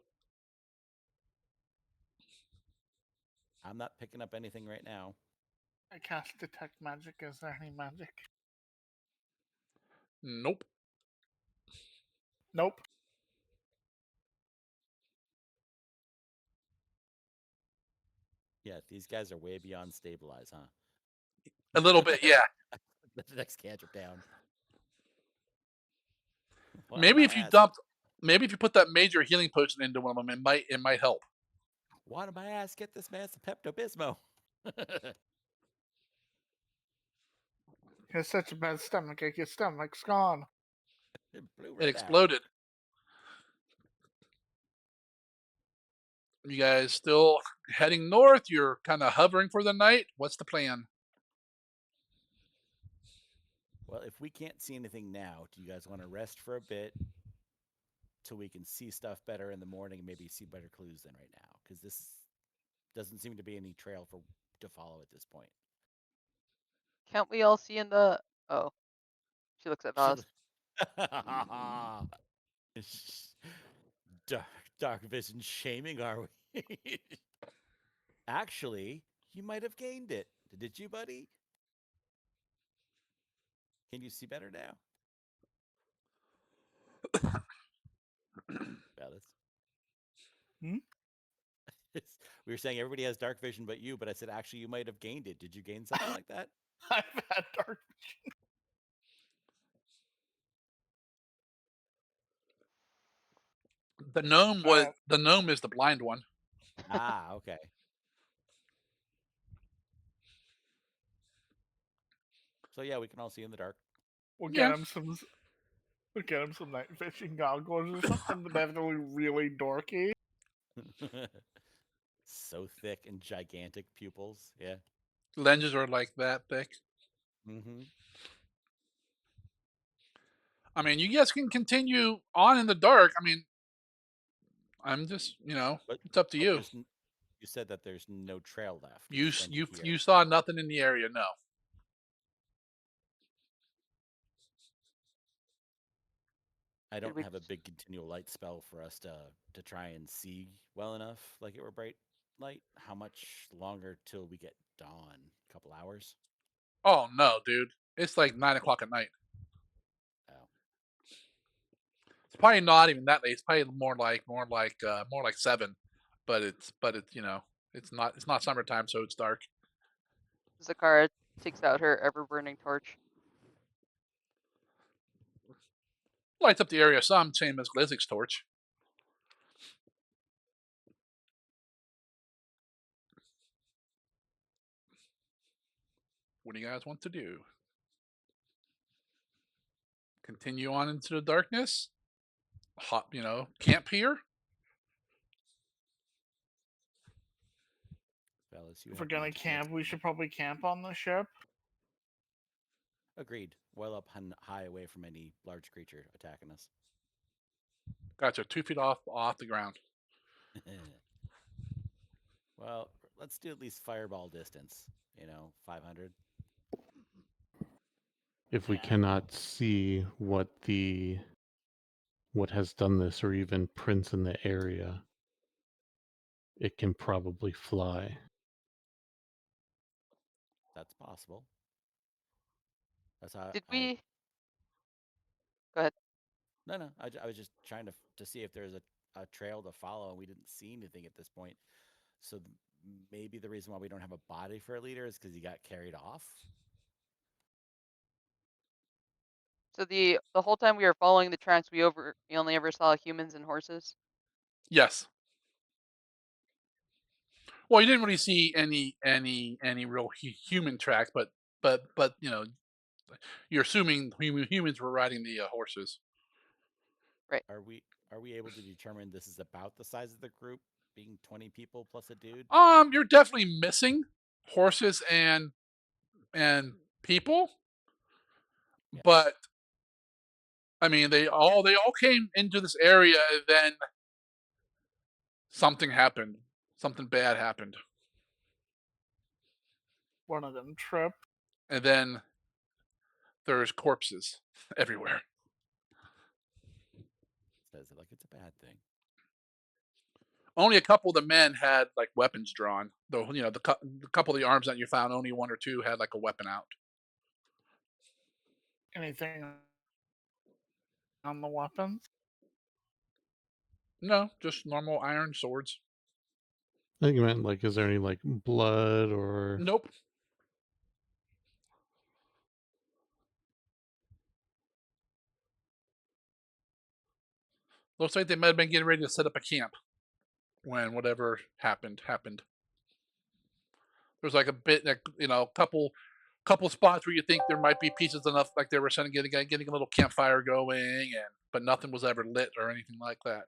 I'm not picking up anything right now. I cast detect magic. Is there any magic? Nope. Nope. Yeah, these guys are way beyond stabilize, huh? A little bit, yeah. The next cantrip down. Maybe if you put that major healing potion into one of them, it might help. Why did my ass get this man some Pepto Bismol? He has such a bad stomach ache. His stomach's gone. It blew It right out. exploded. You guys still heading north? You're kind of hovering for the night? What's the plan? Well, if we can't see anything now, do you guys want to rest for a bit till we can see stuff better in the morning and maybe see better clues than right now? Because this doesn't seem to be any trail to follow at this point. Can't we all see in the? Oh, she looks at She Valis. dark, dark vision shaming, are we? Actually, you might have gained it. Did you, buddy? Can you see better now? Alice? Hmm? We were saying everybody has dark vision but you, but I said actually you might have gained it. Did you gain something like that? I've had dark. The gnome was Uh, the gnome is the blind one. Ah, okay. So yeah, we can all see in the dark. we'll Yeah. get him some. We'll get him some night fishing goggles or something, but definitely really dorky. So thick and gigantic pupils. Yeah. Lenses are like that thick. Mm-hmm. I mean, you guys can continue on in the dark. I mean, I'm just, But it's up to but you. you said that there's no trail left. You It's s- ended you here. you saw nothing in the area. No. I Did don't we have a just? big continual light spell for us to try and see well enough, like it were bright light. How much longer till we get dawn? A couple hours? Oh no, dude. It's like 9 o'clock at night. Oh, It's probably not even that late. It's probably more like 7. It's it's not summertime, so it's dark. Zakara takes out her ever-burning torch. Lights up the area some, same as Lizzie's torch. What do you guys want to do? Continue on into the darkness? Camp here? fellas, you If we're have the gonna entire camp, we time. should probably camp on the ship. Agreed. Well up high away from any large creature attacking us. Gotcha. 2 feet off the ground. Well, let's do at least fireball distance. 500. If we Yeah. cannot see what has done this or even prints in the area, it can probably fly. That's possible. That's how Did I. we? Go ahead. No. I was just trying to see if there's a trail to follow, and we didn't see anything at this point. So maybe the reason why we don't have a body for a leader is because he got carried off. So the whole time we were following the tracks, we only ever saw humans and horses. Yes. Well, you didn't really see any real human tracks, but you're assuming humans were riding the horses. Right. Are we able to determine this is about the size of the group, being 20 people plus a dude? You're definitely missing horses and people, Yes. but I mean they all came into this area and then something happened. Something bad happened. One of them trip. And then there's corpses everywhere. Says it like it's a bad thing. Only a couple of the men had like weapons drawn. Though the couple of the arms that you found, only one or two had like a weapon out. Anything on the weapons? No, just normal iron swords. I think you meant like, is there any like blood or? Nope. Looks like they might have been getting ready to set up a camp when whatever happened. There's like a bit, a couple couple spots where you think there might be pieces enough, like they were saying, getting a little campfire going, but nothing was ever lit or anything like that.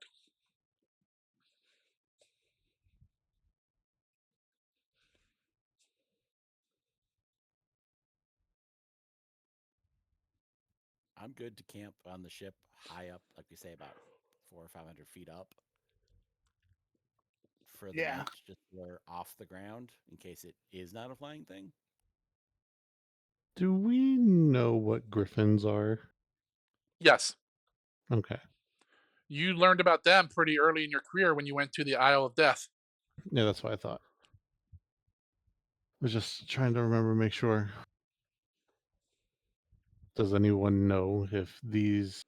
I'm good to camp on the ship high up, like we say, about 400 or 500 feet up for the Yeah. night, just so we're off the ground in case it is not a flying thing. Do we know what griffins are? Yes, Okay. you learned about them pretty early in your career when you went to the Isle of Death. Yeah, that's what I thought. I was just trying to remember, make sure. Does anyone know if these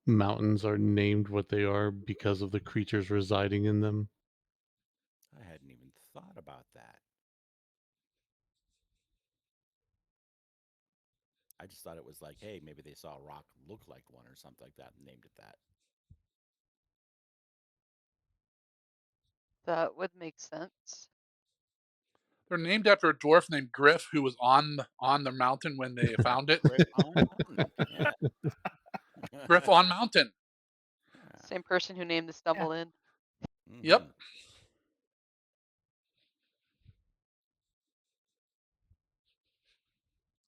mountains are named what they are because of the creatures residing in them? I hadn't even thought about that. I just thought it was like, hey, maybe they saw a rock look like one or something like that and named it that. That would make sense. They're named after a dwarf named Griff who was on the mountain when they found it. Griff on Mountain. Yeah. Griff on Mountain. Same person who named the Stumble Inn. Yep. Mhm.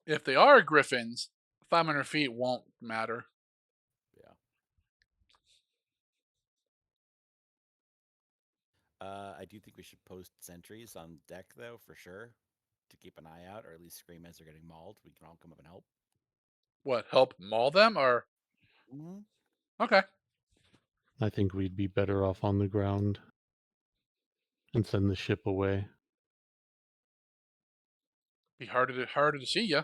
If they are griffins, 500 feet won't matter. Yeah. I do think we should post sentries on deck, though, for sure, to keep an eye out, or at least scream as they're getting mauled. We can all come up and help. What, help maul them or? Mm-hmm. Okay. I think we'd be better off on the ground and send the ship away. Be harder to see you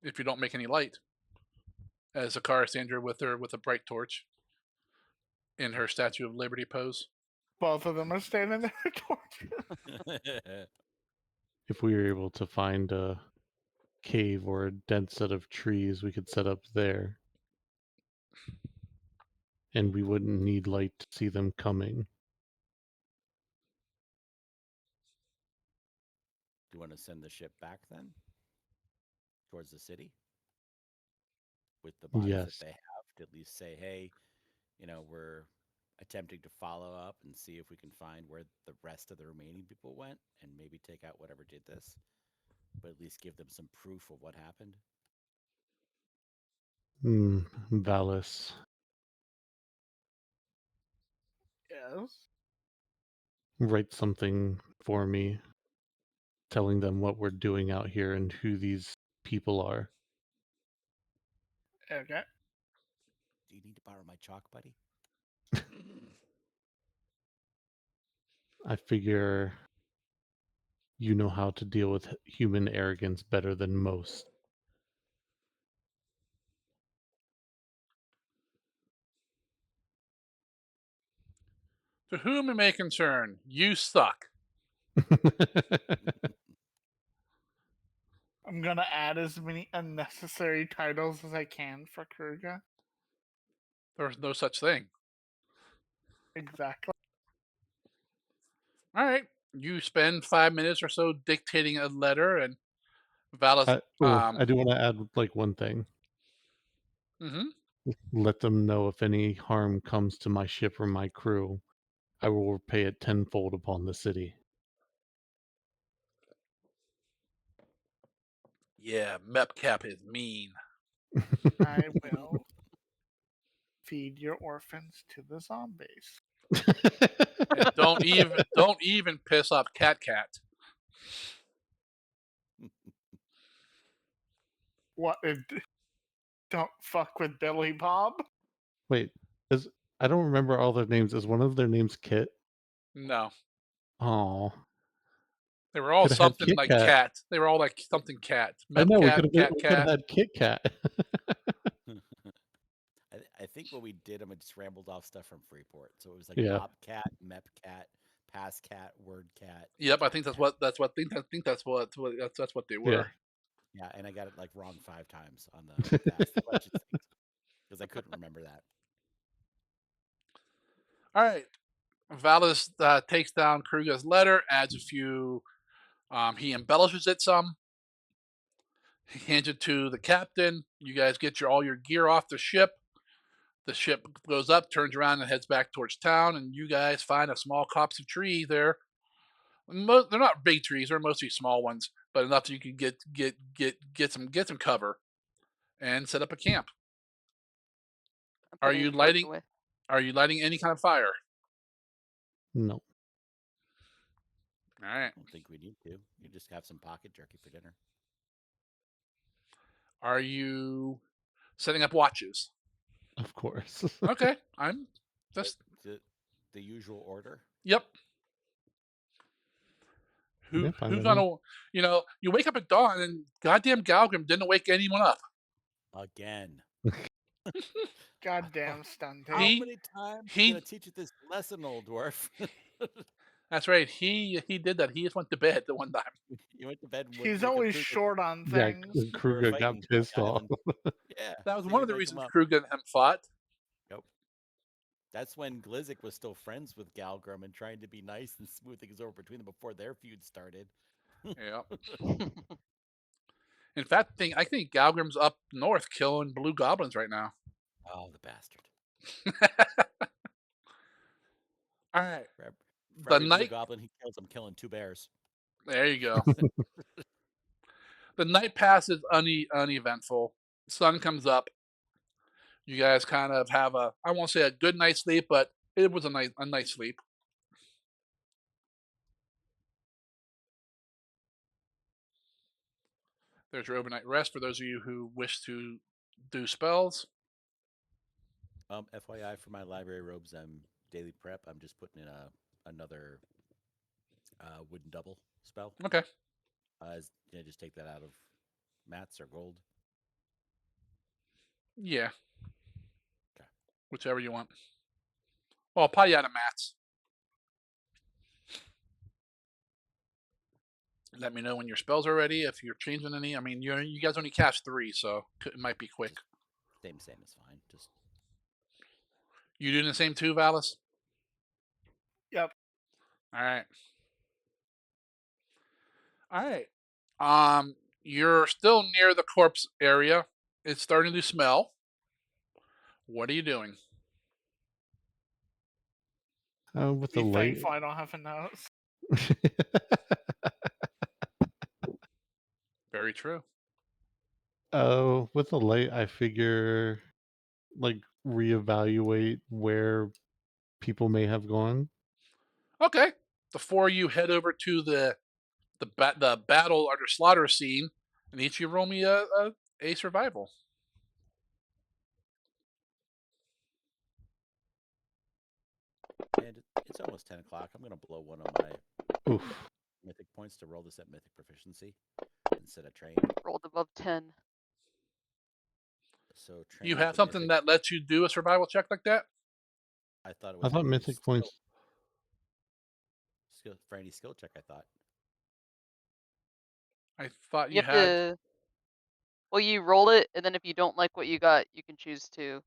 if you don't make any light. As Akara Sandra with a bright torch in her Statue of Liberty pose. Both of them are standing there torches. If we were able to find a cave or a dense set of trees, we could set up there. And we wouldn't need light to see them coming. Do you want to send the ship back then? Towards the city? With the bodies Yes. that they have, to at least say, hey, we're attempting to follow up and see if we can find where the rest of the remaining people went and maybe take out whatever did this, but at least give them some proof of what happened. Valis. Yes. Write something for me telling them what we're doing out here and who these people are. Okay. Do you need to borrow my chalk, buddy? I figure you know how to deal with human arrogance better than most. To whom it may concern, you suck. I'm gonna add as many unnecessary titles as I can for Kruger. There's no such thing. Exactly. All right. You spend 5 minutes or so dictating a letter, and Valis. I do want to add like one thing. Mm-hmm. Let them know if any harm comes to my ship or my crew, I will repay it tenfold upon the city. Yeah, Mepcap is mean. I will feed your orphans to the zombies. And don't even piss off Cat. What? Don't fuck with Billy Bob? Wait, I don't remember all their names. Is one of their names Kit? No, Oh, they were all could have had something Kit like Cat. cat. They were all like something cat. I know we Mepcat, could have Cat. had Kit Cat. I think when we did them, it just rambled off stuff from Freeport. So it was like Yeah. Bobcat, Mepcat, Passcat, Wordcat. Yep, I think Cat. that's what they were. Yeah. Yeah, and I got it like wrong 5 times on the ask the question things because I couldn't remember that. All right. Valis takes down Kruga's letter, adds a few. He embellishes it some. He hands it to the captain. You guys get all your gear off the ship. The ship goes up, turns around, and heads back towards town. And you guys find a small copse of tree there. They're not big trees; they're mostly small ones, but enough that you can get some cover and set up a camp. I'm Are putting you a torch lighting? away. Are you lighting any kind of fire? No. All right. I don't think we need to. You just have some pocket jerky for dinner. Are you setting up watches? Of course. Okay, I'm just The usual order. yep. Yeah, fine Who's with me. gonna you wake up at dawn and goddamn Galgrim didn't wake anyone up. Again. Goddamn stunty. How many times are you he gonna teach it this lesson, old dwarf? that's right. He did that. He just went to bed the one time. You went to bed and wouldn't He's wake up always Kruger. short on Yeah, things. You were Kruger got fighting pissed off. island. Yeah. That was so one you of the wake him reasons up. Kruger and him fought. Yep. That's when Glizzik was still friends with Galgrim and trying to be nice and smooth things over between them before their feud started. Yeah. In fact, I think Galgrim's up north killing blue goblins right now. Oh, the bastard. All right. For The every blue night. goblin he kills, I'm killing 2 bears. There you go. The night passes uneventful. Sun comes up. You guys kind of have I won't say a good night's sleep, but it was a nice sleep. There's your overnight rest for those of you who wish to do spells. FYI, for my library robes, I'm daily prep. I'm just putting in another wooden double spell. Okay. Just take that out of mats or gold. Yeah. Okay. Whichever you want. Well, I'll probably out of mats. Let me know when your spells are ready. If you're changing any, I mean, you guys only cast 3, so it might be quick. Same is fine. Just You doing the same too, Valis? Yep. All right. All right. You're still near the corpse area. It's starting to smell. What are you doing? With the Be light. thankful I don't have a nose. Very true. With the light, I figure like reevaluate where people may have gone. Okay. Before you head over to the battle or the slaughter scene, and each of you roll me a survival. and it's almost 10 o'clock. I'm gonna blow one of my Oof. mythic points to roll this at mythic proficiency instead of train. Rolled above 10. So train. You have something that lets you do a survival check like that? I thought it I was thought mythic points. skill for any skill check. I thought. I thought You you have had. to. Well, you roll it, and then if you don't like what you got, you can choose to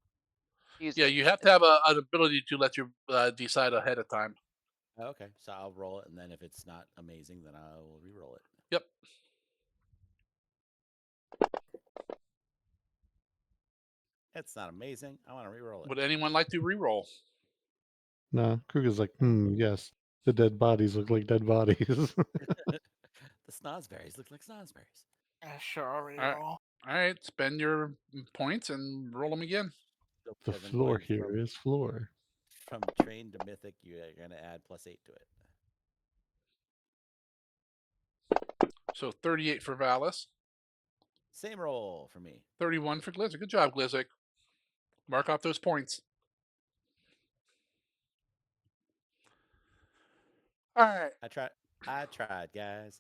use Yeah, it. you have to have an ability to let you decide ahead of time. Okay, so I'll roll it, and then if it's not amazing, then I will re-roll it. Yep. It's not amazing. I want to re-roll it. Would anyone like to re-roll? Nah, Kruger's like, yes. The dead bodies look like dead bodies. The snozzberries look like snozzberries. Yeah, sure, I'll reroll. All right, spend your points and roll them again. So The Kevin, floor going here is floor. from train to mythic. You're gonna add +8 to it. So 38 for Valis, Same roll for me. 31 for Glizzick. Good job, Glizzick. Mark off those points. All right. I tried, guys.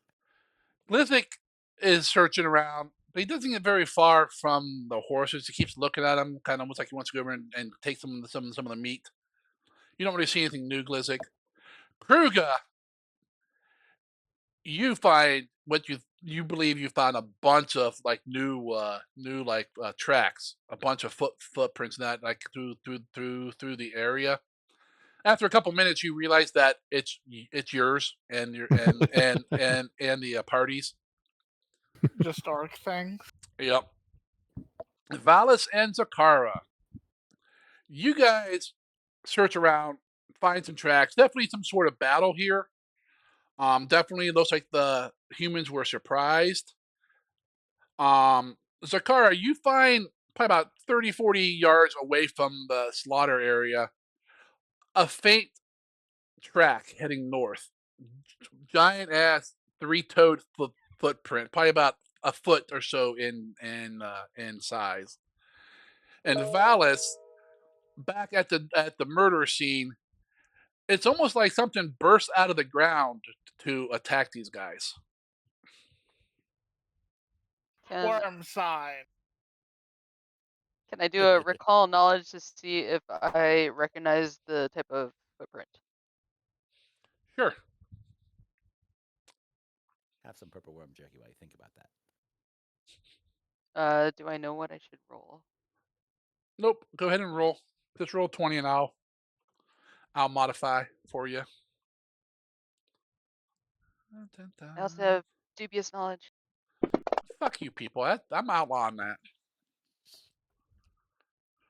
Glizzick is searching around, but he doesn't get very far from the horses. He keeps looking at them, kind of almost like he wants to go over and take some of the meat. You don't really see anything new, Glizzick. Kruga, you find what you believe you found a bunch of like new tracks, a bunch of footprints in that like through the area. After a couple minutes, you realize that it's yours and your and the parties. Just orc things. Yep. Valis and Zakara. You guys search around, find some tracks. Definitely some sort of battle here. Definitely looks like the humans were surprised. Zakara, you find probably about 30, 40 yards away from the slaughter area a faint track heading north. Giant ass three-toed footprint, probably about a foot or so in size. And Valis, back at the murder scene, it's almost like something burst out of the ground to attack these guys. Can Worm sign. can I do a recall knowledge to see if I recognize the type of footprint? Sure. Have some purple worm jerky while you think about that. Do I know what I should roll? Nope. Go ahead and roll. Just roll 20 and I'll modify for you. I also have dubious knowledge. Fuck you people. I'm outlawing that.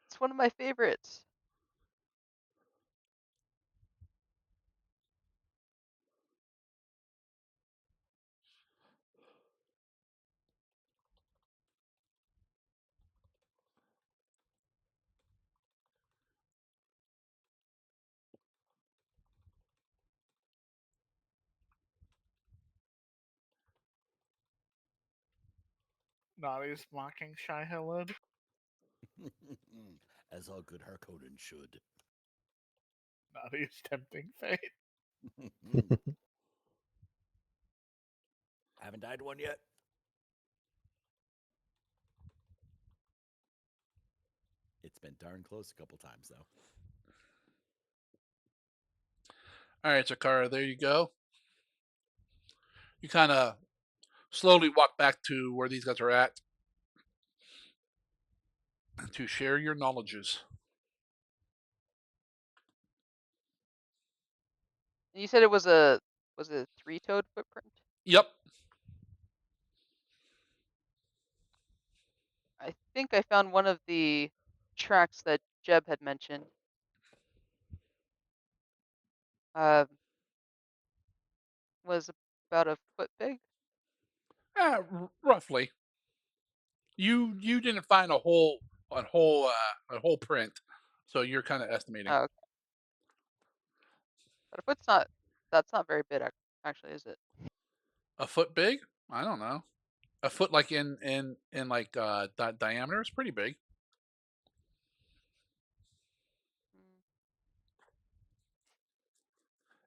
It's one of my favorites. Naughty's mocking Shy Hillid. As all good Harkonnen should. Naughty's tempting fate. Haven't died one yet. It's been darn close a couple times, though. All right, Zakara, there you go. You kind of slowly walk back to where these guys are at to share your knowledges. And you said it was a three-toed footprint? Yep. I think I found one of the tracks that Jeb had mentioned. Was about a foot big. Roughly. You didn't find a whole print, so you're kind of estimating. Oh, okay. But a foot's not. That's not very big, actually, is it? A foot big? I don't know. A foot like in like diameter is pretty big.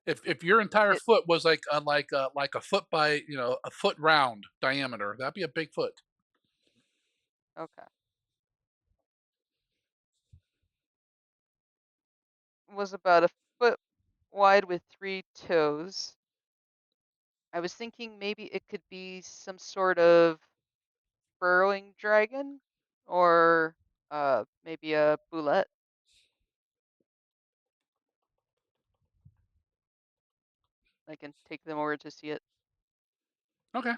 Mm. If your entire It foot was like a foot by a foot round diameter, that'd be a big foot. okay. Was about a foot wide with 3 toes. I was thinking maybe it could be some sort of burrowing dragon, or maybe a boulette. I can take them over to see it. Okay.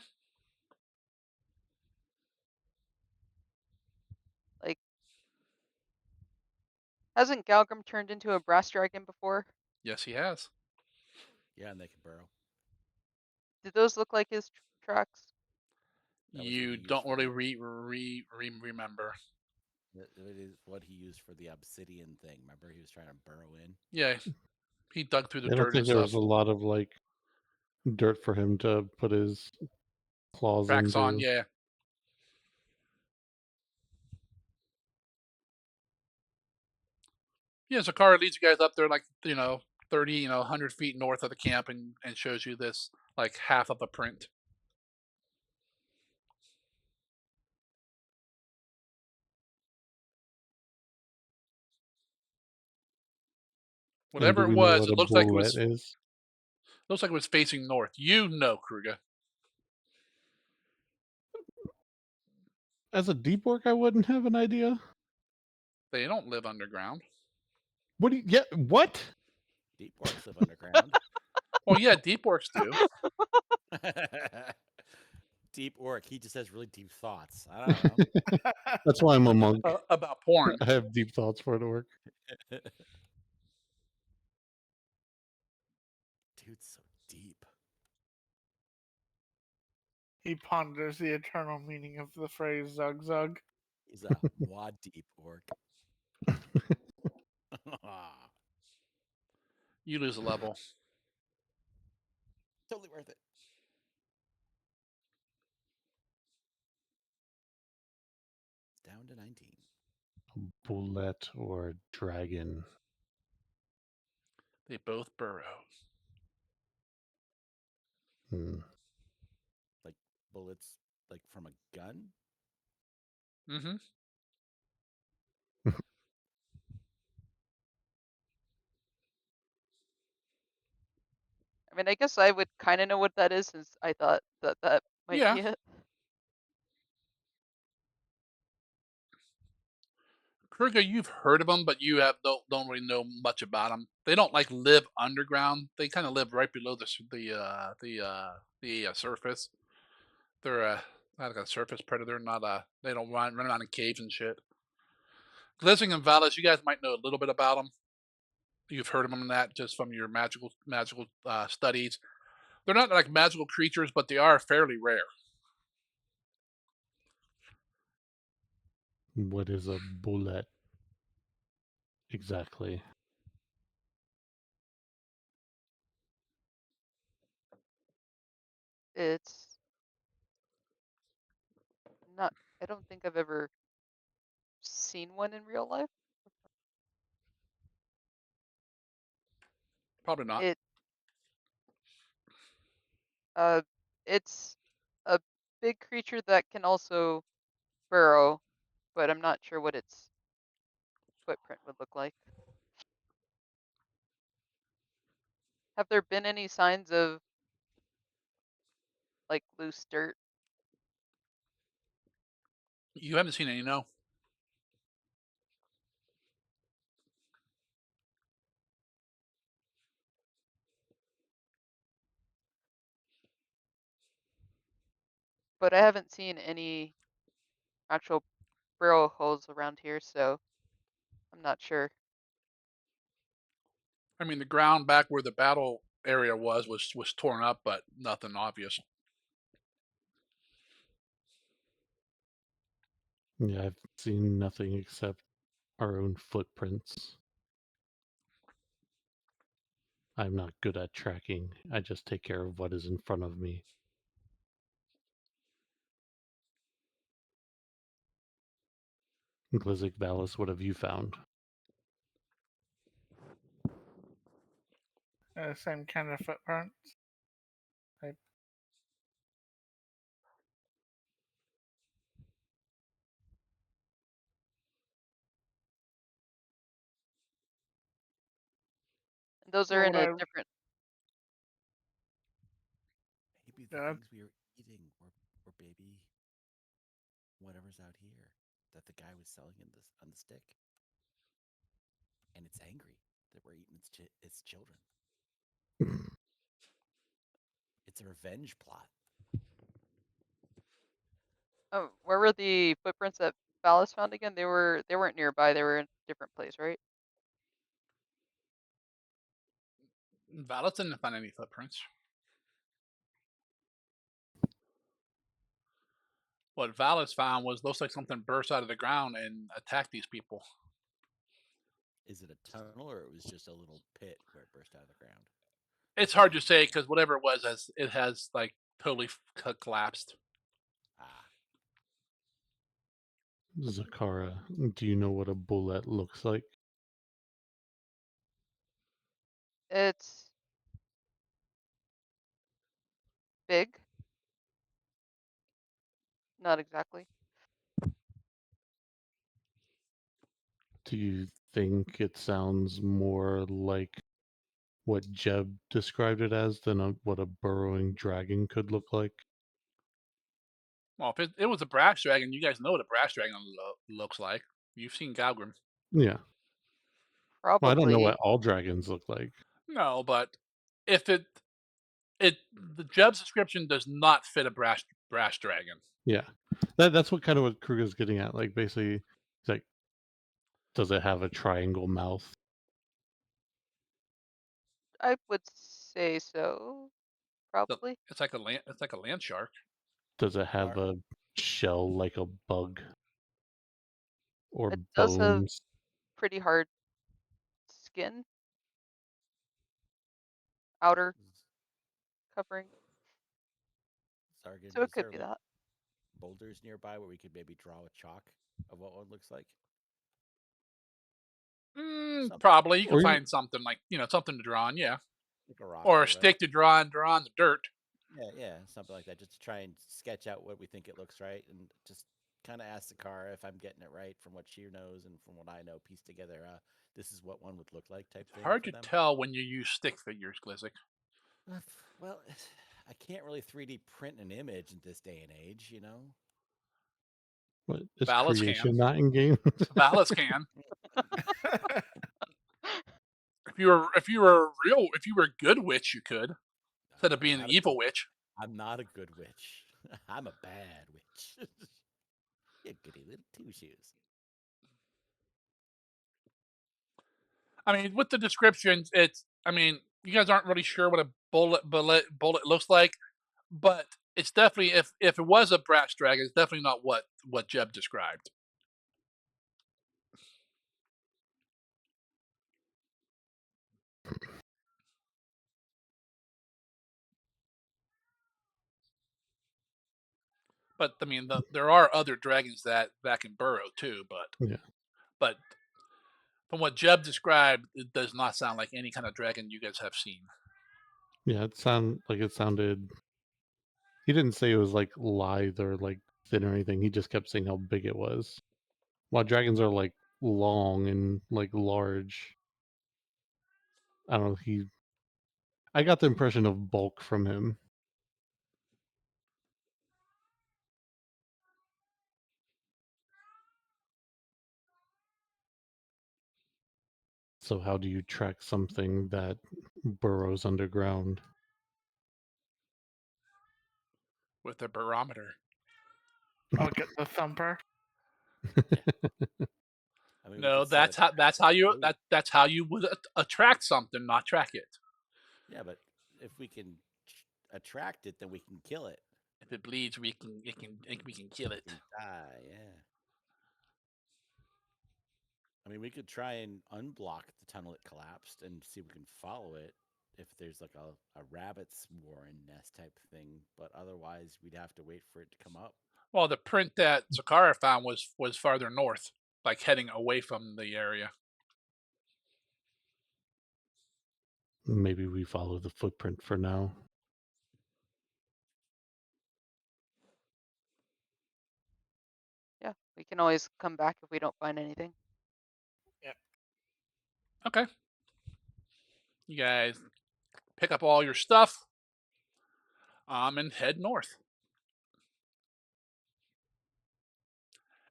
Like, hasn't Galgrim turned into a brass dragon before? Yes, he has. Yeah, and they can burrow. Did those look like his tracks? That was what You he used don't for really the- remember. It is what he used for the obsidian thing. Remember, he was trying to burrow in. Yeah, he dug through the I don't dirt and think there was stuff. a lot of like dirt for him to put his claws Tracks on, into. yeah. Yeah, Zakara leads you guys up there like 30 100 feet north of the camp and shows you this like half of a print. And Whatever do it we know was, what it a looks like it bullet was is? facing north. You know, Kruger. As a deep orc, I wouldn't have an idea. They don't live underground. What do you? Yeah, what? Deep orcs live underground. Well, yeah, deep orcs do. Deep orc. He just has really deep thoughts. I don't know. That's why I'm a monk. About porn. I have deep thoughts for it to work. Dude's so deep. He ponders the eternal meaning of the phrase "zug zug." He's a wad deep orc. You lose a level. Totally worth it. It's down to 19. Bullet or dragon? They both burrow. Hmm. Like bullets, like from a gun. Mm-hmm. I mean, I guess I would kind of know what that is since I thought that that might Yeah. be it. Kruger, you've heard of them, but you don't really know much about them. They don't like live underground. They kind of live right below the surface. They're not like a surface predator. Not They don't run around in caves and shit. Glizzing and Valis, you guys might know a little bit about them. You've heard of them that just from your magical studies. They're not like magical creatures, but they are fairly rare. What is a bullet exactly? It's not. I don't think I've ever seen one in real life. Probably not. It uh, it's a big creature that can also burrow, but I'm not sure what its footprint would look like. Have there been any signs of like loose dirt? You haven't seen any, no. But I haven't seen any actual burrow holes around here, so I'm not sure. I mean, the ground back where the battle area was torn up, but nothing obvious. Yeah, I've seen nothing except our own footprints. I'm not good at tracking. I just take care of what is in front of me. Glizzic Valis, what have you found? Same kind of footprints. Like, Those are well, in what a I different. Maybe the yeah, things we were eating were baby whatever's out here that the guy was selling in this on the stick, and it's angry that we're eating its children. It's a revenge plot. Oh, where were the footprints that Phallus found again? They weren't nearby. They were in a different place, right? Valis didn't find any footprints. What Valis found looks like something burst out of the ground and attacked these people. Is it a tunnel or it was just a little pit where it burst out of the ground? It's hard to say because whatever it was, it has like totally collapsed. Ah, Zakara, do you know what a bullet looks like? It's big. Not exactly. Do you think it sounds more like what Jeb described it as than what a burrowing dragon could look like? Well, if it was a brass dragon, you guys know what a brass dragon looks like. You've seen Galgrim. Yeah. Well, I don't know what Probably. all dragons look like. No, but if the Jeb's description does not fit a brass dragon. Yeah. That's what Kruger's getting at. Like basically, it's like, does it have a triangle mouth? I would say so, probably. It's like a land shark. Does it have Are, a shell like a bug or It does have bones? pretty hard skin, outer covering, Zargan, so it is could there be like that. boulders nearby where we could maybe draw a chalk of what one looks like? Something Probably you can Or you, find something like something to draw on, yeah, like a rock or or a whatever. stick to draw on the dirt. Yeah, yeah, something like that, just to try and sketch out what we think it looks right, and just kind of ask the car if I'm getting it right from what she knows and from what I know, piece together. This is what one would look like, type It's thing hard for to them. tell when you use stick figures, Glizik. Well, I can't really 3D print an image in this day and age, you know. what is Valis can. creation not in game? Valis can. If you were a good witch, you could instead of I'm being an not a evil good. witch. I'm not a good witch. I'm a bad witch. You goody little two shoes. I mean, with the descriptions, it's. I mean, you guys aren't really sure what a bullet looks like, but it's definitely if it was a brass dragon, it's definitely not what Jeb described. But I mean, there are other dragons that can burrow too. Yeah. But from what Jeb described, it does not sound like any kind of dragon you guys have seen. Yeah, it sounded. He didn't say it was like lithe or like thin or anything. He just kept saying how big it was. While dragons are like long and like large, I don't know. I got the impression of bulk from him. So how do you track something that burrows underground? With a barometer. I'll get the thumper. I mean, we No, could set a that's trap how if you bleed. that's how you would attract something, not track it. Yeah, but if we can attract it, then we can kill it. If it bleeds, we can kill It it. can die. Yeah. I mean, we could try and unblock the tunnel that collapsed and see if we can follow it if there's like a rabbit's warren nest type thing. But otherwise, we'd have to wait for it to come up. Well, the print that Zakara found was farther north, like heading away from the area. Maybe we follow the footprint for now. Yeah, we can always come back if we don't find anything. Okay. You guys pick up all your stuff, and head north.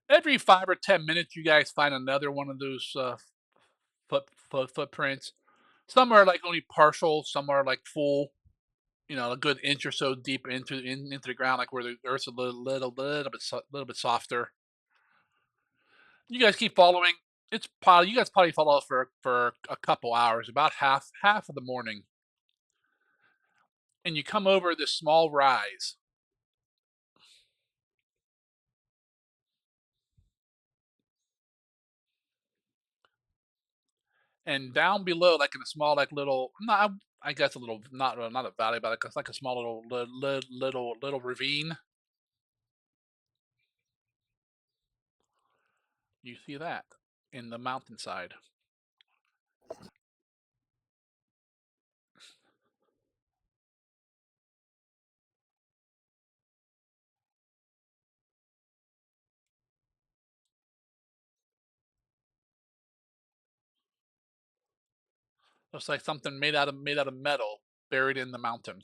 Every 5 or 10 minutes, you guys find another one of those footprints. Some are like only partial, some are like full. A good inch or so deep into the ground, like where the earth's a little bit softer. You guys keep following. You guys probably follow for a couple hours, about half of the morning, and you come over this small rise. And down below, like in a small, like little, not, I guess a little, not a valley, but it's like a small little ravine. You see that in the mountainside. Looks like something made out of metal buried in the mountain.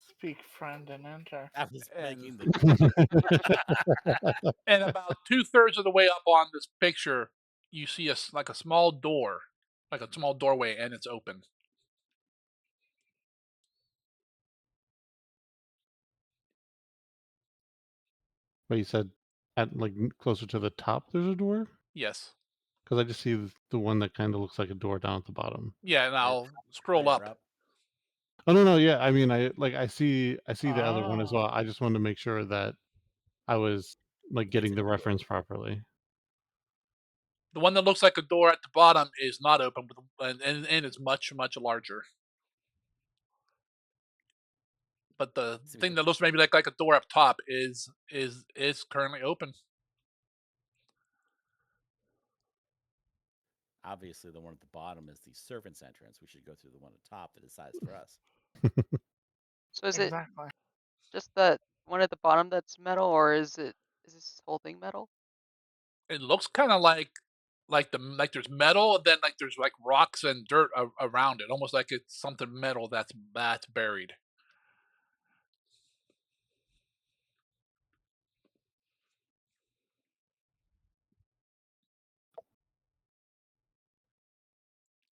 Speak, friend, and enter. I was And making the. and about 2/3 of the way up on this picture, you see like a small door, like a small doorway, and it's open. But you said at like closer to the top, there's a door. Yes. Because I just see the one that kind of looks like a door down at the bottom. Yeah, and Or I'll scroll higher up. up. Oh no, no, yeah. I mean, I see the other one as Oh. well. I just wanted to make sure that I was like It's getting the reference properly. The one that looks like a door at the bottom is not open, and it's much larger. But the see what thing the, that looks maybe like a door up top is currently open. obviously the one at the bottom is the servant's entrance. We should go through the one at the top that is sized for us. So is it Exactly. just that one at the bottom that's metal, or is this whole thing metal? It looks kind of like there's metal, and then like there's like rocks and dirt around it, almost like it's something metal that's buried.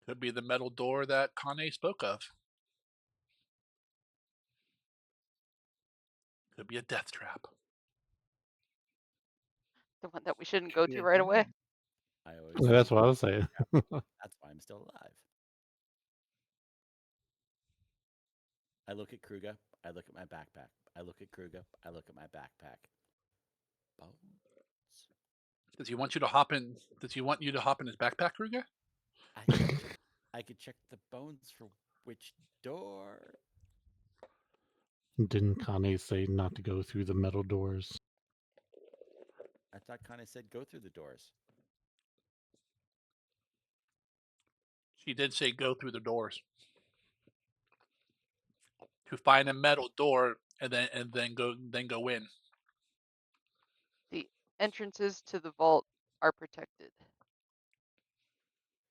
Could be the metal door that Kane spoke of. Could be a death trap. The one that we shouldn't Could go be to a right away? demon. I always Yeah, think that's what I was saying. that's why I'm still alive. I look at Kruger. I look at my backpack. I look at Kruger. I look at my backpack. Bones. Does he want you to hop in? Does he want you to hop in his backpack, Ruger? I could check the bones for which door. Didn't Kane say not to go through the metal doors? I thought Kane said go through the doors. She did say go through the doors to find a metal door, and then go in. The entrances to the vault are protected.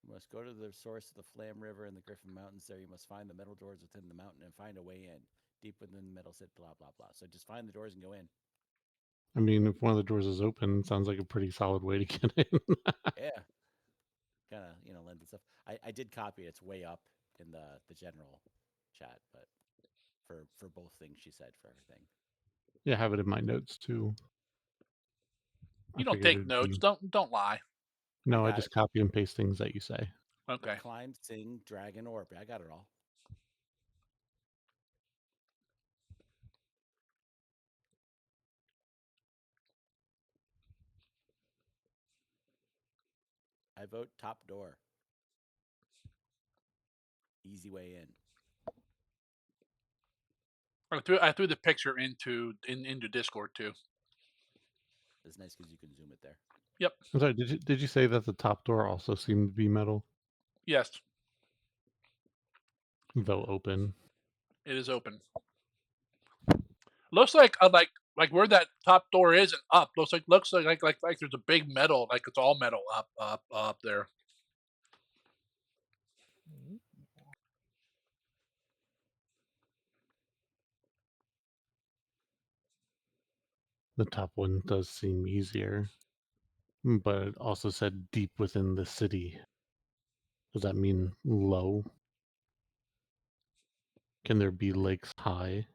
You must go to the source of the Flam River and the Griffin Mountains. There you must find the metal doors within the mountain and find a way in. Deep within the metal said blah blah blah. So just find the doors and go in. I mean, if one of the doors is open, it sounds like a pretty solid way to get in. Yeah. Kind of, lends itself. I did copy it. It's way up in the general chat, but for both things she said for everything. Yeah, I have it in my notes too. I You don't figured take it'd notes. be Don't lie. I no. I got just it. copy and paste things that you say. Okay. Climb, sing, dragon, orb. I got it all. I vote top door. Easy way in. I threw the picture into Discord too. It's nice because you can zoom it there. Yep. I'm sorry. Did you say that the top door also seemed to be metal, Yes, though open? it is open. Looks like where that top door is and up. Looks like there's a big metal, like it's all metal up there. The top one does seem easier, but it also said deep within the city. Does that mean low? Can there be lakes high?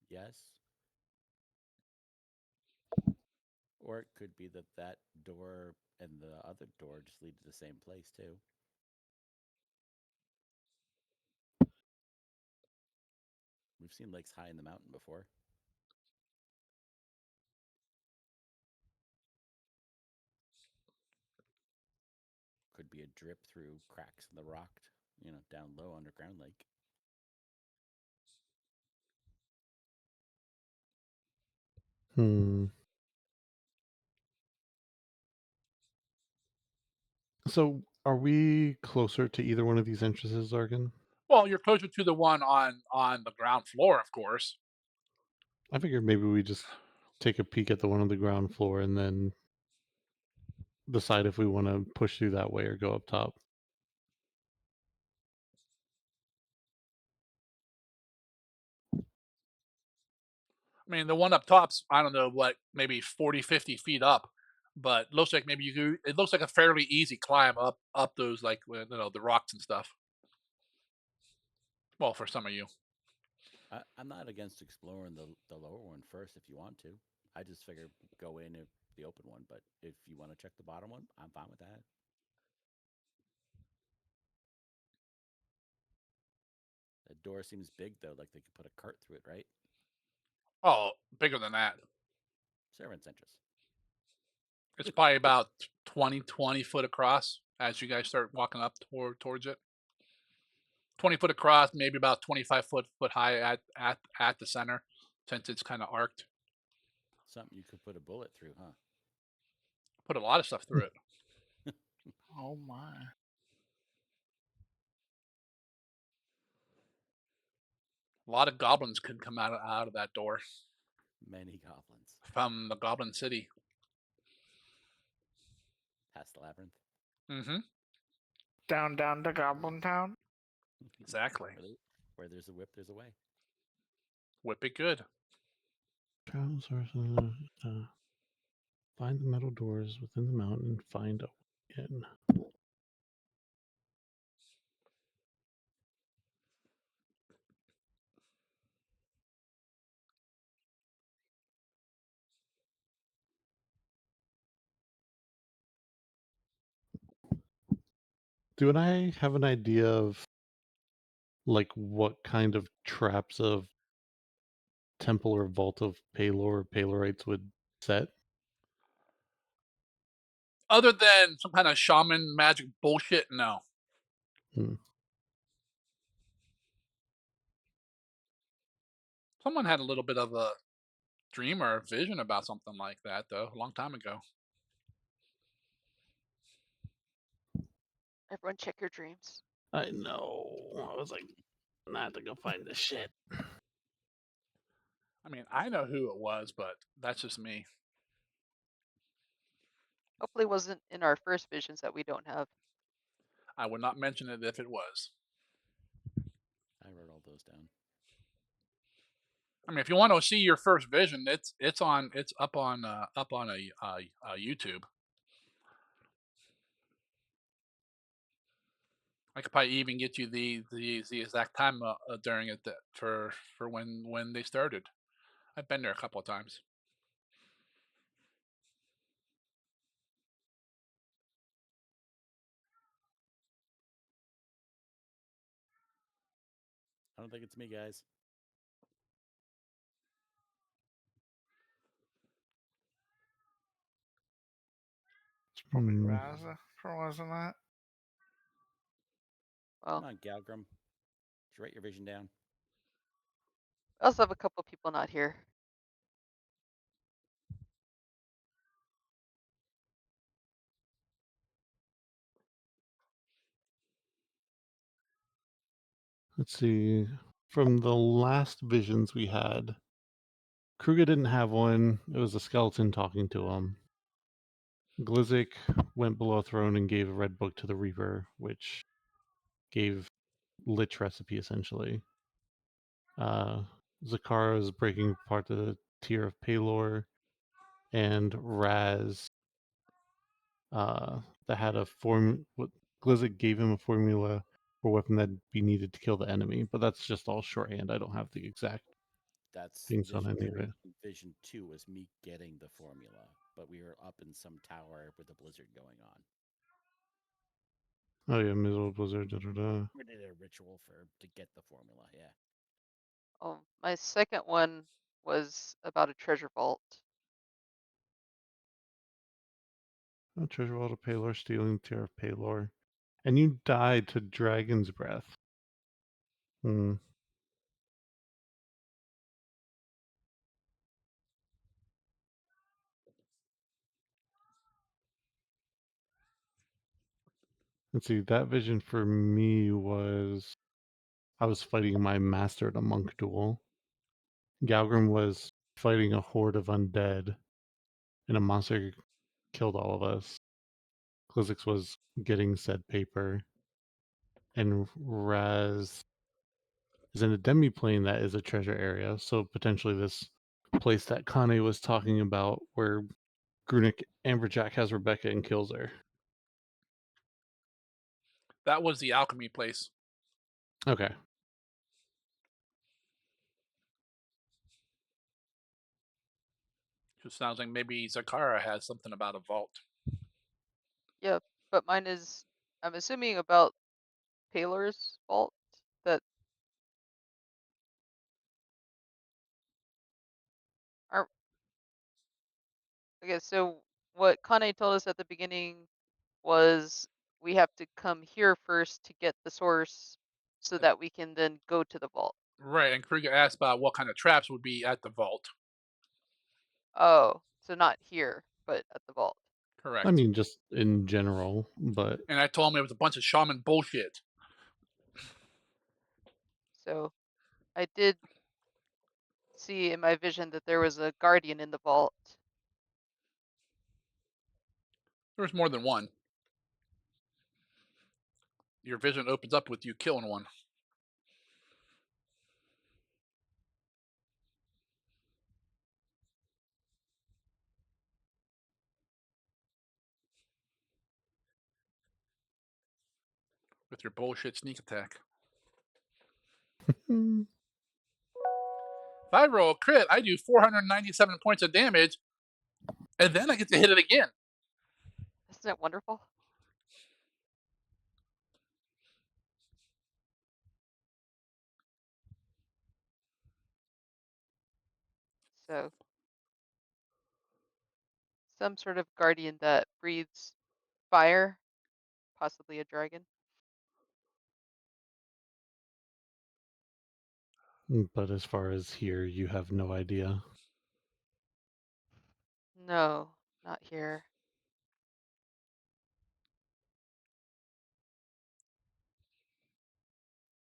Yes. Or it could be that door and the other door just lead to the same place too. We've seen lakes high in the mountain before. Could be a drip through cracks in the rock, down low underground lake. Hmm. So, are we closer to either one of these entrances, Argan? Well, you're closer to the one on the ground floor, of course. I figured maybe we just take a peek at the one on the ground floor and then decide if we want to push through that way or go up top. I mean, the one up top's, I don't know, what, maybe 40, 50 feet up, but looks like maybe it looks like a fairly easy climb up those, like, the rocks and stuff. Well, for some of you. I'm not against exploring the lower one first if you want to. I just figure go in if the open one, but if you want to check the bottom one, I'm fine with that. The door seems big though, like they could put a cart through it, right? Oh, bigger than that. Servant's interest. It's probably about 20 foot across as you guys start walking up towards it. 20 foot across, maybe about 25 foot high at the center, since it's kind of arced. Something you could put a bullet through, huh? Put a lot of stuff through it. Oh my. A lot of goblins could come out of that door Many goblins. from the Goblin City. Past the labyrinth. Mm-hmm. Down to Goblin Town. Exactly. Where there's a whip, there's a way. Whip it good. Travel sources. Find the metal doors within the mountain. Find a way in. Do I have an idea of like what kind of traps of temple or vault of Palor or Palorites would set? Other than some kind of shaman magic bullshit, no. Hmm. Someone had a little bit of a dream or a vision about something like that, though, a long time ago. Everyone check your dreams. I know. I was like, not to go find the shit. I mean, I know who it was, but that's just me. Hopefully it wasn't in our first visions that we don't have. I would not mention it if it was. I wrote all those down. I mean, if you want to see your first vision, it's up on a YouTube. I could probably even get you the exact time during it for when they started. I've been there a couple of times. I don't think it's me, guys. It's probably Raza, wasn't it? Well, Come on, Galgrim. Did you write your vision down? we also have a couple people not here. Let's see. From the last visions we had, Kruger didn't have one. It was a skeleton talking to him. Glizik went below throne and gave a red book to the Reaper, which gave Lich recipe essentially. Zakara is breaking apart the tier of Palor, and Raz that had a form. What Glizik gave him a formula for a weapon that'd be needed to kill the enemy, but that's just all shorthand. I don't have the exact That's things on Vision any of 3 it. and Vision 2 was me getting the formula, but we were up in some tower with a blizzard going on. Oh yeah, Middle Blizzard. Da, da, da. We did a ritual to get the formula, yeah. Oh, my second one was about a treasure vault. Oh, treasure vault of Palor, stealing the tier of Palor, and you died to Dragon's Breath. Hmm. Let's see. That vision for me was I was fighting my master at a monk duel. Galgrim was fighting a horde of undead, and a monster killed all of us. Klizix was getting said paper, and Raz is in a demiplane that is a treasure area, so potentially this place that Kane was talking about where Grunic Amberjack has Rebecca and kills her. That was the alchemy place. Okay. It sounds like maybe Zakara has something about a vault. Yeah, but mine is, I'm assuming about Paylor's vault. That aren't. Okay, so what Kane told us at the beginning was we have to come here first to get the source so that we can then go to the vault. Right, and Krieger asked about what kind of traps would be at the vault. Oh, so not here, but at the vault. I Correct. mean, just in general, but And I told him it was a bunch of shaman bullshit. So I did see in my vision that there was a guardian in the vault. There was more than one. Your vision opens up with you killing one. With your bullshit sneak attack. mm, If I roll a crit, I do 497 points of damage, and then I get to hit it again. Isn't it wonderful? So some sort of guardian that breathes fire, possibly a dragon. but as far as here, you have no idea. No, not here.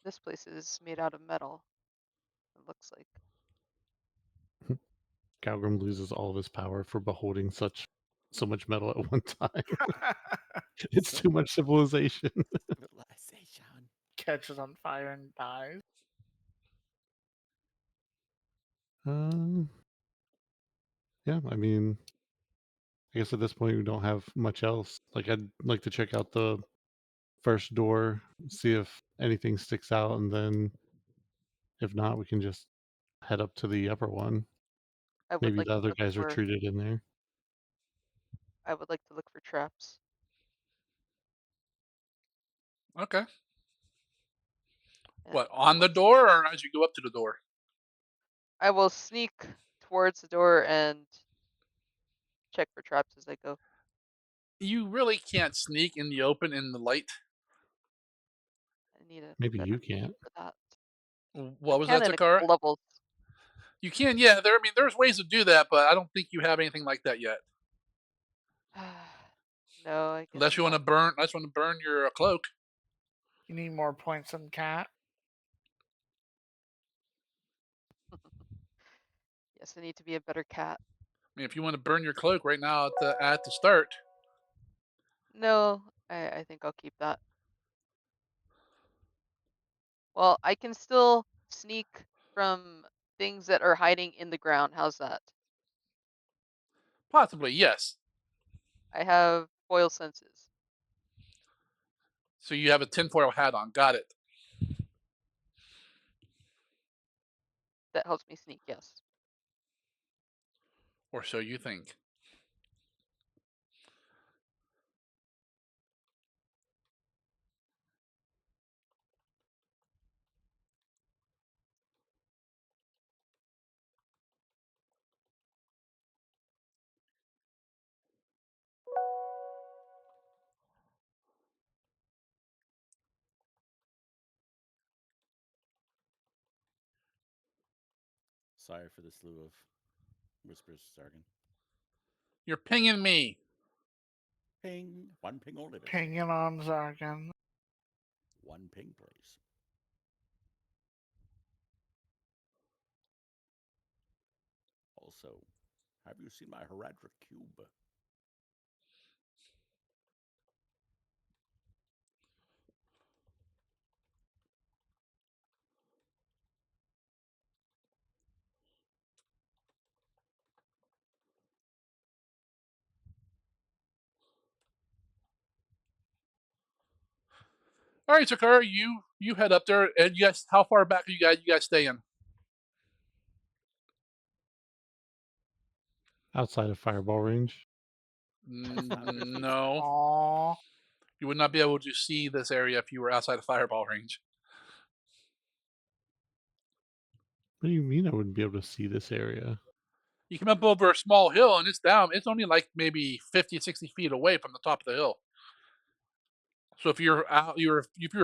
This place is made out of metal, it looks like. Galgrim loses all of his power for beholding so much metal at one time. It's too much civilization. Civilization. Catches on fire and dies. Um, yeah, I mean, I guess at this point we don't have much else. Like, I'd like to check out the first door, see if anything sticks out, and then if not, we can just head up to the upper one. I would Maybe like the to other look guys for retreated in there. I would like to look for traps. Okay. And What, on the door or as you go up to the door? I will sneak towards the door and check for traps as I go. You really can't sneak in the open in the light. I need a Maybe better you can't. for that. I What was can that, in a Zakara? couple levels. You can, yeah. I mean, there's ways to do that, but I don't think you have anything like that yet. No, I guess Unless you want not. to burn, your cloak. You need more points than Cat. Yes, I need to be a better cat. I mean, if you want to burn your cloak right now at the start, No, I think I'll keep that. Well, I can still sneak from things that are hiding in the ground. How's that? possibly yes. I have foil senses. So you have a tinfoil hat on. Got it. That helps me sneak, yes. Or so you think. Sorry for the slew of whispers, Sargon. You're pinging me. Ping. One ping only. Baby. Pinging on Zargan. One ping, please. Also, have you seen my heraldic cube? All right, Sakura, you head up there, and you guys, how far back are you guys staying? Outside of fireball range. 500 feet. No, Aw. you would not be able to see this area if you were outside of fireball range. What do you mean I wouldn't be able to see this area? You come up over a small hill, and it's down. It's only like maybe 50, 60 feet away from the top of the hill. So if you're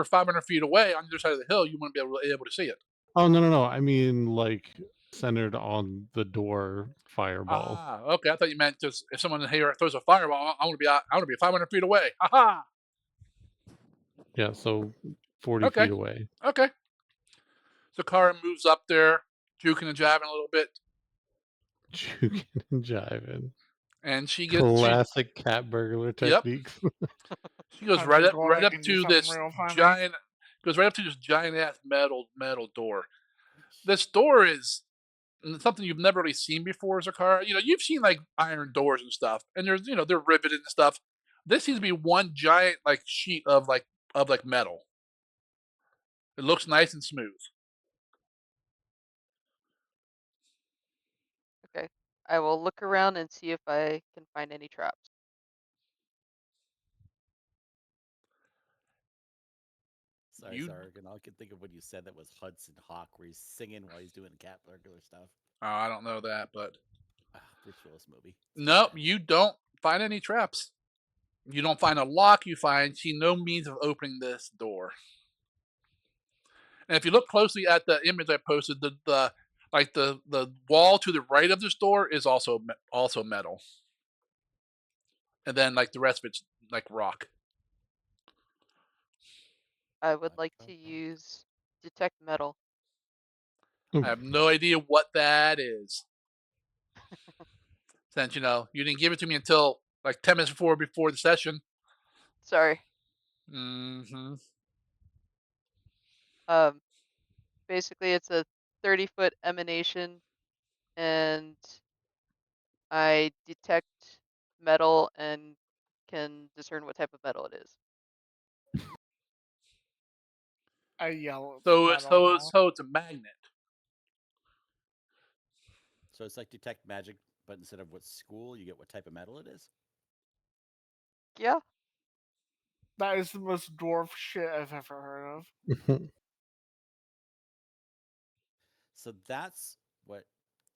500 feet away on the other side of the hill, you wouldn't be able to see it. Oh, no, no, no. I mean, like, centered on the door fireball. Ah, okay. I thought you meant just if someone here throws a fireball, I want to be out. I want to be 500 feet away. Ha Yeah, so 40 Okay, feet away. okay. So Kara moves up there, juking and jiving a little bit, Juking and jiving. and she gets she. Classic cat burglar Yep, techniques. she goes Time to go right back up and do to something this real funny. giant. Goes right up to this giant ass metal door. This door is something you've never really seen before, Zakara. You've seen like iron doors and stuff, and they're riveted and stuff. This seems to be one giant like sheet of metal. It looks nice and smooth. Okay. I will look around and see if I can find any traps. Sorry, You, Sargon. All I could think of when you said that was Hudson Hawk, where he's singing while he's doing cat burglar stuff. I don't know that, but Ah, Bruce Willis movie. It's nope, bad. you don't find any traps. You don't find a lock. You see no means of opening this door. And if you look closely at the image I posted, the wall to the right of this door is also metal, and then like the rest of it's like rock. I would like to use detect metal. I have no idea what that is. Since you didn't give it to me until like 10 minutes before the session. Sorry. Hmm. Um, basically it's a 30-foot emanation, and I detect metal and can discern what type of metal it is. I yell it's So metal now. it's a magnet. So it's like detect magic, but instead of what school, you get what type of metal it is. Yeah. That is the most dwarf shit I've ever heard of. So that's what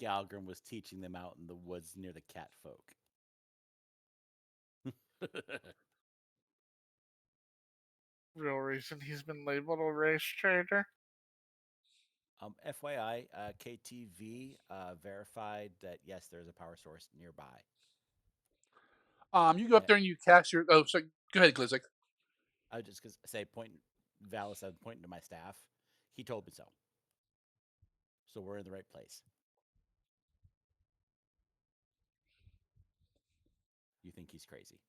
Galgrim was teaching them out in the woods near the cat folk. Real reason he's been labeled a race traitor. FYI, KTV verified that yes, there's a power source nearby. You go up there and you cast your. Oh, sorry. Go ahead, Glizzik. I was just gonna say, Valis, I'm pointing to my staff. He told me so. So we're in the right place. You think he's crazy?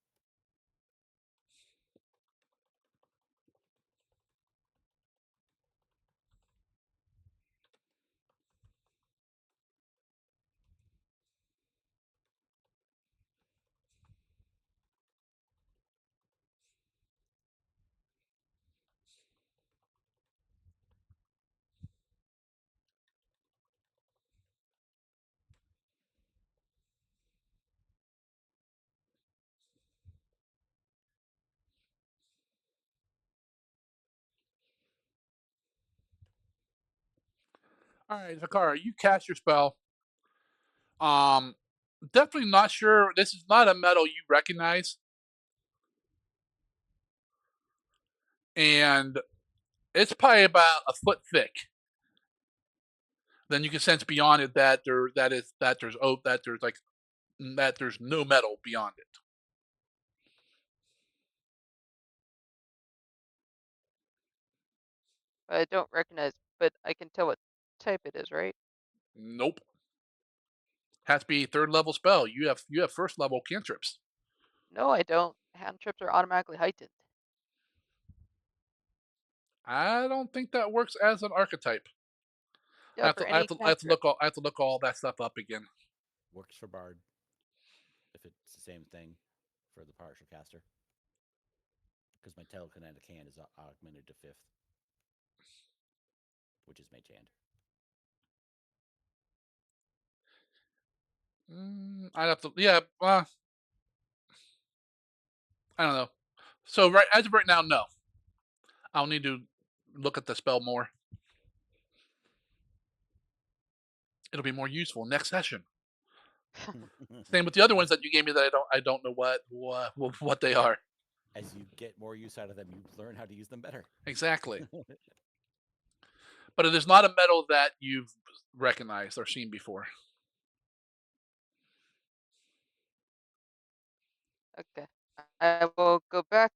All right, Zakara, you cast your spell. Definitely not sure. This is not a metal you recognize, and it's probably about a foot thick. Then you can sense beyond it that there's no metal beyond it. I don't recognize, but I can tell what type it is, right? Nope. Has to be third level spell. You have first level cantrips. No, I don't. Hand trips are automatically heightened. I don't think that works as an archetype. Yeah, for any I have to cantrip. look all that stuff up again. Works for Bard. If it's the same thing for the partial caster. because my telekinetic hand is augmented to 5th, which is mage hand. I'd have to. Yeah. I don't know. So as of right now, no. I'll need to look at the spell more. It'll be more useful next session. Same with the other ones that you gave me that I don't know what they are. As you get more use out of them, you learn how to use them better. Exactly. But it is not a metal that you've recognized or seen before. Okay. I will go back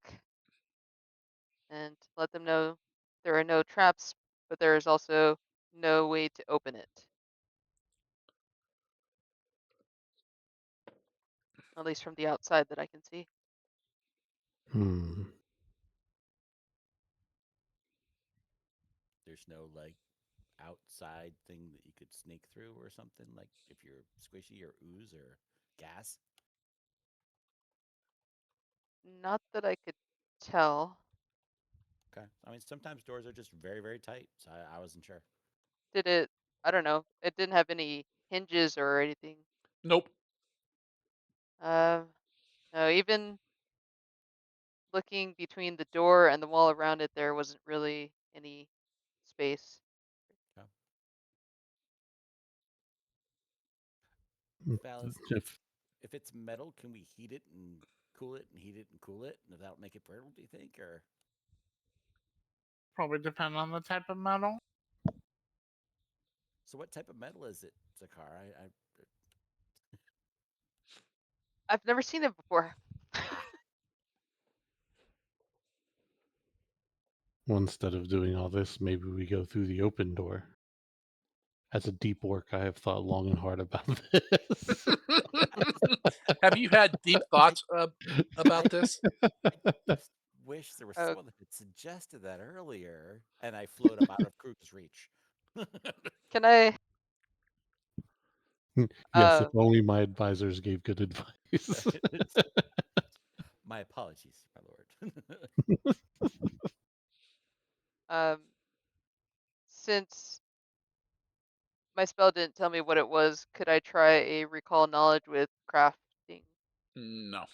and let them know there are no traps, but there is also no way to open it. At least from the outside that I can see. Hmm. There's no like outside thing that you could sneak through or something, like if you're squishy or ooze or gas. Not that I could tell. Okay. I mean, sometimes doors are just very, very tight, so I wasn't sure. Did it? I don't know. It didn't have any hinges or anything. Nope. Uh, no, even looking between the door and the wall around it, there wasn't really any space. Okay. Valis, If if it's metal, can we heat it and cool it and heat it and cool it, and that'll make it brittle? Do you think, or Probably depend on the type of metal. so? What type of metal is it, Zakar? I I've never seen it before. ah, well, instead of doing all this, maybe we go through the open door. As a deep work, I have thought long and hard about this. Have you had deep thoughts about this? I just wish there was Oh, someone that had suggested that earlier, and I float up out of Kruger's reach. can I? Yes, if Uh, only my advisors gave good advice. My apologies, my lord. um, since my spell didn't tell me what it was, could I try a recall knowledge with crafting? No.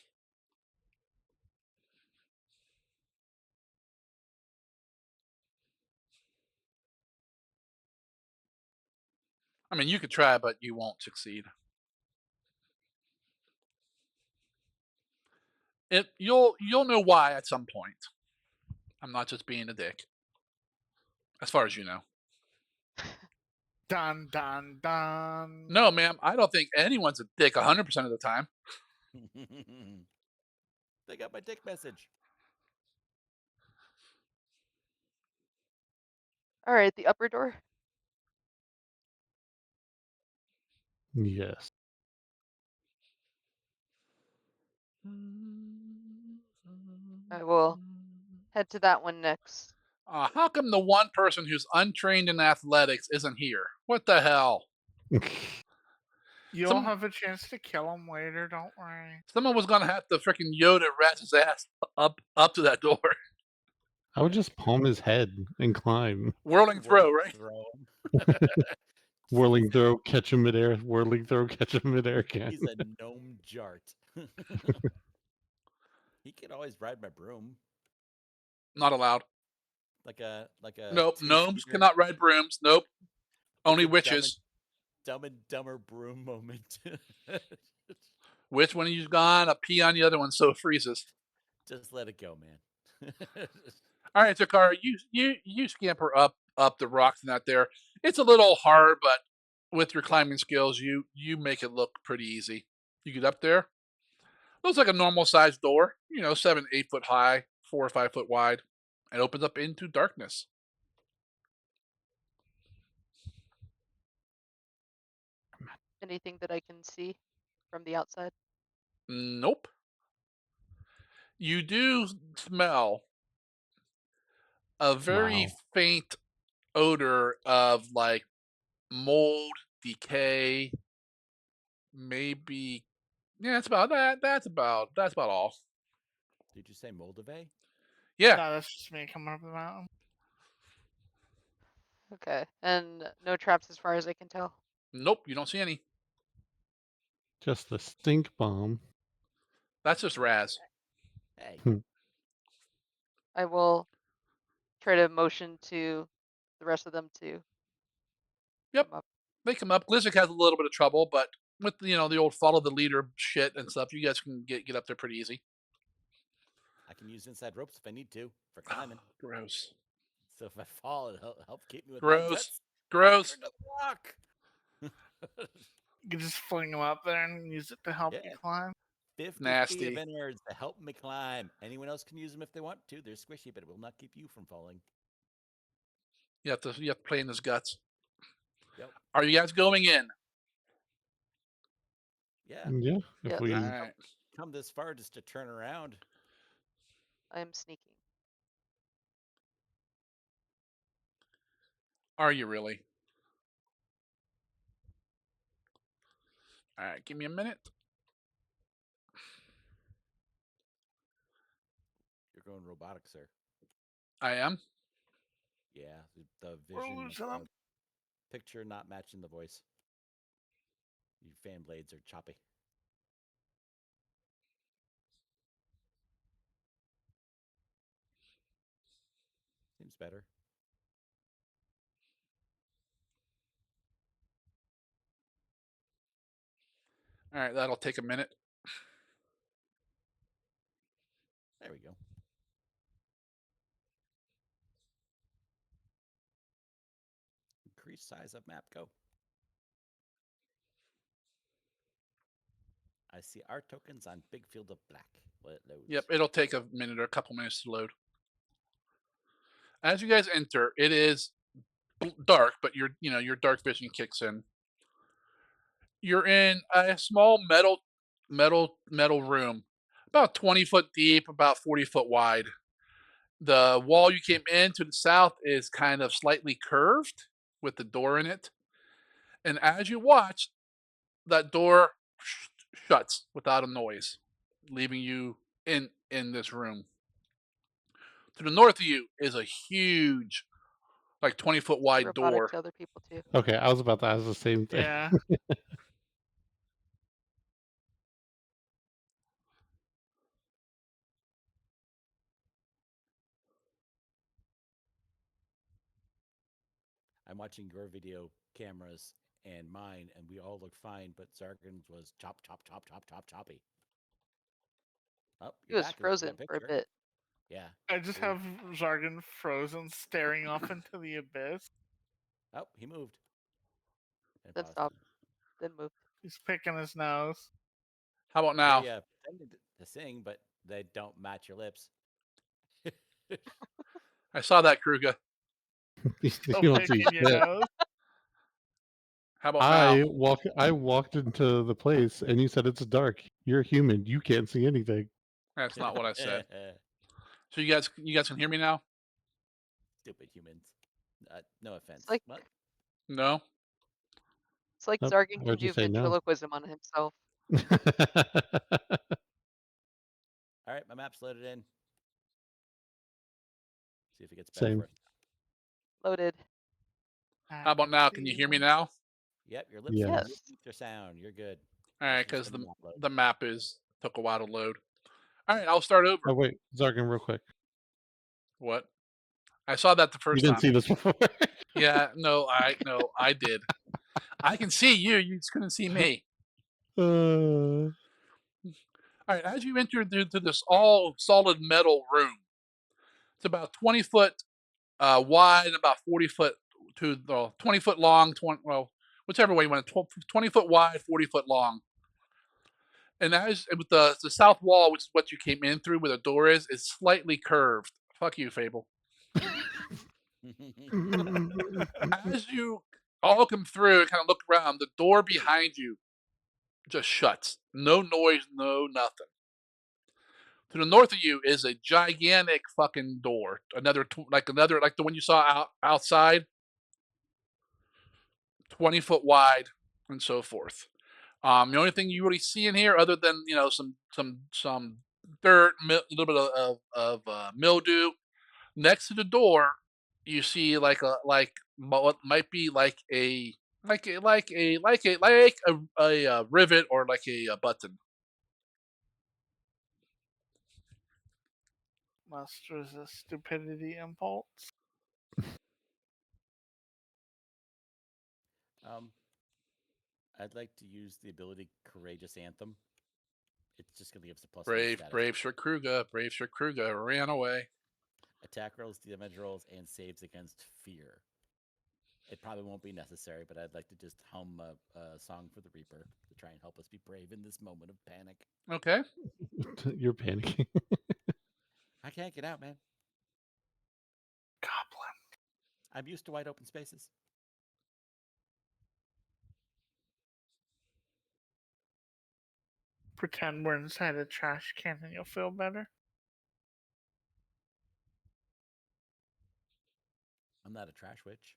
I mean, you could try, but you won't succeed. You'll know why at some point. I'm not just being a dick. As far as you know. Dun dun dun. No, ma'am, I don't think anyone's a dick 100% of the time. They got my dick message. All right, the upper door. Yes. I will head to that one next. How come the one person who's untrained in athletics isn't here? What the hell? You'll Some have a chance to kill him later, don't worry. someone was gonna have to freaking Yoda rat his ass up to that door. I would just palm his head and climb. Whirling throw, right? Throw Whirling throw, catch him midair, whirling throw, catch him midair again. He's a gnome jart. He could always ride my broom, Not allowed. like a Nope. Gnomes two-seater, cannot ride brooms. Nope. like Only a witches. Dumb and Dumber broom moment. Which one of you's gone? A pee on the other one so it freezes. Just let it go, man. All right, Takara, you scamper up the rocks and out there. It's a little hard, but with your climbing skills, you make it look pretty easy. You get up there. Looks like a normal sized door. 7, 8 foot high, 4 or 5 foot wide, and opens up into darkness. Anything that I can see from the outside? Nope. You do smell a very Wow. faint odor of like mold, decay, maybe. Yeah, that's about that. That's about all. Did you say Moldave? Yeah. No, that's just me coming up the mountain. Okay. And no traps as far as I can tell. Nope, you don't see any. Just the stink bomb. That's just Raz. Hey, I will try to motion to the rest of them to Yep. come up. They come up. Glizik has a little bit of trouble, but with the old follow the leader shit and stuff, you guys can get up there pretty easy. I can use inside ropes if I need to for climbing. Gross. So if I fall, it'll help keep me with my Gross. guts. Gross. Under the rock. You can just fling them up there and use it to help you Yeah. climb. 50 feet Nasty. of innards to help me climb. Anyone else can use them if they want to. They're squishy, but it will not keep you from falling. You have to play in his guts. Yep. Are you guys going in? Yeah. Yeah, if Yes. we All right. Come this far just to turn around. I am sneaking. Are you really? All right, give me a minute. You're going robotic, sir. I am. Yeah, the We're vision, losing the them. picture not matching the voice. Your fan blades are choppy. Seems better. All right, that'll take a minute. There we go. Increase size of map. Go. I see our tokens on big field of black. Well, it loads. Yep, it'll take a minute or a couple minutes to load. As you guys enter, it is dark, but your dark vision kicks in. You're in a small metal room, about 20 foot deep, about 40 foot wide. The wall you came in to the south is kind of slightly curved with the door in it. And as you watch, that door shuts without a noise, leaving you in this room. To the north of you is a huge, like 20-foot Be wide robotic door. to other people too. Okay, I was about to ask the same thing. Yeah. I'm watching your video cameras and mine, and we all look fine, but Zargan's was chop, chop, chop, chop, chop, choppy. Oh, He you're was back. Let's get frozen that for a picture. bit. Yeah. I just Ooh. have Zargan frozen, staring off into the abyss. Oh, he moved. And Then paused. stopped. Then moved. He's picking his nose. How about There now? you pretended to sing, but they don't match your lips. I saw that, Kruger. Still You want to picking your spit. nose. How about now? I walked into the place and you said it's dark. You're human. You can't see anything. That's not what I said. So you guys can hear me now? Stupid humans. No offense. It's like What? No? Oh, Zargan I can heard you do say no. ventriloquism on himself. All right, my map's loaded in. See if it gets better Same. for us. Loaded. How about now? Can you hear me now? Yep, your lips are Yes. moving Yes. with your sound. You're good. All right, Just because letting the map load. the map took a while to load. All right, I'll start over. Oh wait, Zargan, real quick. What? I saw that the You first didn't time. see this before. Yeah, no, I did. I can see you. You just couldn't see me. Uh, All right, as you enter into this all solid metal room, it's about 20 foot wide, about 40 foot to the 20 foot long. Whichever way you want it, 20 foot wide, 40 foot long. And as with the south wall, which is what you came in through, where the door is slightly curved. Fuck you, Fable. As you all come through and kind of look around, the door behind you just shuts. No noise, no nothing. To the north of you is a gigantic fucking door. Another like the one you saw outside, 20-foot wide, and so forth. The only thing you really see in here, other than some dirt, a little bit of mildew. Next to the door, you see what might be like a rivet or like a button. Must resist stupidity impulse. Um, I'd like to use the ability Courageous Anthem. It's just going to give us a +1 status. Brave Sir Kruger ran away. Attack rolls, damage rolls, and saves against fear. It probably won't be necessary, but I'd like to just hum a song for the Reaper to try and help us be brave in this moment of panic. Okay. You're panicking. I can't get out, man. Goblin. I'm used to wide open spaces. Pretend we're inside a trash can and you'll feel better. I'm not a trash witch.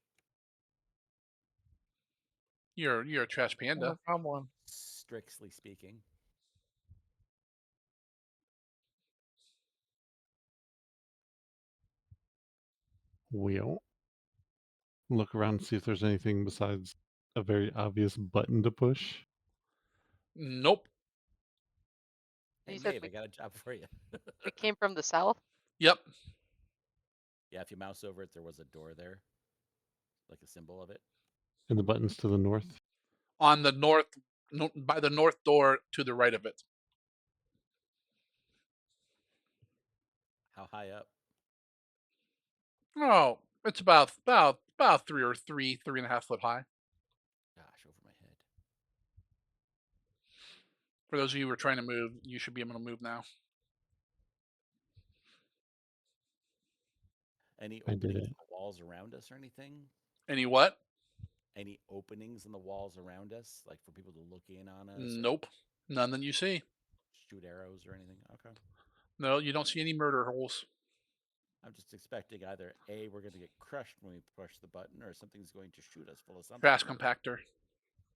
You're a trash panda. Goblin. Strictly speaking. We'll look around and see if there's anything besides a very obvious button to push. Nope. Hey, You said Maeve, I got a job for you. we came from the south. Yep. Yeah, if you mouse over it, there was a door there, like a symbol of it. And the button's to the north. On the north, by the north door to the right of it. How high up? Oh, it's about 3.5 foot high. Gosh, over my head. For those of you who are trying to move, you should be able to move now. Any I did openings it. in the walls around us or anything? Any what? Any openings in the walls around us, like for people to look in on us? Nope. None that you see. Shoot arrows or anything? Okay. No, you don't see any murder holes. I'm just expecting either A, we're going to get crushed when we push the button, or something's going to shoot us full of something. Trash compactor.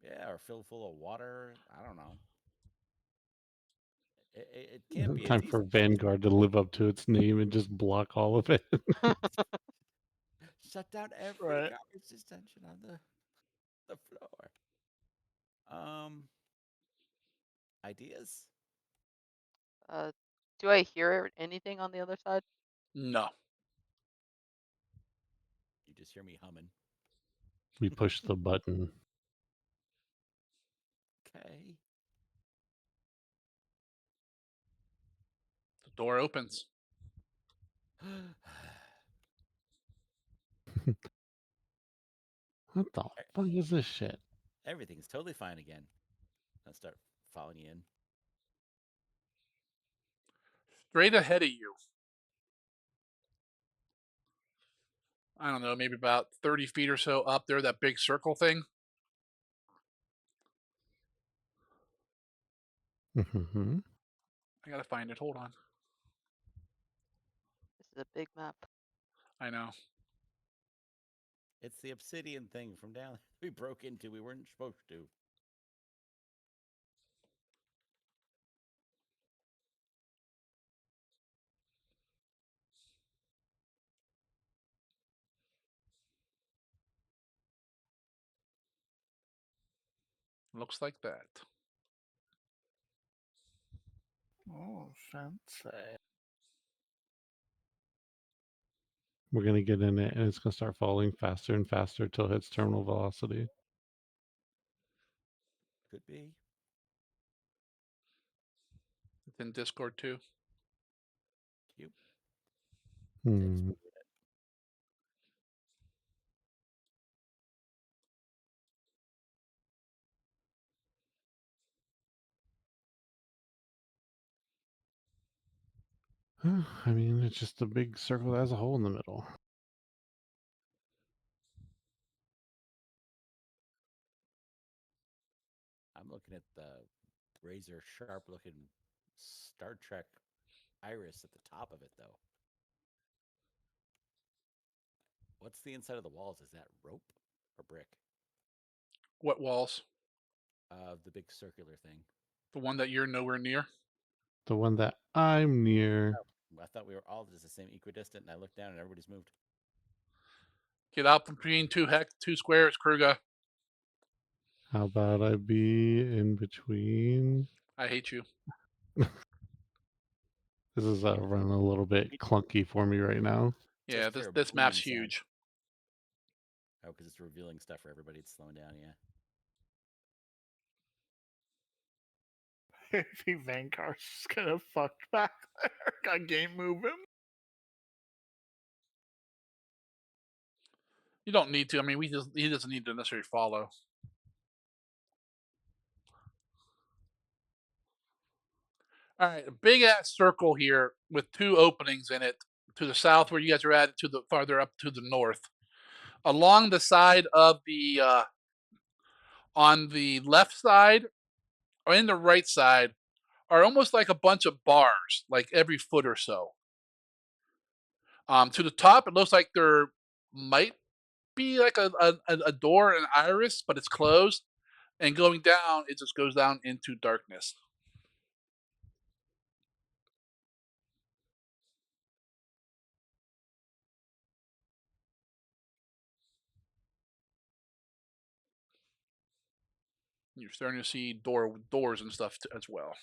Yeah, or filled full of water. I don't know. It can't be as Time easy. for Vanguard to live up to its name and just block all of it. Shut down every Right. garbage detention on the floor. Ideas? Do I hear anything on the other side? No. You just hear me humming. We push the button. Okay. The door opens. What the fuck is this shit? Everything's totally fine again. I'll start following you in. Straight ahead of you. I don't know, maybe about 30 feet or so up there, that big circle thing. Mm-hmm. I gotta find it. Hold on. This is a big map. I know. It's the obsidian thing from down we broke into. We weren't supposed to. Looks like that. Oh, fancy. We're gonna get in it, and it's gonna start falling faster and faster till it hits terminal velocity. Could be. It's in Discord too. Cute. Thanks Hmm. for I mean, it's just a big circle that has a hole in the middle. I'm looking at the razor sharp looking Star Trek iris at the top of it, though. What's the inside of the walls? Is that rope or brick? What walls? The big circular thing. The one that you're nowhere near? The one that I'm near. Oh, I thought we were all just the same equidistant, and I looked down and everybody's moved. Get out between two squares, Kruger. How about I be in between? I hate you. This is running a little bit clunky for me right now. Yeah, Just hear a this map's booming sound. huge. Oh, because it's revealing stuff for everybody. It's slowing down, yeah. If he Vankar's just gonna fuck back there. Got game moving. You don't need to. I mean, he doesn't need to necessarily follow. All right, a big ass circle here with two openings in it to the south where you guys are at, to the farther up to the north. Along the side of the on the left side or in the right side are almost like a bunch of bars, like every foot or so. To the top, it looks like there might be like a door, an iris, but it's closed. And going down, it just goes down into darkness. You're starting to see doors and stuff as well.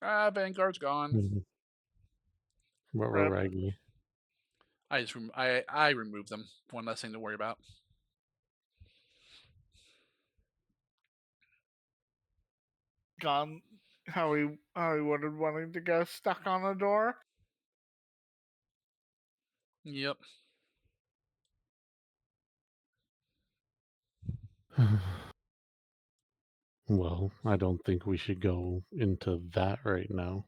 Ah, Vanguard's gone. Mhm. But we're Rip. raggy. I removed them. One less thing to worry about. Gone. How he would have wanted to go stuck on a door. Yep. Well, I don't think we should go into that right now.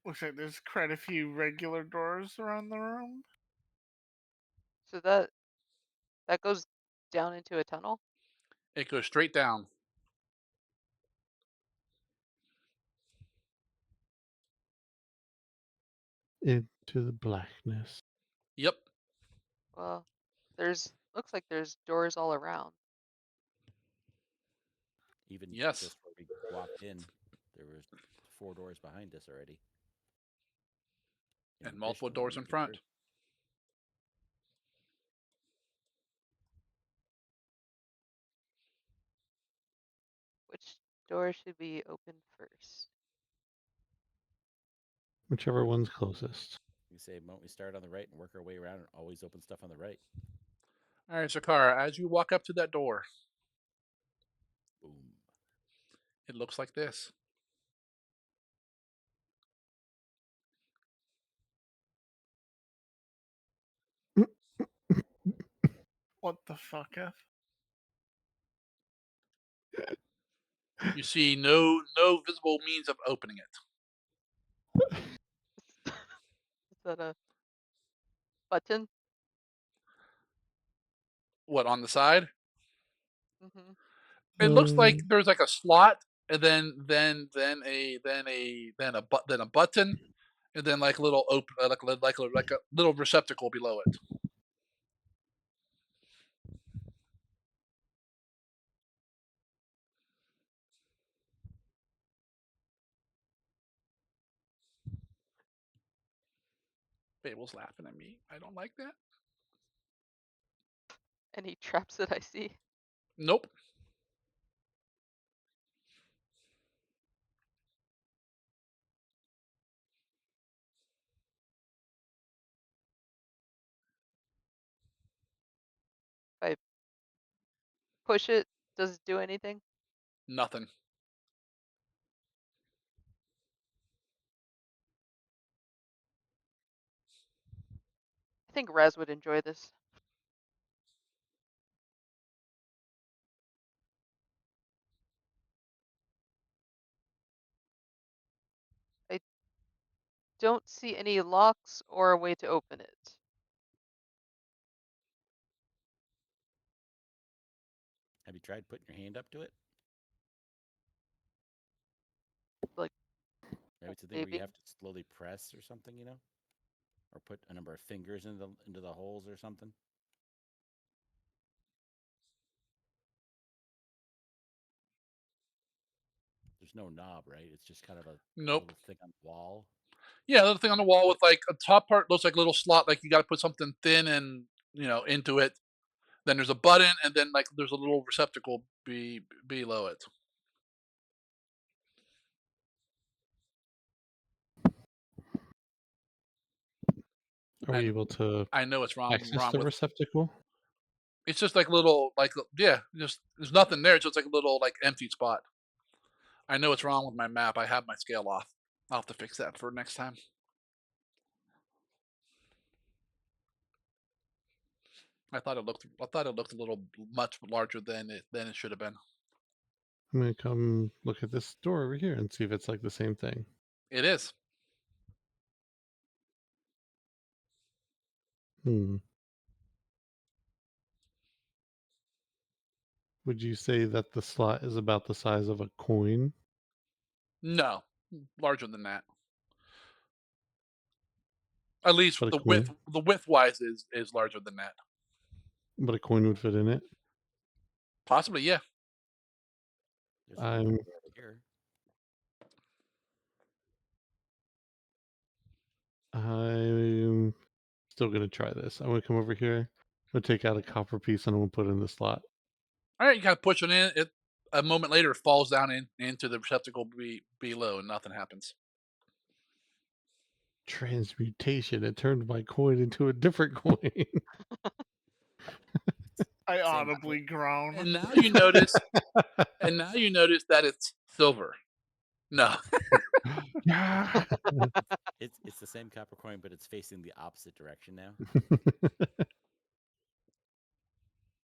Looks like there's quite a few regular doors around the room. So that goes down into a tunnel. It goes straight down. Into the blackness. Yep. Well, looks like there's doors all around. Even Yes. just where we walked in, there was 4 doors behind us already. And multiple doors in front. Which door should we open first? Whichever one's closest. You say, won't we start on the right and work our way around and always open stuff on the right? All right, Zakara, as you walk up to that door, Boom. it looks like this. What the fuck, F? You see no visible means of opening it. Is that a button? What, on the side? Mm-hmm. It looks like Um, there's like a slot, and then a button, and then like a little open, like a little receptacle below it. Babel's laughing at me. I don't like that. Any traps that I see? Nope. If I push it, does it do anything? Nothing. I think Raz would enjoy this. I don't see any locks or a way to open it. Have you tried putting your hand up to it? Like Maybe it's a thing where you Maybe. have to slowly press or something, or put a number of fingers into the holes or something. There's no knob, right? It's just kind of a Nope. little thing on the wall. Yeah, little thing on the wall with like a top part looks like a little slot, like you got to put something thin and into it. Then there's a button, and then like there's a little receptacle below it. Are we And able to I know it's access wrong the with. receptacle? It's just like little like yeah, just there's nothing there. It's just like a little like empty spot. I know it's wrong with my map. I have my scale off. I'll have to fix that for next time. I thought it looked a little much larger than it should have been. I'm gonna come look at this door over here and see if it's like the same thing. It is. Hmm. Would you say that the slot is about the size of a coin? No, larger than that. At least But a coin, the width wise is larger than that. but a coin would fit in it. Possibly, yeah. There's a coin I'm over here. I'm still gonna try this. I'm gonna come over here. I'm gonna take out a copper piece and I'm gonna put it in the slot. All right, you gotta push it in. It a moment later it falls down into the receptacle below, and nothing happens. Transmutation. It turned my coin into a different coin. I Same audibly groan. And now you notice, and now you notice that it's silver. No, Yeah. It's the same copper coin, but it's facing the opposite direction now.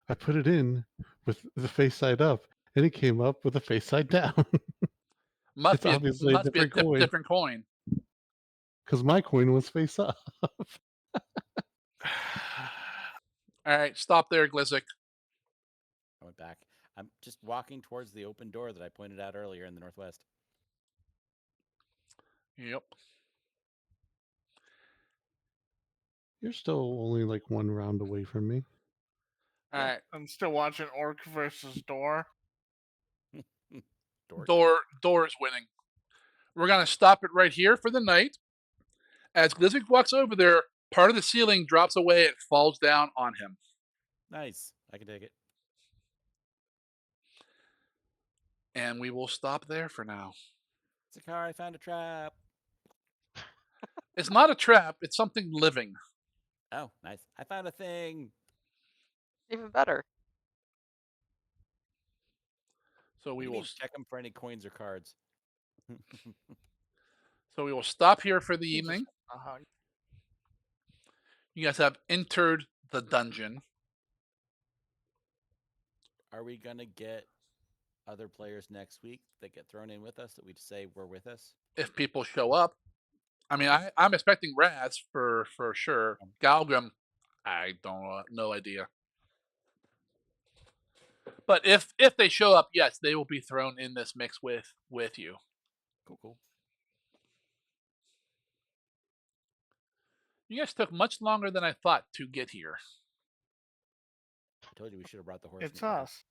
I put it in with the face side up, and it came up with the face side down. It's obviously a different coin different coin. because my coin was face up. All right, stop there, Glizik. I went back. I'm just walking towards the open door that I pointed out earlier in the northwest. Yep. You're still only like one round away from me. All right, I'm still watching Orc versus Door. Dork. door is winning. We're gonna stop it right here for the night. As Glizik walks over there, part of the ceiling drops away and falls down on him. Nice. I can take it. And we will stop there for now. Zakar, I found a trap. It's not a trap, it's something living. Oh, nice. I found a thing. Even better. So What we do you will mean check them for any coins or cards? stop here for the You just evening. uh-huh. You guys have entered the dungeon. Are we gonna get other players next week that get thrown in with us that we say were with us? If people show up, I mean, I'm expecting Raz for sure. Galgrim, I don't no idea. But if they show up, yes, they will be thrown in this mix with you. Cool. You guys took much longer than I thought to get here. I told you we should have brought the horse. It's us.